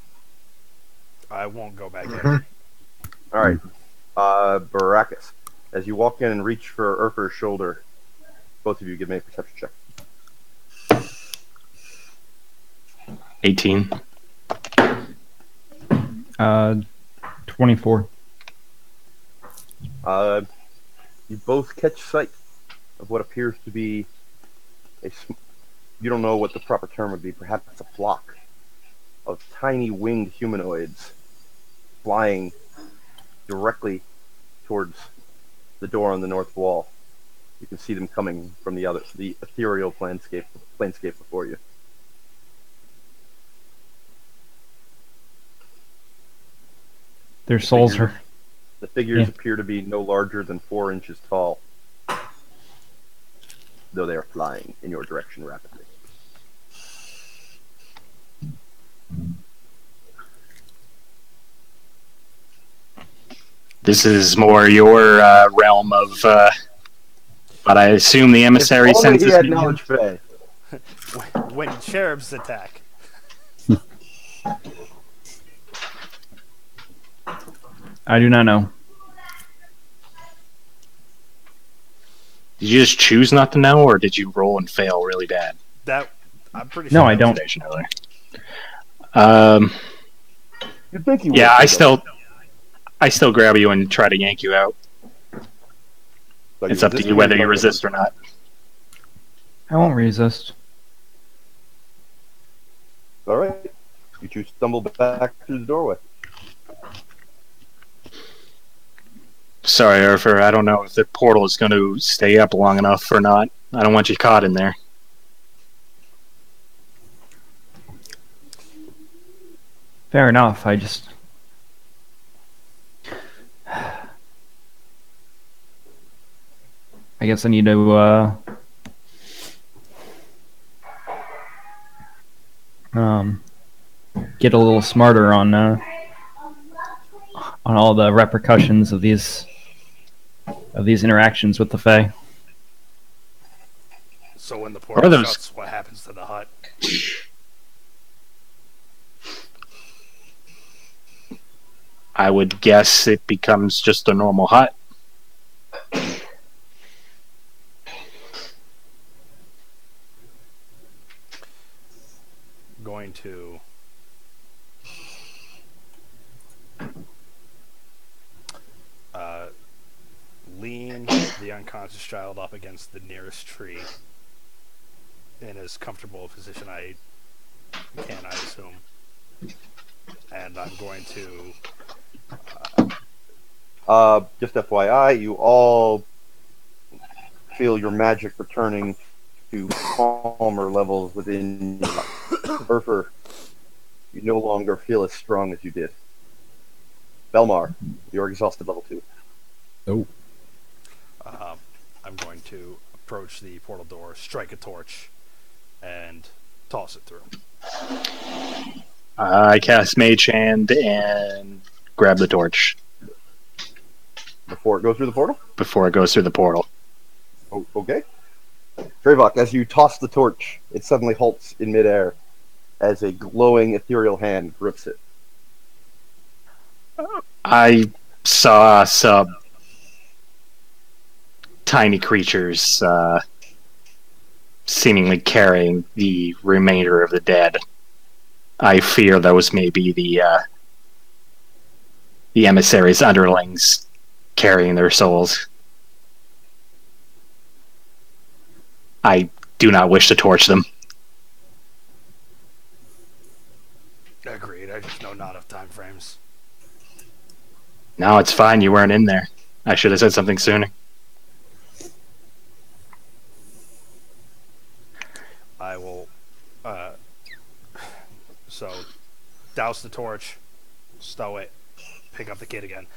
I won't go back in. Alright. Baracus. As you walk in and reach for Urfer's shoulder, both of you give me a perception check. 18. 24. You both catch sight of what appears to be you don't know what the proper term would be, perhaps it's a flock of tiny winged humanoids flying directly towards the door on the north wall. You can see them coming from the ethereal planescape before you. Their souls are... The figures appear to be no larger than 4 inches tall, though they are flying in your direction rapidly. This is more your realm of... but I assume the emissary senses... He had knowledge Faye. When cherubs attack. I do not know. Did you just choose not to know, or did you roll and fail really bad? I'm pretty sure. No, I don't. You'd think you Yeah, would, I still grab you and try to yank you out. So It's up to you whether you resist or not. I won't resist. Alright. You two stumble back through the doorway. Sorry, Urfer, I don't know if the portal is going to stay up long enough or not. I don't want you caught in there. Fair enough, I just... I guess I need to, get a little smarter on, on all the repercussions of these interactions with the Fae. So when the Are portal those- shuts, what happens to the hut? I would guess it becomes just a normal hut. Going to lean the unconscious child up against the nearest tree in as comfortable a position I can, I assume. And I'm going to Just FYI, you all feel your magic returning to calmer levels within you. Urfer, you no longer feel as strong as you did. Belmar, you're exhausted level 2. Oh. I'm going to approach the portal door, strike a torch, and toss it through. I cast Mage Hand and grab the torch Before it goes through the portal? before it goes through the portal. Oh, okay. Trevok, as you toss the torch, it suddenly halts in midair as a glowing ethereal hand grips it. I saw some tiny creatures seemingly carrying the remainder of the dead. I fear those may be the emissaries' underlings carrying their souls. I do not wish to torch them. Agreed, I just know not of time frames. No, it's fine, you weren't in there. I should have said something sooner. I will, so, douse the torch, stow it, pick up the kid again.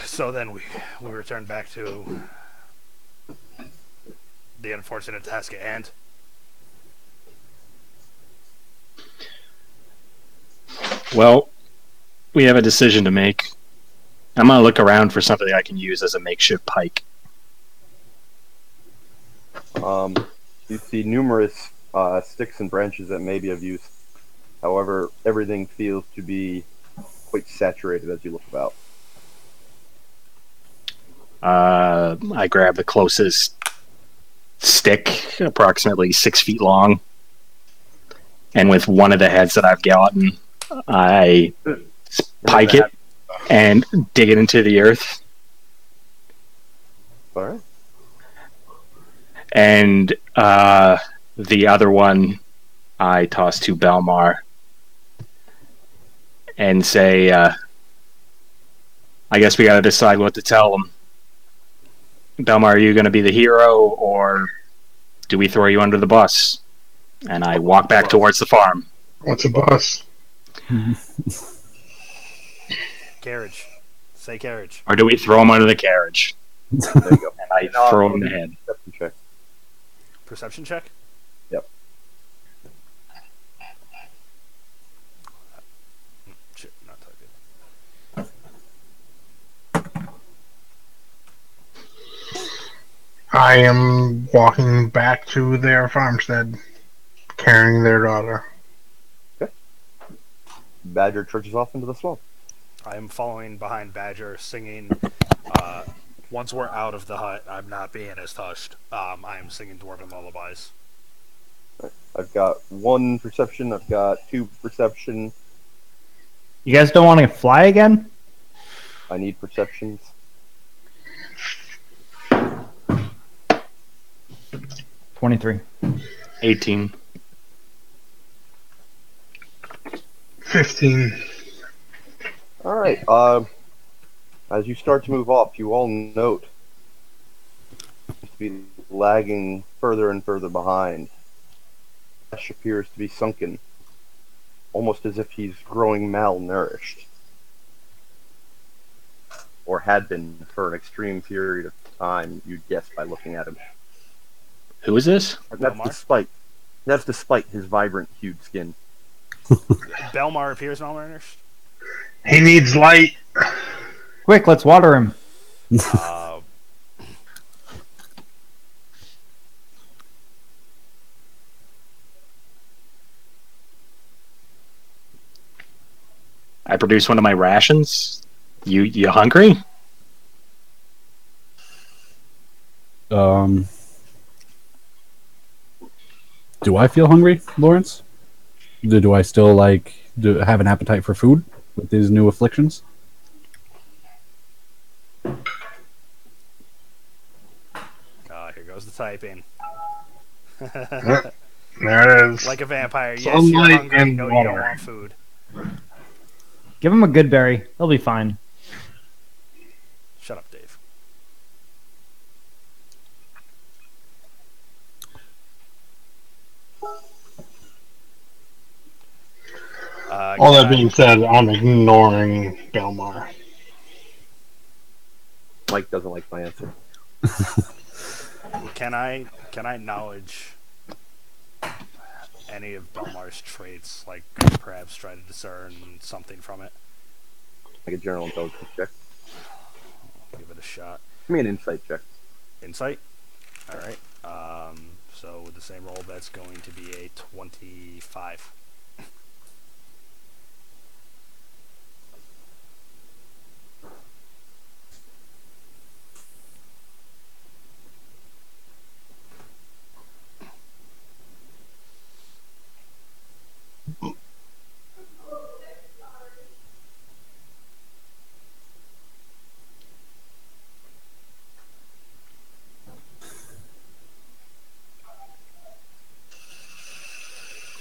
So then we return back to the unfortunate task at hand. Well, we have a decision to make. I'm going to look around for something I can use as a makeshift pike. You see numerous sticks and branches that may be of use. However, everything feels to be quite saturated as you look about. I grab the closest stick, approximately 6 feet long, and with one of the heads that I've gotten, I pike it and dig it into the earth. All right. And the other one I toss to Belmar and say, I guess we got to decide what to tell him. Belmar, are you going to be the hero, or do we throw you under the bus? And I walk back towards the farm. What's a bus? Carriage. Say carriage. Or do we throw him under the carriage? There you go. And I throw him in the head. Perception check. Perception check? Yep. Shit, not typing. I am walking back to their farmstead, carrying their daughter. Badger trudges off into the swamp. I am following behind Badger, singing. Once we're out of the hut, I'm not being as touched. I am singing dwarven lullabies. I've got 1 perception. I've got 2 perception. You guys don't want to fly again? I need perceptions. 23. 18. 15. All right. As you start to move off, you all note to be lagging further and further behind. Ash appears to be sunken, almost as if he's growing malnourished, or had been for an extreme period of time. You'd guess by looking at him. Who is this? That's despite his vibrant hued skin. Belmar appears malnourished? He needs light. Quick, let's water him. Uh, I produce one of my rations. You hungry? Do I feel hungry, Lawrence? Do I still have an appetite for food with these new afflictions? here goes the typing. There it is. Like a vampire, yes, Sunlight you're hungry. and No, you don't water. want food. Give him a good berry. He'll be fine. Shut up, Dave. All that being said, I'm ignoring Belmar. Mike doesn't like my answer. Can I acknowledge any of Belmar's traits, like perhaps try to discern something from it? Like a general intelligence check. Give it a shot. Give me an insight check. Insight? Alright. So with the same roll, that's going to be a 25.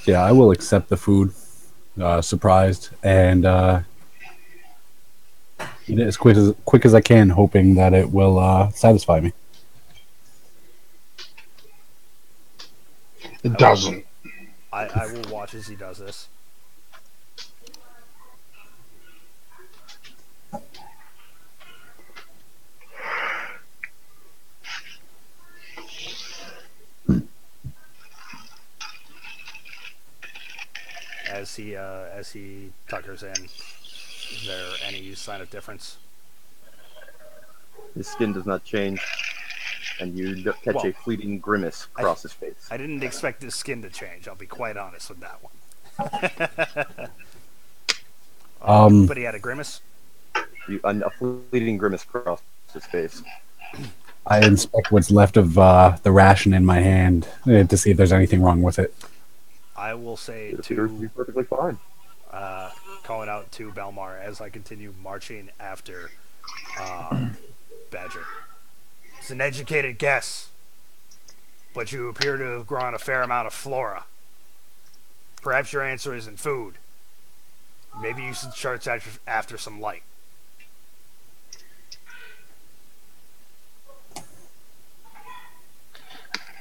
Yeah, I will accept the food, surprised, and eat it as quick as I can, hoping that it will satisfy me. It doesn't. I will watch as he does this. As he tuckers in, is there any sign of difference? His skin does not change, and you catch a fleeting grimace across his face. I didn't expect his skin to change. I'll be quite honest with that one. But he had a grimace. A fleeting grimace across his face. I inspect what's left of the ration in my hand to see if there's anything wrong with it. I will say It appears to be perfectly fine. Calling out to Belmar as I continue marching after Badger. It's an educated guess, but you appear to have grown a fair amount of flora. Perhaps your answer isn't food. Maybe you should search after some light.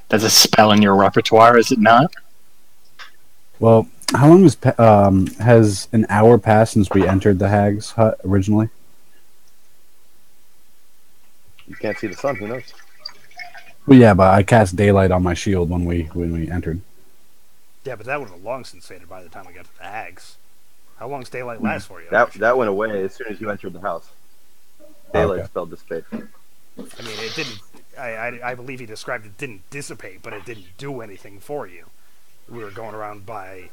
That's a spell in your repertoire, is it not? Well, how long has an hour passed since we entered the hag's hut originally? You can't see the sun. Who knows? Well, yeah, but I cast daylight on my shield when we entered. Yeah, but that would have long since faded by the time we got to the hags. How long's daylight last for you? That went away as soon as you entered the house. Daylight spell dissipate. I mean, it didn't. I believe he described it didn't dissipate, but it didn't do anything for you. We were going around by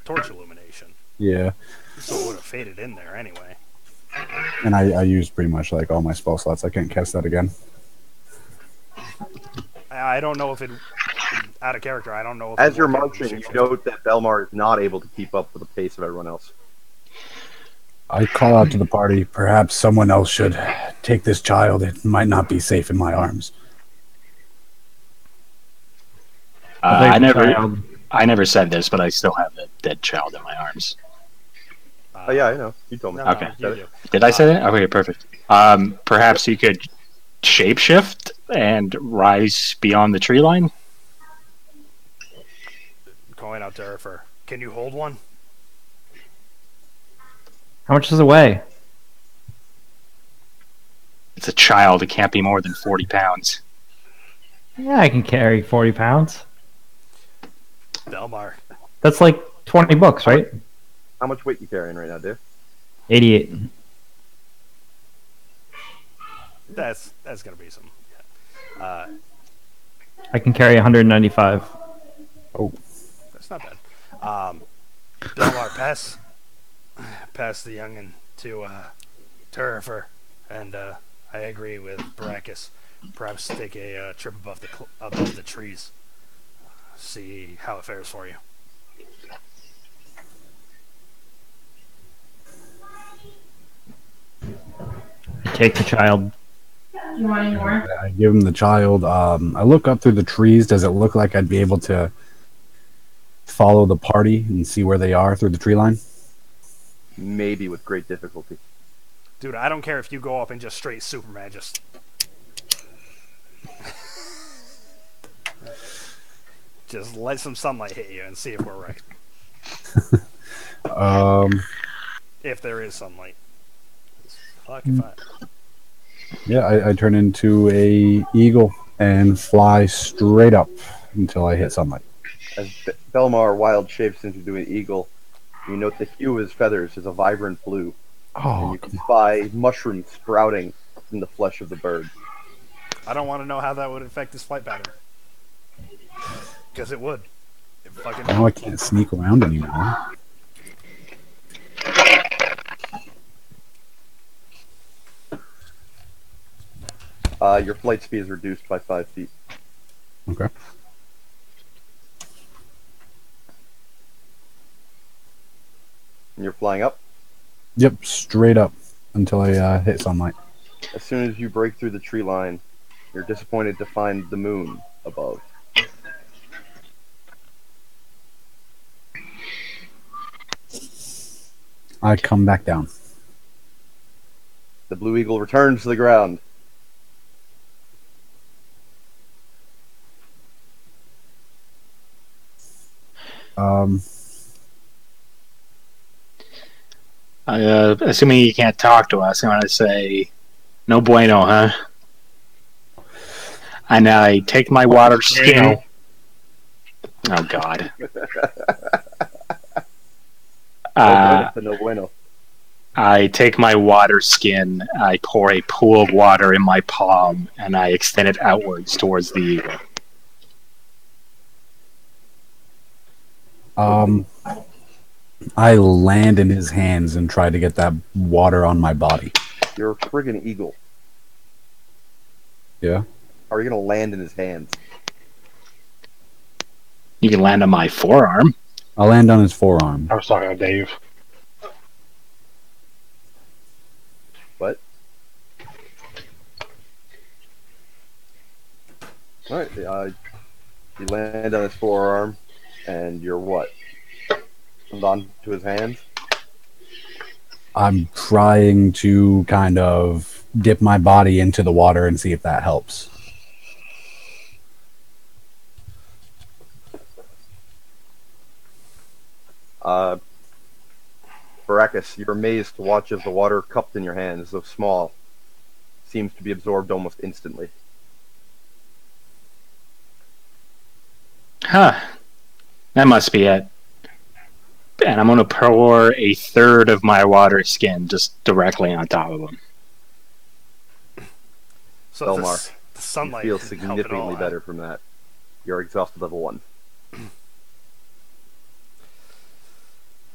torch illumination. Yeah. So it would have faded in there anyway. And I used pretty much like all my spell slots. I can't cast that again. I don't know if it... Out of character, I don't know if... As you're marching, you note that Belmar is not able to keep up with the pace of everyone else. I call out to the party, perhaps someone else should take this child. It might not be safe in my arms. I never said this, but I still have a dead child in my arms. Oh yeah, I know. You told me. Okay. Did I say that? Okay, perfect. Perhaps you could shapeshift and rise beyond the tree line? Calling out to Urfer. Can you hold one? How much does it weigh? It's a child. It can't be more than 40 pounds. Yeah, I can carry 40 pounds. Belmar. That's like 20 books, right? How much weight you carrying right now, Dave? 88. That's gonna be some. Yeah. I can carry 195. Oh, That's not bad. Belmar, pass the youngin to Turifer, and I agree with Baracus. Perhaps take a trip above the trees. See how it fares for you. Take the child. You want any more? I give him the child. I look up through the trees. Does it look like I'd be able to follow the party and see where they are through the tree line? Maybe with great difficulty. Dude, I don't care if you go up and just straight Superman, just... just let some sunlight hit you and see if we're right. If there is sunlight. Fuck if I... Yeah, I turn into a eagle and fly straight up until I hit sunlight. As Belmar wild shapes into an eagle, you note the hue of his feathers is a vibrant blue. And Oh, you can spy mushrooms sprouting from the flesh of the bird. I don't want to know how that would affect his flight pattern. Because it would. It fucking now I can't sneak around anymore. Your flight speed is reduced by 5 feet. Okay. And you're flying up. Yep, straight up until I hit sunlight. As soon as you break through the tree line, you're disappointed to find the moon above. I come back down. The blue eagle returns to the ground. Assuming you can't talk to us, I'm going to say, no bueno, huh? And I take my water skin. Oh, God. No bueno. I take my water skin, I pour a pool of water in my palm, and I extend it outwards towards the eagle. I land in his hands and try to get that water on my body. You're a friggin' eagle. Yeah? How are you gonna land in his hands? You can land on my forearm. I land on his forearm. I was talking to Dave. What? Alright, you land on his forearm, and you're what? Hold on to his hands? I'm trying to kind of dip my body into the water and see if that helps. Baracus, you're amazed to watch as the water cupped in your hands, though small, seems to be absorbed almost instantly. Huh. That must be it. And I'm going to pour a third of my water skin just directly on top of him. So Belmar, the sunlight you feel didn't help at significantly all, better from that. You're exhausted level 1.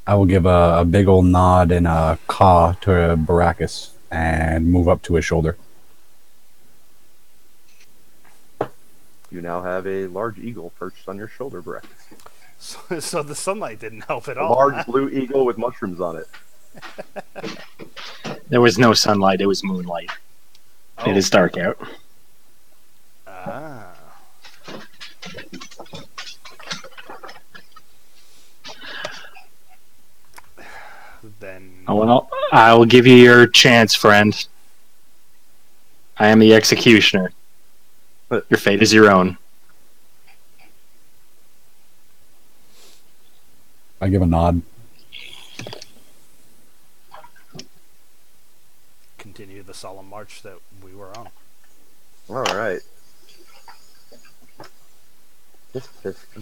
I will give a big old nod and a caw to Baracus and move up to his shoulder. You now have a large eagle perched on your shoulder, Baracus. So the sunlight didn't help at A all. large Huh? blue eagle with mushrooms on it. There was no sunlight, it was moonlight. Oh. It is dark out. Ah. Then Well, I'll give you your chance, friend. I am the executioner. Your fate is your own. I give a nod. continue the solemn march that we were on. All right. I'm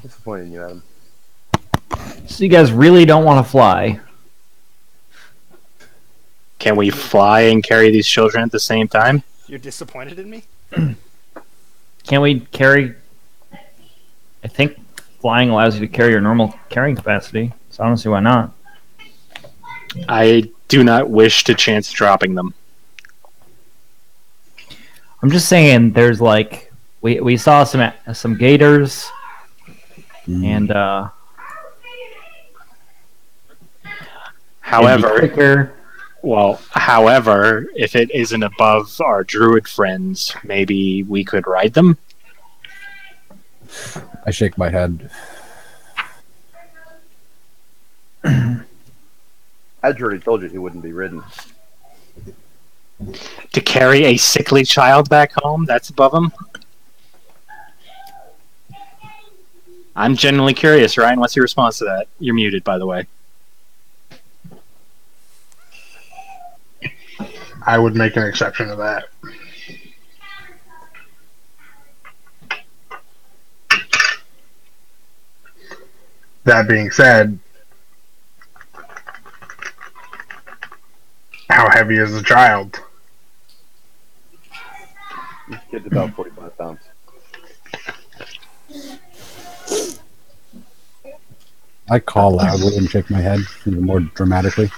disappointed in you, Adam. So you guys really don't want to fly? Can we fly and carry these children at the same time? You're disappointed in me? Can we carry? I think flying allows you to carry your normal carrying capacity, so I don't see why not. I do not wish to chance dropping them. I'm just saying, there's like we saw some gators, and however, if it isn't above our druid friends, maybe we could ride them. I shake my head. I already told you he wouldn't be ridden. To carry a sickly child back home, that's above him? I'm genuinely curious, Ryan. What's your response to that? You're muted, by the way. I would make an exception to that. That being said, how heavy is the child? This kid's about 45 pounds. I call loudly and shake my head even more dramatically.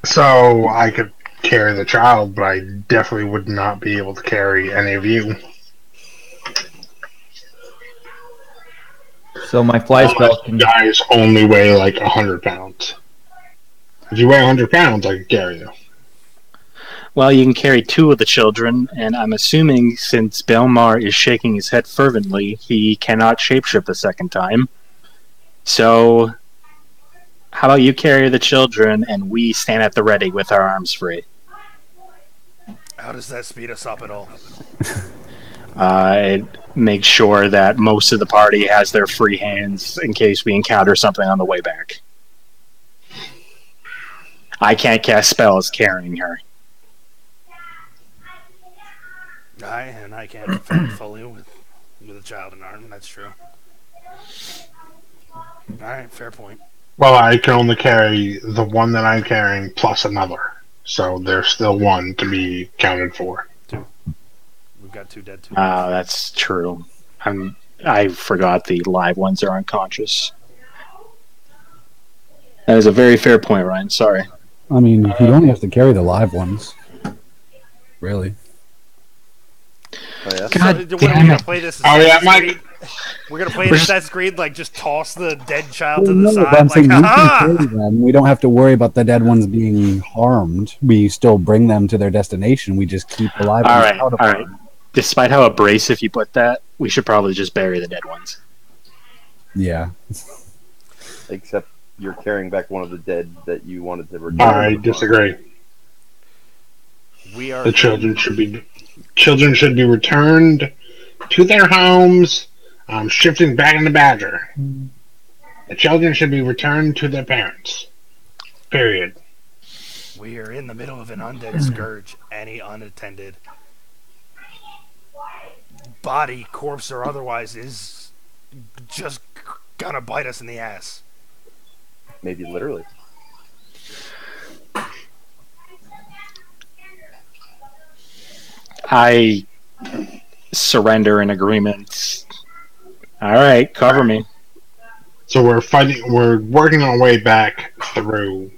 So I could carry the child, but I definitely would not be able to carry any of you. So my fly spell can. You guys only weigh like 100 pounds. If you weigh 100 pounds, I could carry you. Well, you can carry two of the children, and I'm assuming since Belmar is shaking his head fervently, he cannot shapeshift a second time. So, how about you carry the children, and we stand at the ready with our arms free? How does that speed us up at all? It makes sure that most of the party has their free hands in case we encounter something on the way back. I can't cast spells carrying her. I can't defend fully with a child in arm. That's true. All right, fair point. Well, I can only carry the one that I'm carrying plus another. So there's still one to be counted for. Two. We've got two dead too. That's true. I forgot the live ones are unconscious. That is a very fair point, Ryan. Sorry. I mean, he only has to carry the live ones. Really. Oh, yeah? God damn what, are we gonna play this? Mike. We're gonna play this Assassin's Creed, like just toss the dead child to the No, side, but I'm like saying we can ha carry them. We don't have to worry about the dead ones being harmed. We still bring them to their destination. We just keep the live ones out of all right. Despite how abrasive you put that, we should probably just bury the dead ones. Yeah. Except you're carrying back one of the dead that you wanted to return. I disagree. We are The children should be returned to their homes. Shifting back in the Badger. The children should be returned to their parents. Period. We are in the middle of an undead scourge. Any unattended body, corpse or otherwise, is just gonna bite us in the ass. Maybe literally. I surrender in agreement. All right, cover me. So we're working our way back through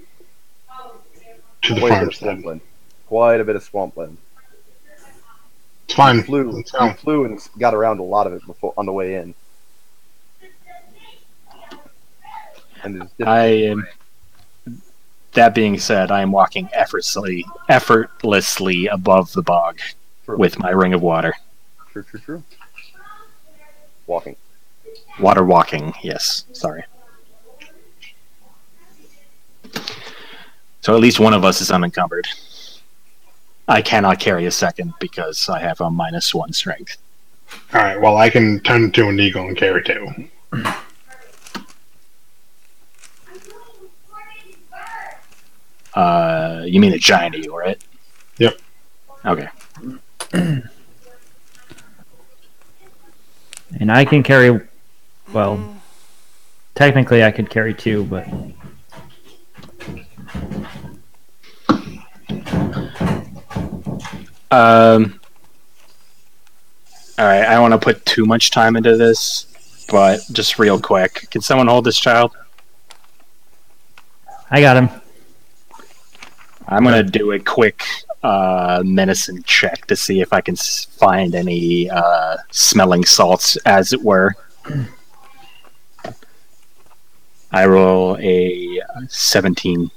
to the farmstead. Quite a bit of swampland. It's fine. You flew and got around a lot of it before on the way in. And that being said, I am walking effortlessly above the bog with my ring of water. True. Walking. Water walking, yes. Sorry. So at least one of us is unencumbered. I cannot carry a second because I have a -1 strength. Alright, well I can turn into an eagle and carry two. You mean a giant eagle, right? Yep. Okay. And I can carry, well, technically I could carry two, but All right, I don't want to put too much time into this, but just real quick, can someone hold this child? I got him. I'm gonna do a quick medicine check to see if I can find any smelling salts, as it were. I roll a 17.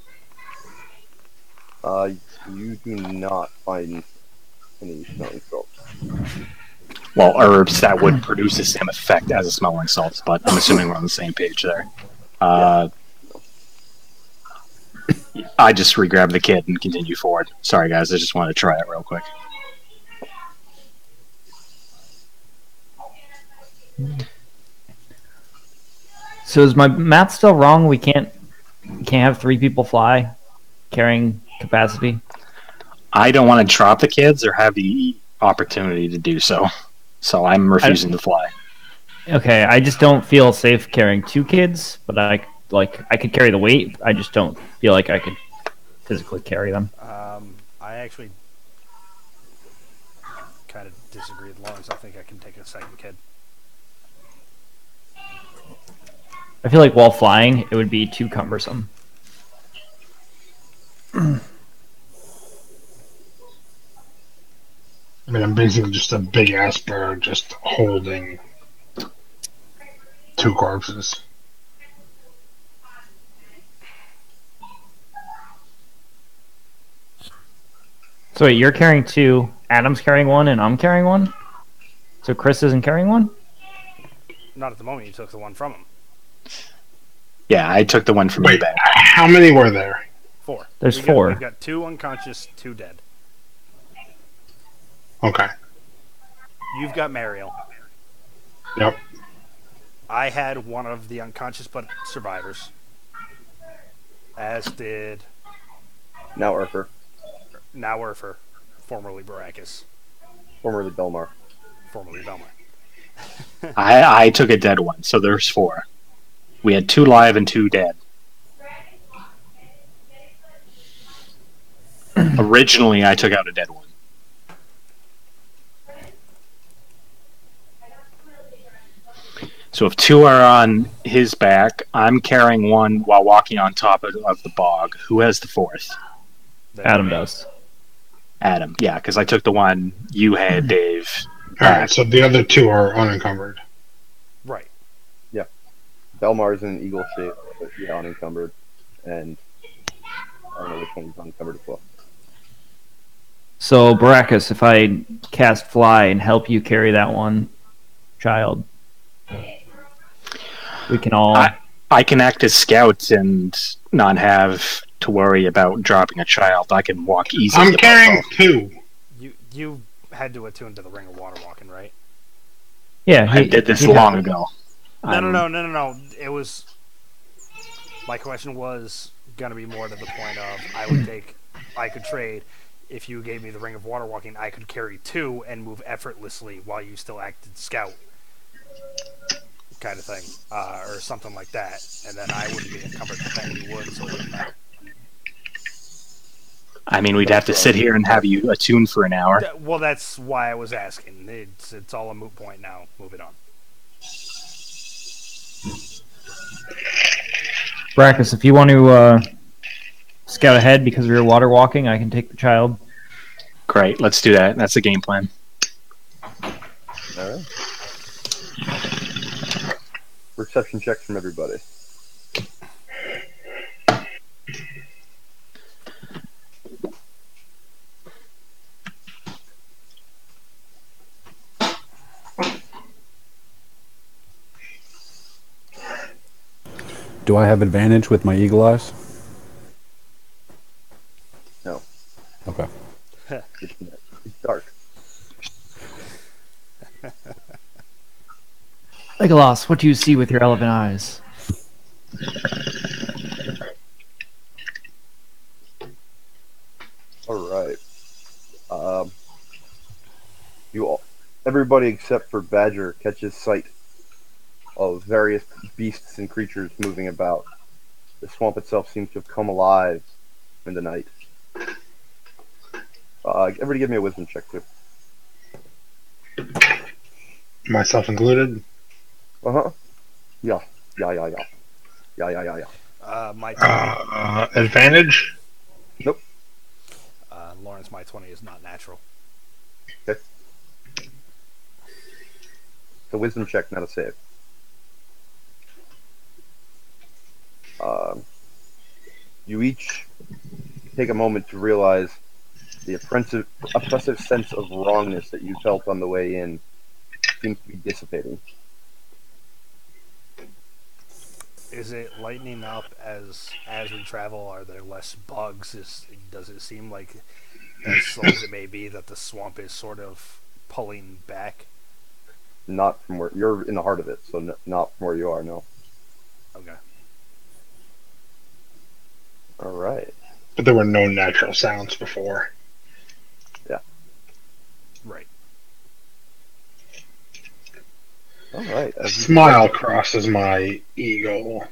You do not find any smelling salts. Well, herbs that would produce the same effect as a smelling salts, but I'm assuming we're on the same page there. I just re-grab the kid and continue forward. Sorry, guys, I just wanted to try it real quick. So is my math still wrong? We can't have 3 people fly carrying capacity? I don't want to drop the kids or have the opportunity to do so. So I'm refusing to fly. Okay, I just don't feel safe carrying 2 kids, but I could carry the weight. I just don't feel like I could physically carry them. I actually kind of disagree with Lawrence. I think I can take a second kid. I feel like while flying, it would be too cumbersome. I mean, I'm basically just a big ass bird just holding 2 corpses. So wait, you're carrying 2, Adam's carrying 1, and I'm carrying 1? So Chris isn't carrying 1? Not at the moment. You took the one from him. Yeah, I took the one from you back. How many were there? 4. There's 4. We've got 2 unconscious, 2 dead. Okay. You've got Mariel. Yep. I had one of the unconscious but survivors. As did... Now Urfer. Now Urfer. Formerly Baracus. Formerly Belmar. Formerly Belmar. I took a dead one, so there's 4. We had 2 live and 2 dead. Originally, I took out a dead one. So if 2 are on his back, I'm carrying 1 while walking on top of the bog. Who has the 4th? Adam does. Adam, yeah, because I took the one you had, Dave. Alright, so the other 2 are unencumbered. Right. Yeah. Belmar's in an eagle shape, but yeah, unencumbered. And I don't know which one's unencumbered as well. So Baracus, if I cast fly and help you carry that one child, we can all... I can act as scout and not have to worry about dropping a child. I can walk easily. I'm carrying 2. You had to attune to the Ring of Water Walking, right? Yeah, I did this long ago. No. It was... My question was going to be more to the point of I could trade. If you gave me the Ring of Water Walking, I could carry 2 and move effortlessly while you still acted scout. Kind of thing. Or something like that. And then I wouldn't be encumbered, but then you would, so it wouldn't matter. I mean, we'd have to sit here and have you attune for an hour. Well, that's why I was asking. It's all a moot point now. Move it on. Baracus, if you want to scout ahead because of your water walking, I can take the child. Great, let's do that. That's the game plan. Alright. Perception checks from everybody. Do I have advantage with my eagle eyes? No. Okay. It's dark. Legolas, what do you see with your elephant eyes? Alright. Everybody except for Badger catches sight of various beasts and creatures moving about. The swamp itself seems to have come alive in the night. Everybody give me a wisdom check, too. Myself included. Uh-huh. Yeah. Yeah. My 20. Advantage. Nope. Lawrence, my 20 is not natural. Okay. It's a wisdom check, not a save. You each take a moment to realize the oppressive sense of wrongness that you felt on the way in seems to be dissipating. Is it lightening up as we travel? Are there less bugs? Does it seem like, as slow as it may be, that the swamp is sort of pulling back? Not from where you're in the heart of it, so not from where you are. No. Okay. All right. But there were no natural sounds before. Yeah. Right. All right. A smile crosses my eagle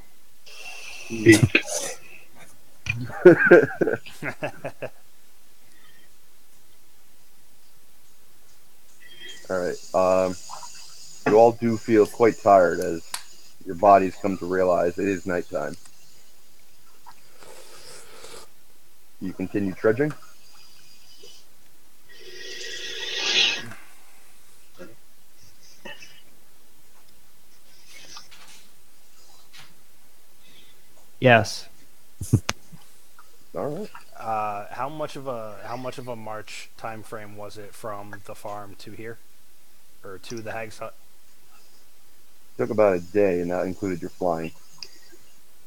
beak. All right. You all do feel quite tired as your bodies come to realize it is nighttime. You continue trudging. Yes. All right. How much of a march time frame was it from the farm to here, or to the hag's hut? Took about a day, and that included your flying.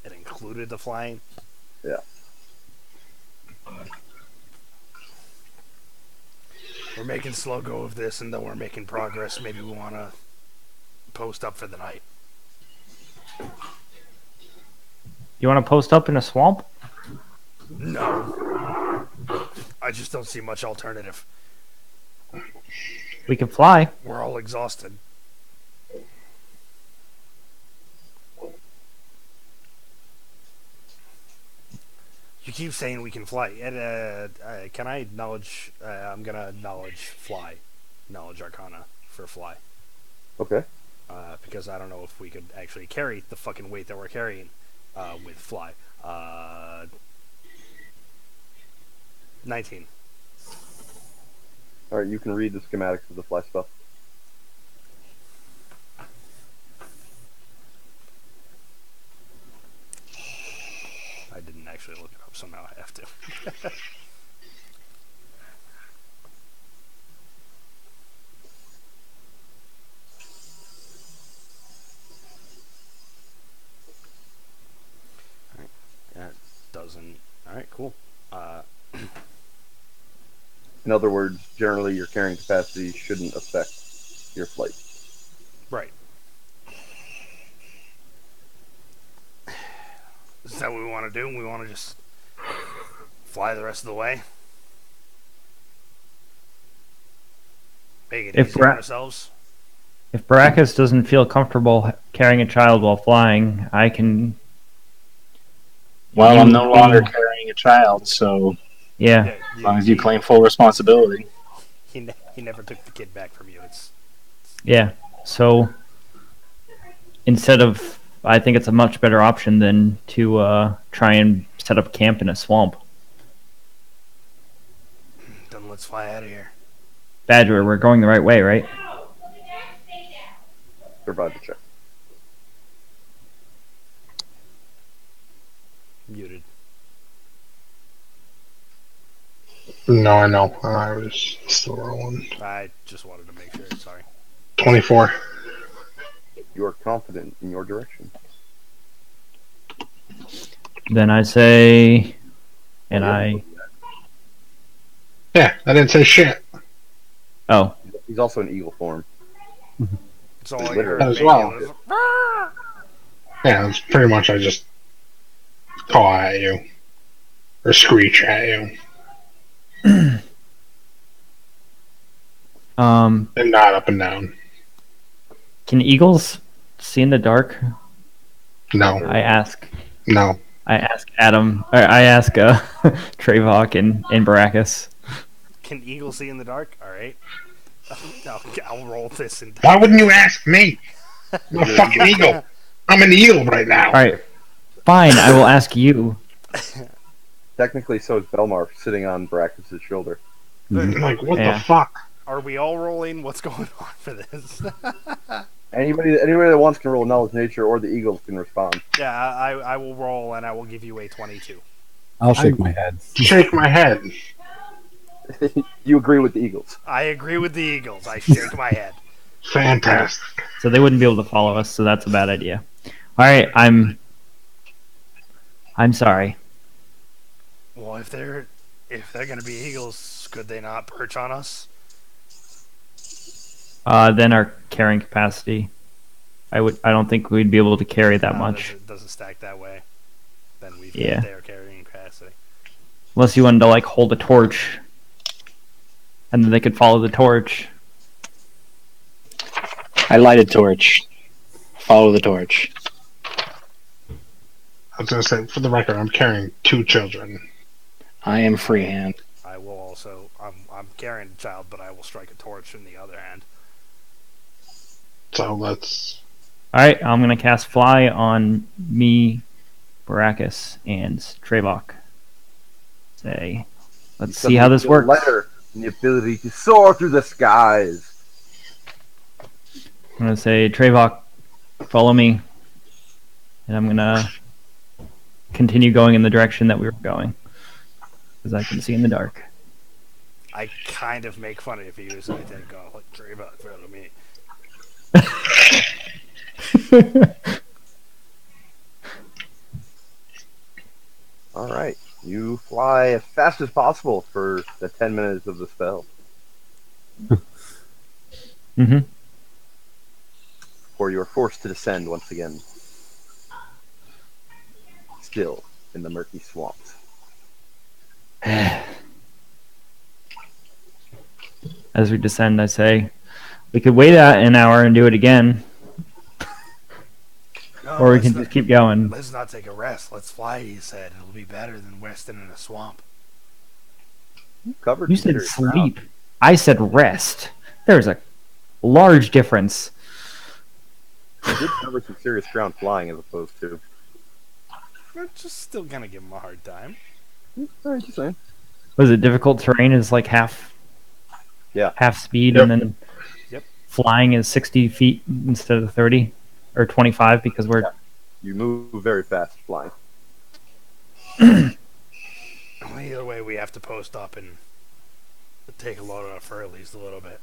It included the flying. Yeah. We're making slow go of this, and though we're making progress, maybe we want to post up for the night. You want to post up in a swamp? No. I just don't see much alternative. We can fly. We're all exhausted. You keep saying we can fly. Can I knowledge? I'm gonna knowledge fly, knowledge arcana for fly. Okay. Because I don't know if we could actually carry the fucking weight that we're carrying with fly. 19. All right. You can read the schematics of the fly spell. I didn't actually look it up, so now I have to. Alright. That doesn't. Alright, cool. In other words, generally your carrying capacity shouldn't affect your flight. Right. Is that what we want to do? We want to just fly the rest of the way? Make it easy on ourselves? If Baracus doesn't feel comfortable carrying a child while flying, I can... Well, I'm no longer carrying a child, so... Yeah. As long as you claim full responsibility. He never took the kid back from you. Yeah. So, instead of... I think it's a much better option than to try and set up camp in a swamp. Then let's fly out of here. Badger, we're going the right way, right? Survival check. Muted. No, I know. I was still rolling. I just wanted to make sure. Sorry. 24. You are confident in your direction. Then I say... And I... Yeah, I didn't say shit. Oh. He's also an eagle form. So all Literally. you're As well. is, Yeah, it's pretty much I just call at you. Or screech at you. And not up and down. Can eagles see in the dark? No. I ask. No. I ask Adam. Or I ask Trevok and Baracus. Can eagles see in the dark? All right. I'll roll this. Why wouldn't you ask me? I'm a fucking eagle. I'm an eel right now. All right, fine. I will ask you. Technically, so is Belmar sitting on Brackus' shoulder. Like, what Yeah. the fuck? Are we all rolling? What's going on for this? Anybody that wants can roll knowledge nature, or the eagles can respond. Yeah, I will roll, and I will give you a 22. I'll shake my head. Shake my head. You agree with the eagles? I agree with the eagles. I shake my head. Fantastic. So they wouldn't be able to follow us. So that's a bad idea. All right, I'm sorry. Well, if they're gonna be eagles, could they not perch on us? Then our carrying capacity. I don't think we'd be able to carry that much. Doesn't stack that way. Then we've Yeah. their carrying capacity. Unless you wanted to like hold a torch, and then they could follow the torch. I light a torch. Follow the torch. I was going to say, for the record, I'm carrying 2 children. I am freehand. I will also. I'm carrying a child, but I will strike a torch in the other hand. So let's... All right, I'm gonna cast Fly on me, Baracus, and Trevok. Say, let's see how this works. Lighter and the ability to soar through the skies. I'm gonna say, Trevok, follow me, and I'm gonna continue going in the direction that we were going, because I can see in the dark. I kind of make fun of you, so I think, oh, like, Trevor, follow me. All right, you fly as fast as possible for the 10 minutes of the spell. Mm-hmm. Or you are forced to descend once again. Still in the murky swamps. As we descend, I say, we could wait an hour and do it again, No, or we let's can not- just keep going. Let's not take a rest. Let's fly, he said. It'll be better than resting in a swamp. Covered You said serious ground. sleep. I said rest. There's a large difference. You did cover some serious ground flying as opposed to. We're just still gonna give him a hard time. All right, just saying. Was it difficult terrain? Is like half speed, Yep. and then flying is 60 feet instead of 30 or 25 because we're. You move very fast flying. Well, either way, we have to post up and take a load off her at least a little bit.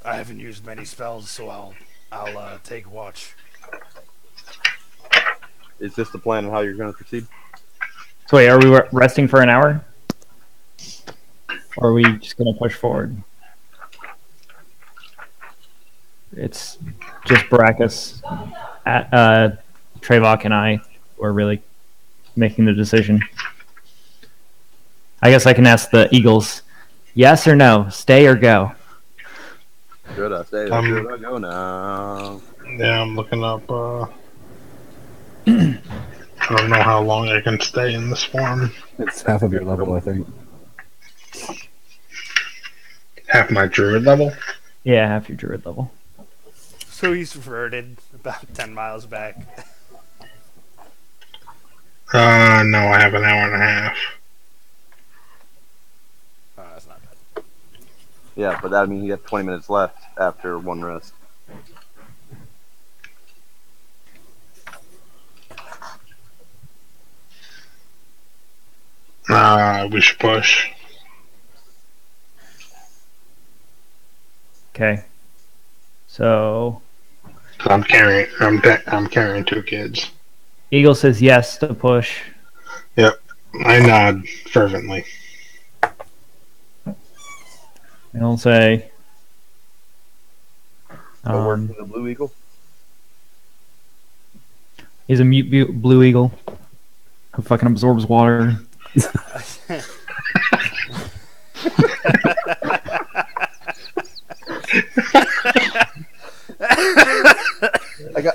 I haven't used many spells, so I'll take watch. Is this the plan on how you're going to proceed? So wait, are we resting for an hour? Or are we just going to push forward? It's just Baracus, Trevok, and I who are really making the decision. I guess I can ask the Eagles, yes or no, stay or go? Should I stay or should I go now? Yeah, I'm looking up, I don't know how long I can stay in this form. It's half of your level, I think. Half my druid level? Yeah, half your druid level. So he's reverted about 10 miles back. No, I have an hour and a half. Oh, that's not bad. Yeah, but that means you have 20 minutes left after one rest. We should push. Okay. So I'm carrying 2 kids. Eagle says yes to push. Yep. I nod fervently. And I'll say So working the Blue Eagle? he's a mute blue eagle who fucking absorbs water.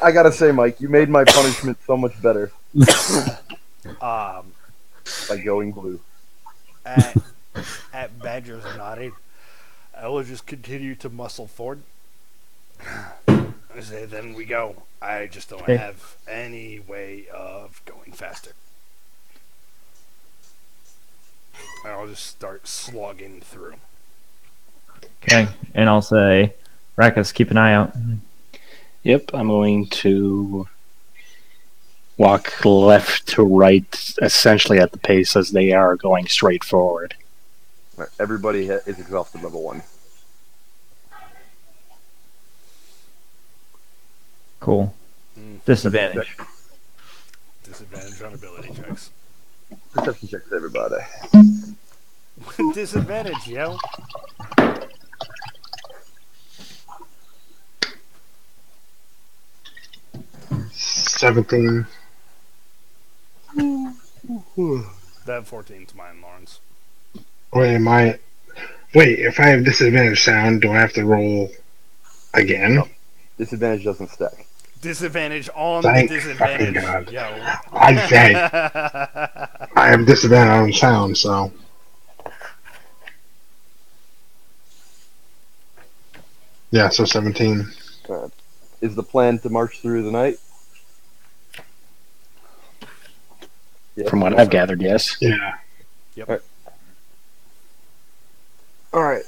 I gotta say, Mike, you made my punishment so much better by going blue. At Badger's nodding, I will just continue to muscle forward. I say, then we go. I just don't have any way of going faster. And I'll just start slogging through. Okay, and I'll say, Rakus, keep an eye out. Yep, I'm going to walk left to right, essentially at the pace as they are going straight forward. Right, everybody is exhausted level 1. Cool. Disadvantage. Disadvantage on ability checks. Perception checks, everybody. Disadvantage, yo. $17. That 14's mine, Lawrence. Wait, if I have disadvantage sound, do I have to roll again? No. Disadvantage doesn't stack. Disadvantage on Thank the disadvantage, fucking God. yo. I'd say I have disadvantage on sound, so. Yeah, so 17. Is the plan to march through the night? Yeah. From what I've gathered, yes. Yeah. Yep. All right.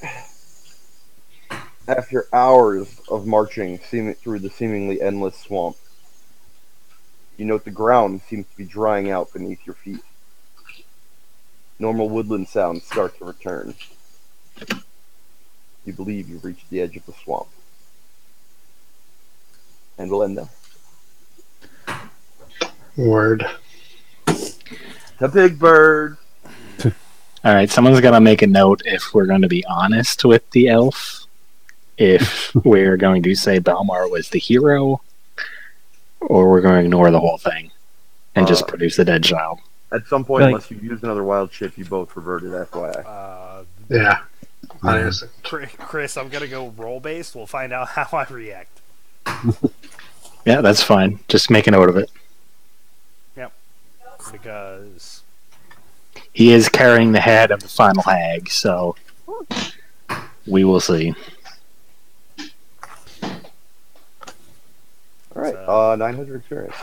After hours of marching through the seemingly endless swamp, you note the ground seems to be drying out beneath your feet. Normal woodland sounds start to return. You believe you've reached the edge of the swamp. And we'll end there. Word. The big bird. All right, someone's got to make a note if we're going to be honest with the elf. If we're going to say Belmar was the hero, or we're going to ignore the whole thing and just produce the dead child. At some point, unless you use another wild chip, you both reverted, FYI. Yeah. Chris, I'm going to go roll-based. We'll find out how I react. Yeah, that's fine. Just make a note of it. Yep. Because he is carrying the head of the final hag, so we will see. All right, 900 experience.